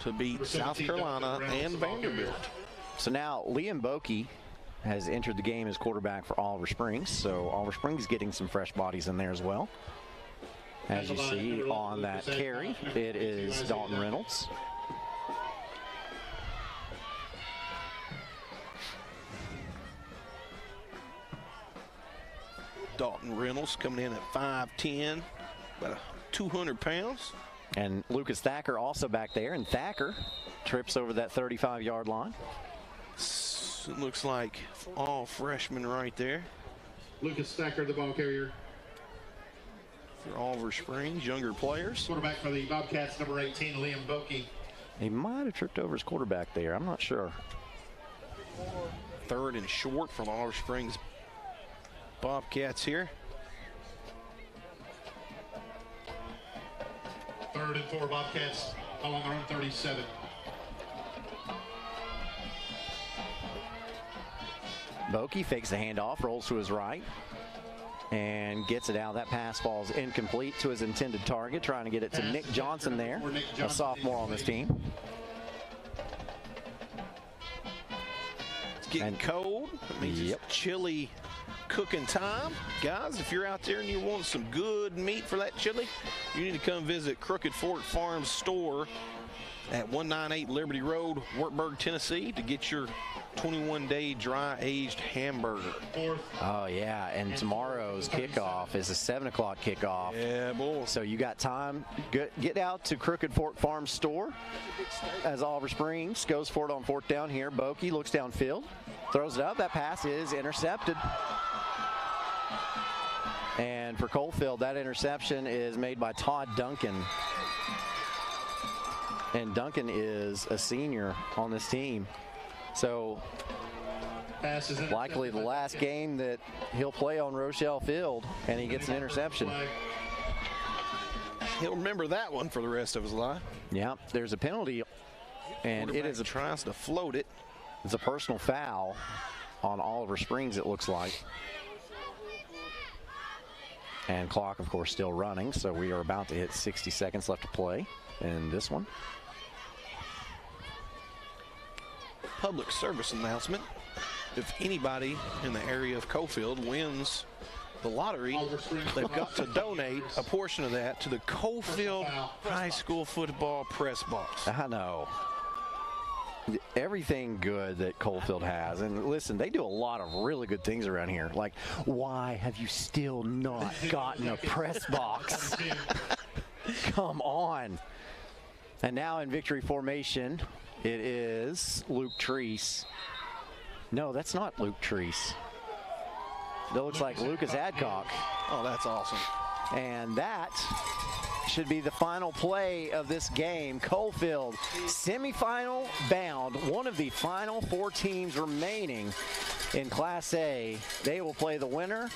to beat South Carolina and Vanderbilt. So now Liam Boakey has entered the game as quarterback for Oliver Springs. So Oliver Springs getting some fresh bodies in there as well. As you see on that carry, it is Dalton Reynolds. Dalton Reynolds coming in at 5'10", about 200 pounds. And Lucas Thacker also back there, and Thacker trips over that 35-yard line. It looks like all freshmen right there. Lucas Thacker, the ball carrier. For Oliver Springs, younger players. Quarterback for the Bobcats, number 18, Liam Boakey. He might have tripped over his quarterback there. I'm not sure. 3rd and short from Oliver Springs Bobcats here. 3rd and 4 Bobcats, ball on their own 37. Boakey fakes the handoff, rolls to his right, and gets it out. That pass falls incomplete to his intended target, trying to get it to Nick Johnson there, a sophomore on this team. It's getting cold. It means it's chili cooking time. Guys, if you're out there and you want some good meat for that chili, you need to come visit Crooked Fork Farms store at 198 Liberty Road, Wartburg, Tennessee, to get your 21-day dry-aged hamburger. Oh, yeah, and tomorrow's kickoff is a 7 o'clock kickoff. Yeah, boy. So you got time. Get out to Crooked Fork Farms store as Oliver Springs goes for it on 4th down here. Boakey looks downfield, throws it up. That pass is intercepted. And for Coalfield, that interception is made by Todd Duncan. And Duncan is a senior on this team. So likely the last game that he'll play on Rochelle Field, and he gets an interception. He'll remember that one for the rest of his life. Yeah, there's a penalty, and it is tries to float it. It's a personal foul on Oliver Springs, it looks like. And clock, of course, still running, so we are about to hit 60 seconds left to play in this one. Public service announcement. If anybody in the area of Coalfield wins the lottery, they've got to donate a portion of that to the Coalfield High School football press box. I know. Everything good that Coalfield has, and listen, they do a lot of really good things around here. Like, why have you still not gotten a press box? Come on. And now in victory formation, it is Luke Treese. No, that's not Luke Treese. That looks like Lucas Adcock. Oh, that's awesome. And that should be the final play of this game. Coalfield semifinal bound, one of the final 4 teams remaining in Class A. They will play the winner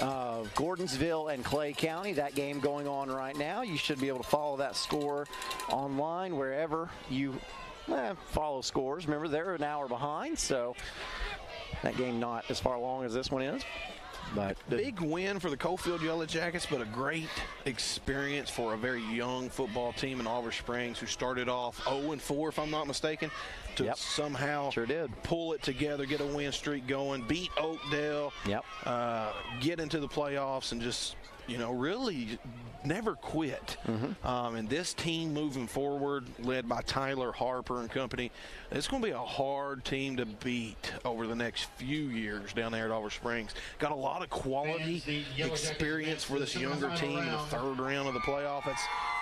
of Gordonsville and Clay County. That game going on right now. You should be able to follow that score online wherever you follow scores. Remember, they're an hour behind, so that game not as far along as this one is. But big win for the Coalfield Yellow Jackets, but a great experience for a very young football team in Oliver Springs who started off 0-4, if I'm not mistaken, to somehow pull it together, get a win streak going, beat Oakdale, get into the playoffs, and just, you know, really never quit. And this team moving forward, led by Tyler Harper and company, it's going to be a hard team to beat over the next few years down there at Oliver Springs. Got a lot of quality experience for this younger team in the third round of the playoff.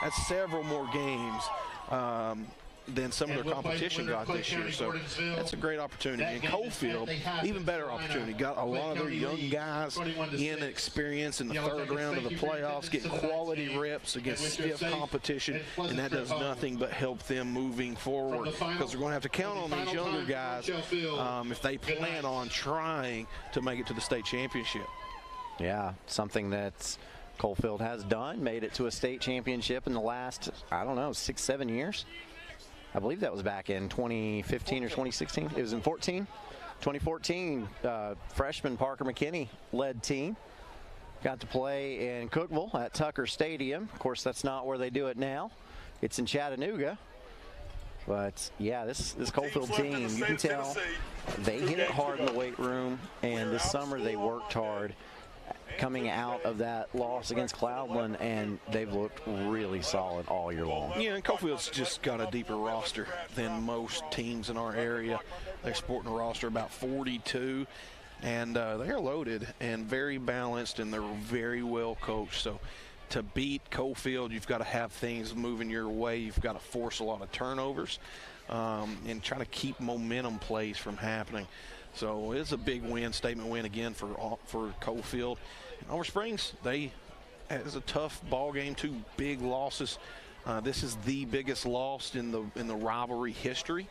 That's several more games than some of their competition got this year. So that's a great opportunity. And Coalfield, even better opportunity. Got a lot of their young guys in experience in the third round of the playoffs, getting quality reps against stiff competition, and that does nothing but help them moving forward, because they're going to have to count on these younger guys if they plan on trying to make it to the state championship. Yeah, something that Coalfield has done, made it to a state championship in the last, I don't know, 6-7 years. I believe that was back in 2015 or 2016. It was in 2014. Freshman Parker McKinney led team. Got to play in Cookeville at Tucker Stadium. Of course, that's not where they do it now. It's in Chattanooga. But, yeah, this Coalfield team, you can tell they hit it hard in the weight room. And this summer they worked hard coming out of that loss against Cloudland, and they've looked really solid all year long. Yeah, and Coalfield's just got a deeper roster than most teams in our area. They're sporting a roster about 42, and they're loaded and very balanced, and they're very well coached. So to beat Coalfield, you've got to have things moving your way. You've got to force a lot of turnovers and try to keep momentum plays from happening. So it's a big win, statement win again for Coalfield. Oliver Springs, it's a tough ball game, 2 big losses. This is the biggest loss in the rivalry history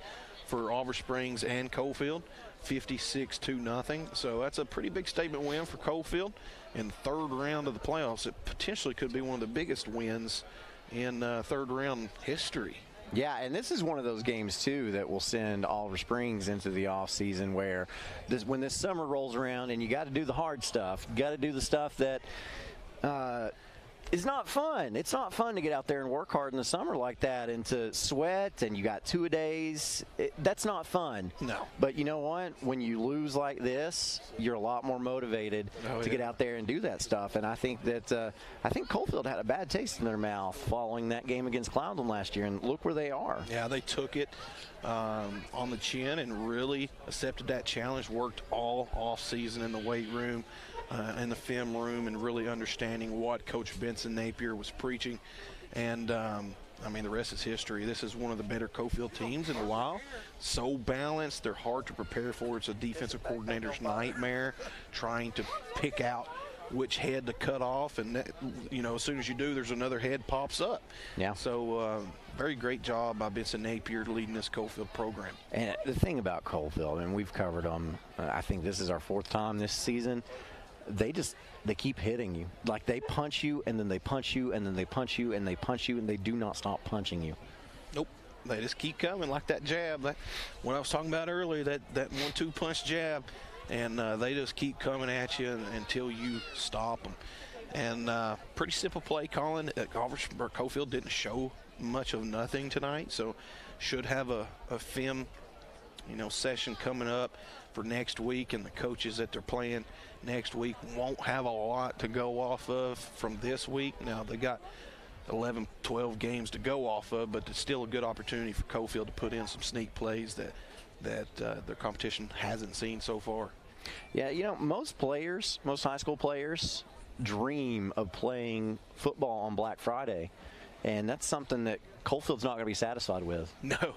for Oliver Springs and Coalfield, 56-0. So that's a pretty big statement win for Coalfield. In the third round of the playoffs, it potentially could be one of the biggest wins in third round history. Yeah, and this is one of those games, too, that will send Oliver Springs into the offseason where when this summer rolls around and you got to do the hard stuff, you got to do the stuff that is not fun. It's not fun to get out there and work hard in the summer like that and to sweat and you got 2-a-days. That's not fun. No. But you know what? When you lose like this, you're a lot more motivated to get out there and do that stuff. And I think that Coalfield had a bad taste in their mouth following that game against Cloudland last year, and look where they are. Yeah, they took it on the chin and really accepted that challenge, worked all off season in the weight room, in the film room, and really understanding what Coach Benson Napier was preaching. And I mean, the rest is history. This is one of the better Coalfield teams in a while. So balanced, they're hard to prepare for. It's a defensive coordinator's nightmare trying to pick out which head to cut off, and that, you know, as soon as you do, there's another head pops up. Yeah. So very great job by Benson Napier leading this Coalfield program. And the thing about Coalfield, and we've covered them, I think this is our 4th time this season, they keep hitting you. Like, they punch you, and then they punch you, and then they punch you, and they punch you, and they do not stop punching you. Nope. They just keep coming like that jab. What I was talking about earlier, that 1-2 punch jab, and they just keep coming at you until you stop them. And pretty simple play calling. Coalfield didn't show much of nothing tonight, so should have a film, session coming up for next week, and the coaches that they're playing next week won't have a lot to go off of from this week. Now, they got 11, 12 games to go off of, but it's still a good opportunity for Coalfield to put in some sneak plays that their competition hasn't seen so far. Yeah, most high school players dream of playing football on Black Friday, and that's something that Coalfield's not going to be satisfied with. No,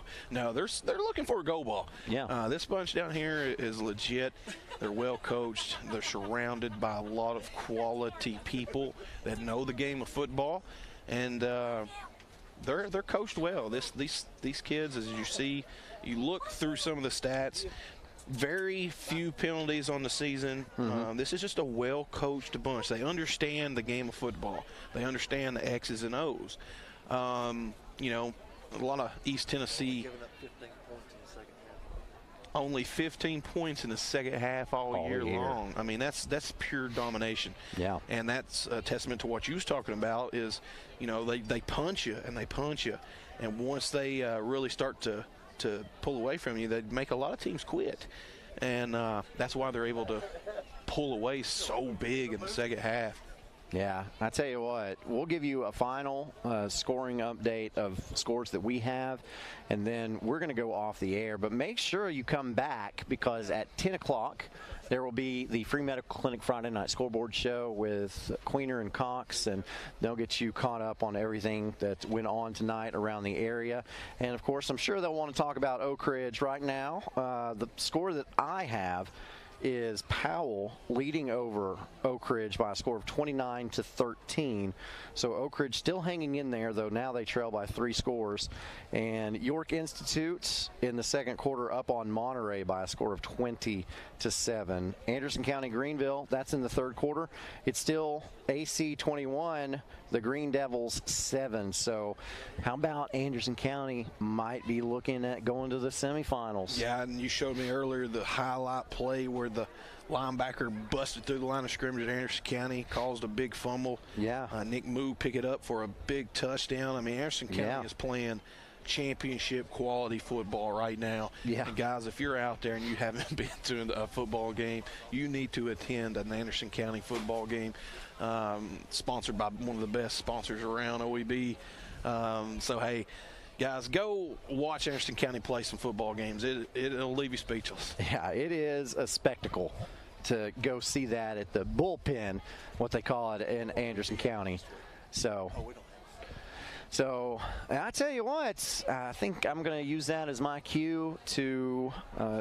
they're looking for a go ball. Yeah. This bunch down here is legit. They're well coached. They're surrounded by a lot of quality people that know the game of football, and they're coached well. These kids, as you see, you look through some of the stats. Very few penalties on the season. This is just a well-coached bunch. They understand the game of football. They understand the X's and O's. A lot of East Tennessee. Giving up 15 points in the second only 15 points in the second half all year long. I mean, that's pure domination. Yeah. And that's a testament to what you was talking about is, you know, they punch you and they punch you. And once they really start to pull away from you, they make a lot of teams quit. And that's why they're able to pull away so big in the second half. Yeah, I tell you what, we'll give you a final scoring update of scores that we have, and then we're going to go off the air. But make sure you come back, because at 10 o'clock there will be the Free Medical Clinic Friday Night Scoreboard Show with Queener and Cox, and they'll get you caught up on everything that went on tonight around the area. And, of course, I'm sure they'll want to talk about Oak Ridge right now. The score that I have is Powell leading over Oak Ridge by a score of 29-13. So Oak Ridge still hanging in there, though now they trail by 3 scores. And York Institute in the second quarter up on Monterey by a score of 20-7. Anderson County Greenville, that's in the third quarter. It's still AC 21, the Green Devils 7. So how about Anderson County might be looking at going to the semifinals? Yeah, and you showed me earlier the highlight play where the linebacker busted through the line of scrimmage at Anderson County, caused a big fumble. Yeah. Nick Moo picked it up for a big touchdown. I mean, Anderson County is playing championship quality football right now. Yeah. And guys, if you're out there and you haven't been to a football game, you need to attend an Anderson County football game, sponsored by one of the best sponsors around, OEB. So, hey, guys, go watch Anderson County play some football games. It'll leave you speechless. Yeah, it is a spectacle to go see that at the bullpen, what they call it in Anderson County. So I tell you what, I think I'm going to use that as my cue to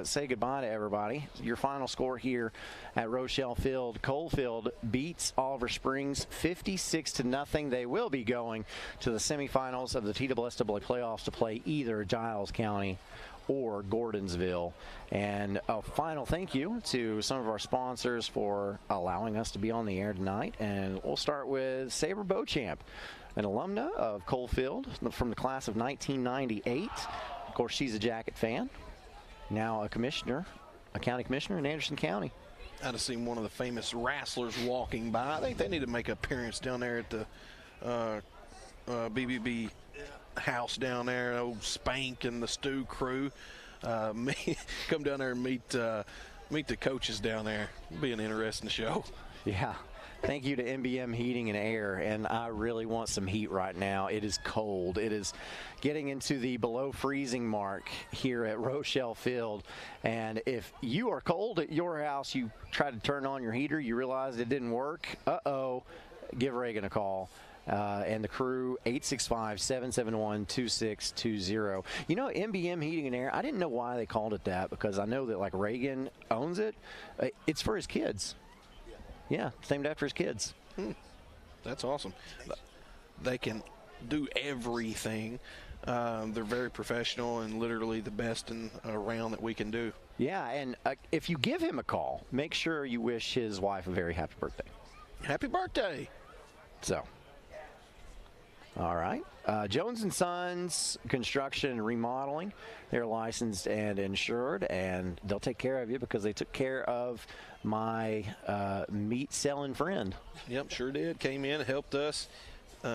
say goodbye to everybody. Your final score here at Rochelle Field: Coalfield beats Oliver Springs 56-0. They will be going to the semifinals of the TSSAA Playoffs to play either Giles County or Gordonsville. And a final thank you to some of our sponsors for allowing us to be on the air tonight. And we'll start with Sabre Beauchamp, an alumna of Coalfield from the class of 1998. Of course, she's a Jacket fan. Now a county commissioner in Anderson County. I'd have seen one of the famous wrestlers walking by. I think they need to make an appearance down there at the BBB house down there. Old Spank and the Stew crew. Come down there and meet the coaches down there. It'll be an interesting show. Yeah. Thank you to MBM Heating and Air, and I really want some heat right now. It is cold. It is getting into the below freezing mark here at Rochelle Field, and if you are cold at your house, you try to turn on your heater, you realize it didn't work, give Reagan a call. And the crew, 865-771-2620. You know, MBM Heating and Air, I didn't know why they called it that, because I know that, like, Reagan owns it. It's for his kids. Yeah, it's named after his kids. That's awesome. They can do everything. They're very professional and literally the best around that we can do. Yeah, and if you give him a call, make sure you wish his wife a very happy birthday. Happy birthday. So, all right. Jones & Sons Construction and Remodeling. They're licensed and insured, and they'll take care of you because they took care of my meat-selling friend. Yep, sure did. Came in, helped us,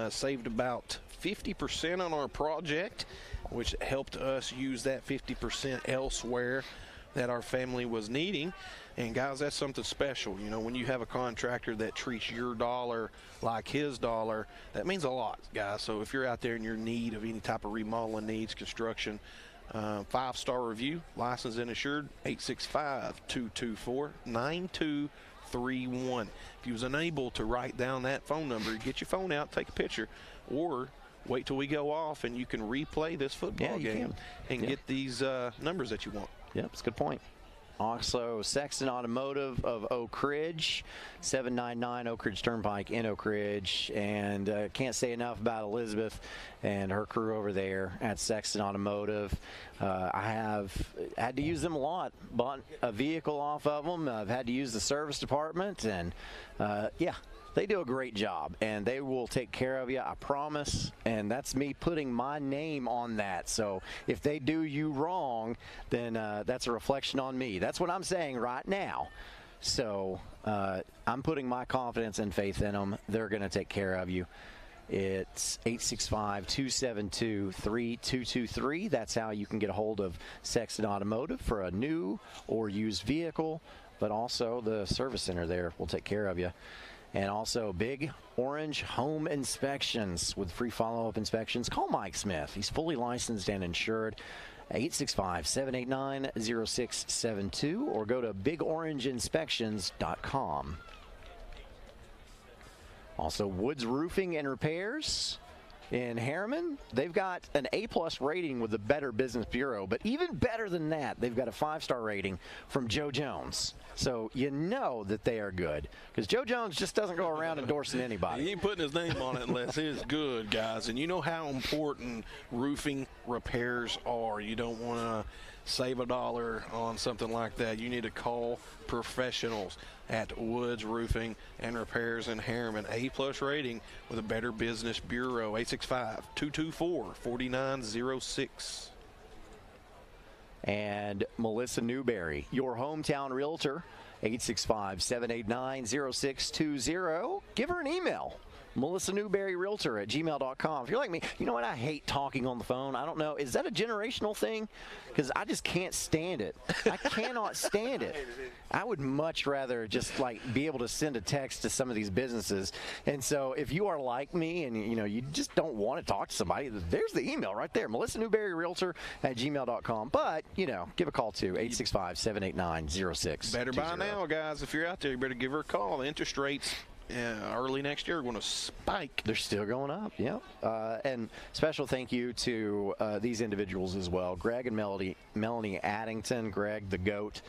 saved about 50% on our project, which helped us use that 50% elsewhere that our family was needing. And, guys, that's something special. You know, when you have a contractor that treats your dollar like his dollar, that means a lot, guys. So if you're out there in your need of any type of remodeling needs, construction, 5-star review, licensed and insured, 865-224-9231. If you was unable to write down that phone number, get your phone out, take a picture, or wait till we go off and you can replay this football game and get these numbers that you want. Yep, that's a good point. Also, Sexton Automotive of Oak Ridge, 799 Oak Ridge Turnpike in Oak Ridge. And can't say enough about Elizabeth and her crew over there at Sexton Automotive. I have had to use them a lot. Bought a vehicle off of them. I've had to use the service department. And, yeah, They do a great job, and they will take care of you, I promise. And that's me putting my name on that. So if they do you wrong, then that's a reflection on me. That's what I'm saying right now. So I'm putting my confidence and faith in them. They're going to take care of you. It's 865-272-3223. That's how you can get a hold of Sexton Automotive for a new or used vehicle. But also the service center there will take care of you. And also Big Orange Home Inspections with free follow-up inspections. Call Mike Smith. He's fully licensed and insured. 865-789-0672 or go to bigorangeinspections.com. Also, Woods Roofing and Repairs in Harriman. They've got an A-plus rating with the Better Business Bureau, but even better than that, they've got a 5-star rating from Joe Jones. So you know that they are good because Joe Jones just doesn't go around endorsing anybody. He ain't putting his name on it unless it's good, guys. And you know how important roofing repairs are. You don't want to save $1 on something like that. You need to call professionals at Woods Roofing and Repairs in Harriman. A-plus rating with a Better Business Bureau. 865-224-4906. And Melissa Newberry, your hometown realtor, 865-789-0620. Give her an email. Melissa Newberry Realtor at gmail.com. If you're like me, you know what? I hate talking on the phone. I don't know. Is that a generational thing? Because I just can't stand it. I cannot stand it. I would much rather just like be able to send a text to some of these businesses. And so if you are like me and you just don't want to talk to somebody, there's the email right there. Melissa Newberry Realtor at gmail.com. But, give a call to 865-789-0620. Better by now, guys. If you're out there, you better give her a call. The interest rates early next year are going to spike. They're still going up, yeah. And special thank you to these individuals as well. Greg and Melanie Addington. Greg, the GOAT,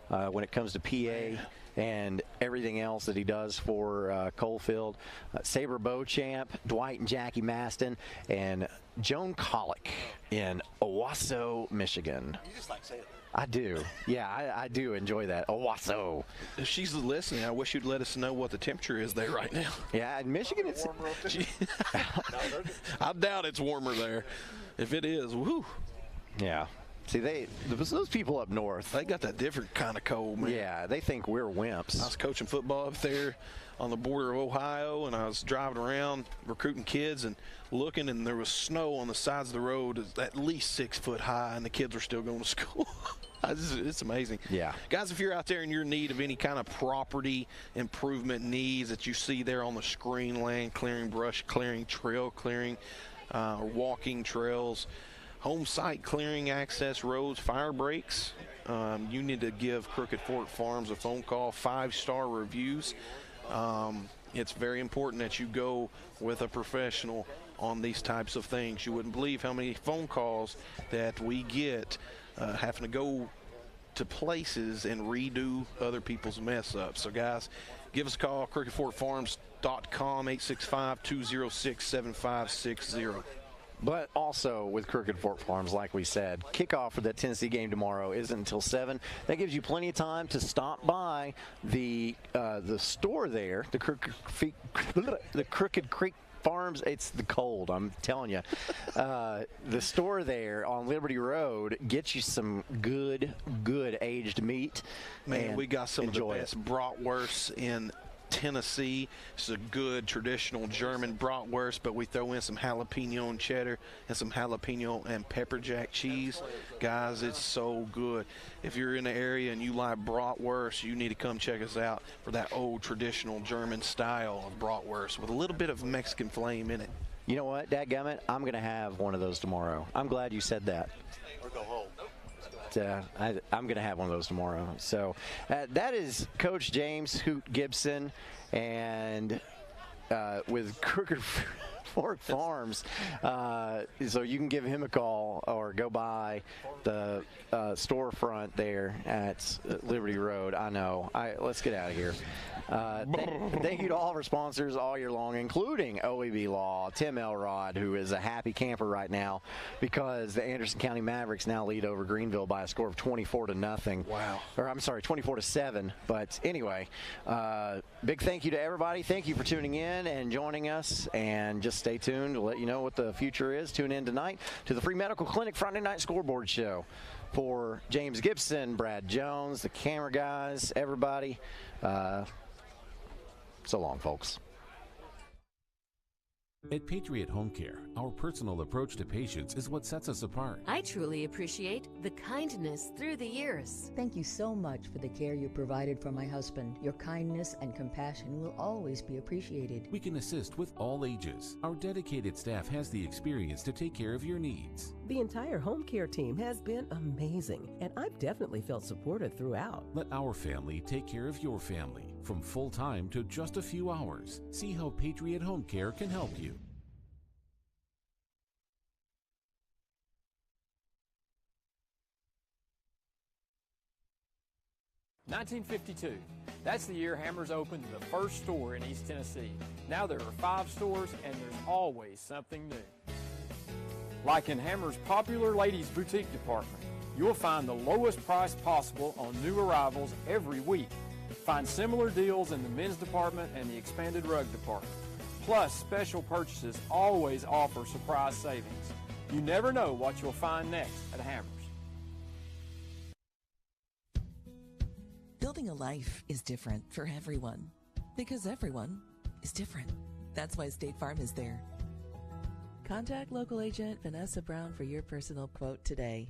when it comes to PA and everything else that he does for Coalfield. Saber Beauchamp, Dwight and Jackie Maston, and Joan Collick in Owasso, Michigan. You just like saying it. I do. Yeah, I do enjoy that. Owasso. If she's listening, I wish you'd let us know what the temperature is there right now. Yeah, in Michigan, it's I doubt it's warmer there. If it is, whoo. Yeah. See, those people up north, they got that different kind of cold, man. Yeah, they think we're wimps. I was coaching football up there on the border of Ohio, and I was driving around recruiting kids and looking, and there was snow on the sides of the road at least 6 foot high, and the kids were still going to school. It's amazing. Yeah. Guys, if you're out there and you're in need of any kind of property improvement needs that you see there on the screen, land clearing, brush clearing, trail clearing, walking trails, home site clearing, access roads, fire breaks, you need to give Crooked Fork Farms a phone call. 5-star reviews. It's very important that you go with a professional on these types of things. You wouldn't believe how many phone calls that we get having to go to places and redo other people's mess ups. So, guys, give us a call, crookedforkfarms.com, 865-206-7560. But also with Crooked Fork Farms, like we said, kickoff for that Tennessee game tomorrow isn't until 7. That gives you plenty of time to stop by the store there, the Crooked Creek Farms. It's the cold, I'm telling you. The store there on Liberty Road gets you some good aged meat. Man, we got some of the best bratwursts in Tennessee. It's a good traditional German bratwurst, but we throw in some jalapeno and cheddar and some jalapeno and pepper jack cheese. Guys, it's so good. If you're in the area and you like bratwurst, you need to come check us out for that old traditional German style of bratwurst with a little bit of Mexican flame in it. You know what, dadgummit? I'm going to have one of those tomorrow. I'm glad you said that. Or go home. I'm going to have one of those tomorrow. So that is Coach James Hoot Gibson, and with Crooked Fork Farms. So you can give him a call or go by the storefront there at Liberty Road. I know. Let's get out of here. Thank you to all of our sponsors all year long, including OEB Law, Tim Elrod, who is a happy camper right now because the Anderson County Mavericks now lead over Greenville by a score of 24-0. Wow. Or I'm sorry, 24-7. But anyway, big thank you to everybody. Thank you for tuning in and joining us. And just stay tuned to let you know what the future is. Tune in tonight to the Free Medical Clinic Friday Night Scoreboard Show. For James Gibson, Brad Jones, the camera guys, everybody. So long, folks. At Patriot Home Care, our personal approach to patients is what sets us apart. I truly appreciate the kindness through the years. Thank you so much for the care you provided for my husband. Your kindness and compassion will always be appreciated. We can assist with all ages. Our dedicated staff has the experience to take care of your needs. The entire home care team has been amazing, and I've definitely felt supported throughout. Let our family take care of your family. From full-time to just a few hours. See how Patriot Home Care can help you. "1952. That's the year Hammers opened the first store in East Tennessee. Now there are 5 stores, and there's always something new. Like in Hammers' popular ladies' boutique department, you'll find the lowest price possible on new arrivals every week. Find similar deals in the men's department and the expanded rug department. Plus, special purchases always offer surprise savings. You never know what you'll find next at Hammers. Building a life is different for everyone because everyone is different. That's why State Farm is there. Contact local agent Vanessa Brown for your personal quote today.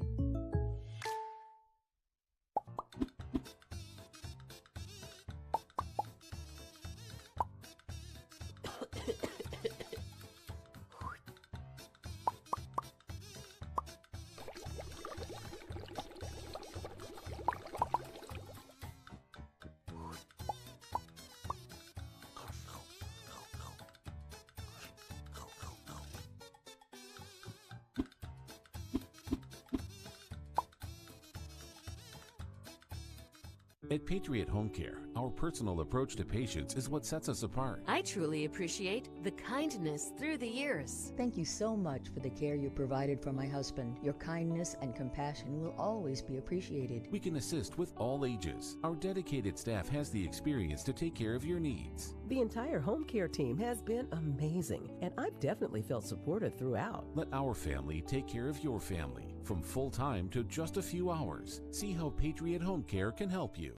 At Patriot Home Care, our personal approach to patients is what sets us apart. I truly appreciate the kindness through the years. Thank you so much for the care you provided for my husband. Your kindness and compassion will always be appreciated. We can assist with all ages. Our dedicated staff has the experience to take care of your needs. The entire home care team has been amazing, and I've definitely felt supported throughout. Let our family take care of your family. From full-time to just a few hours. See how Patriot Home Care can help you.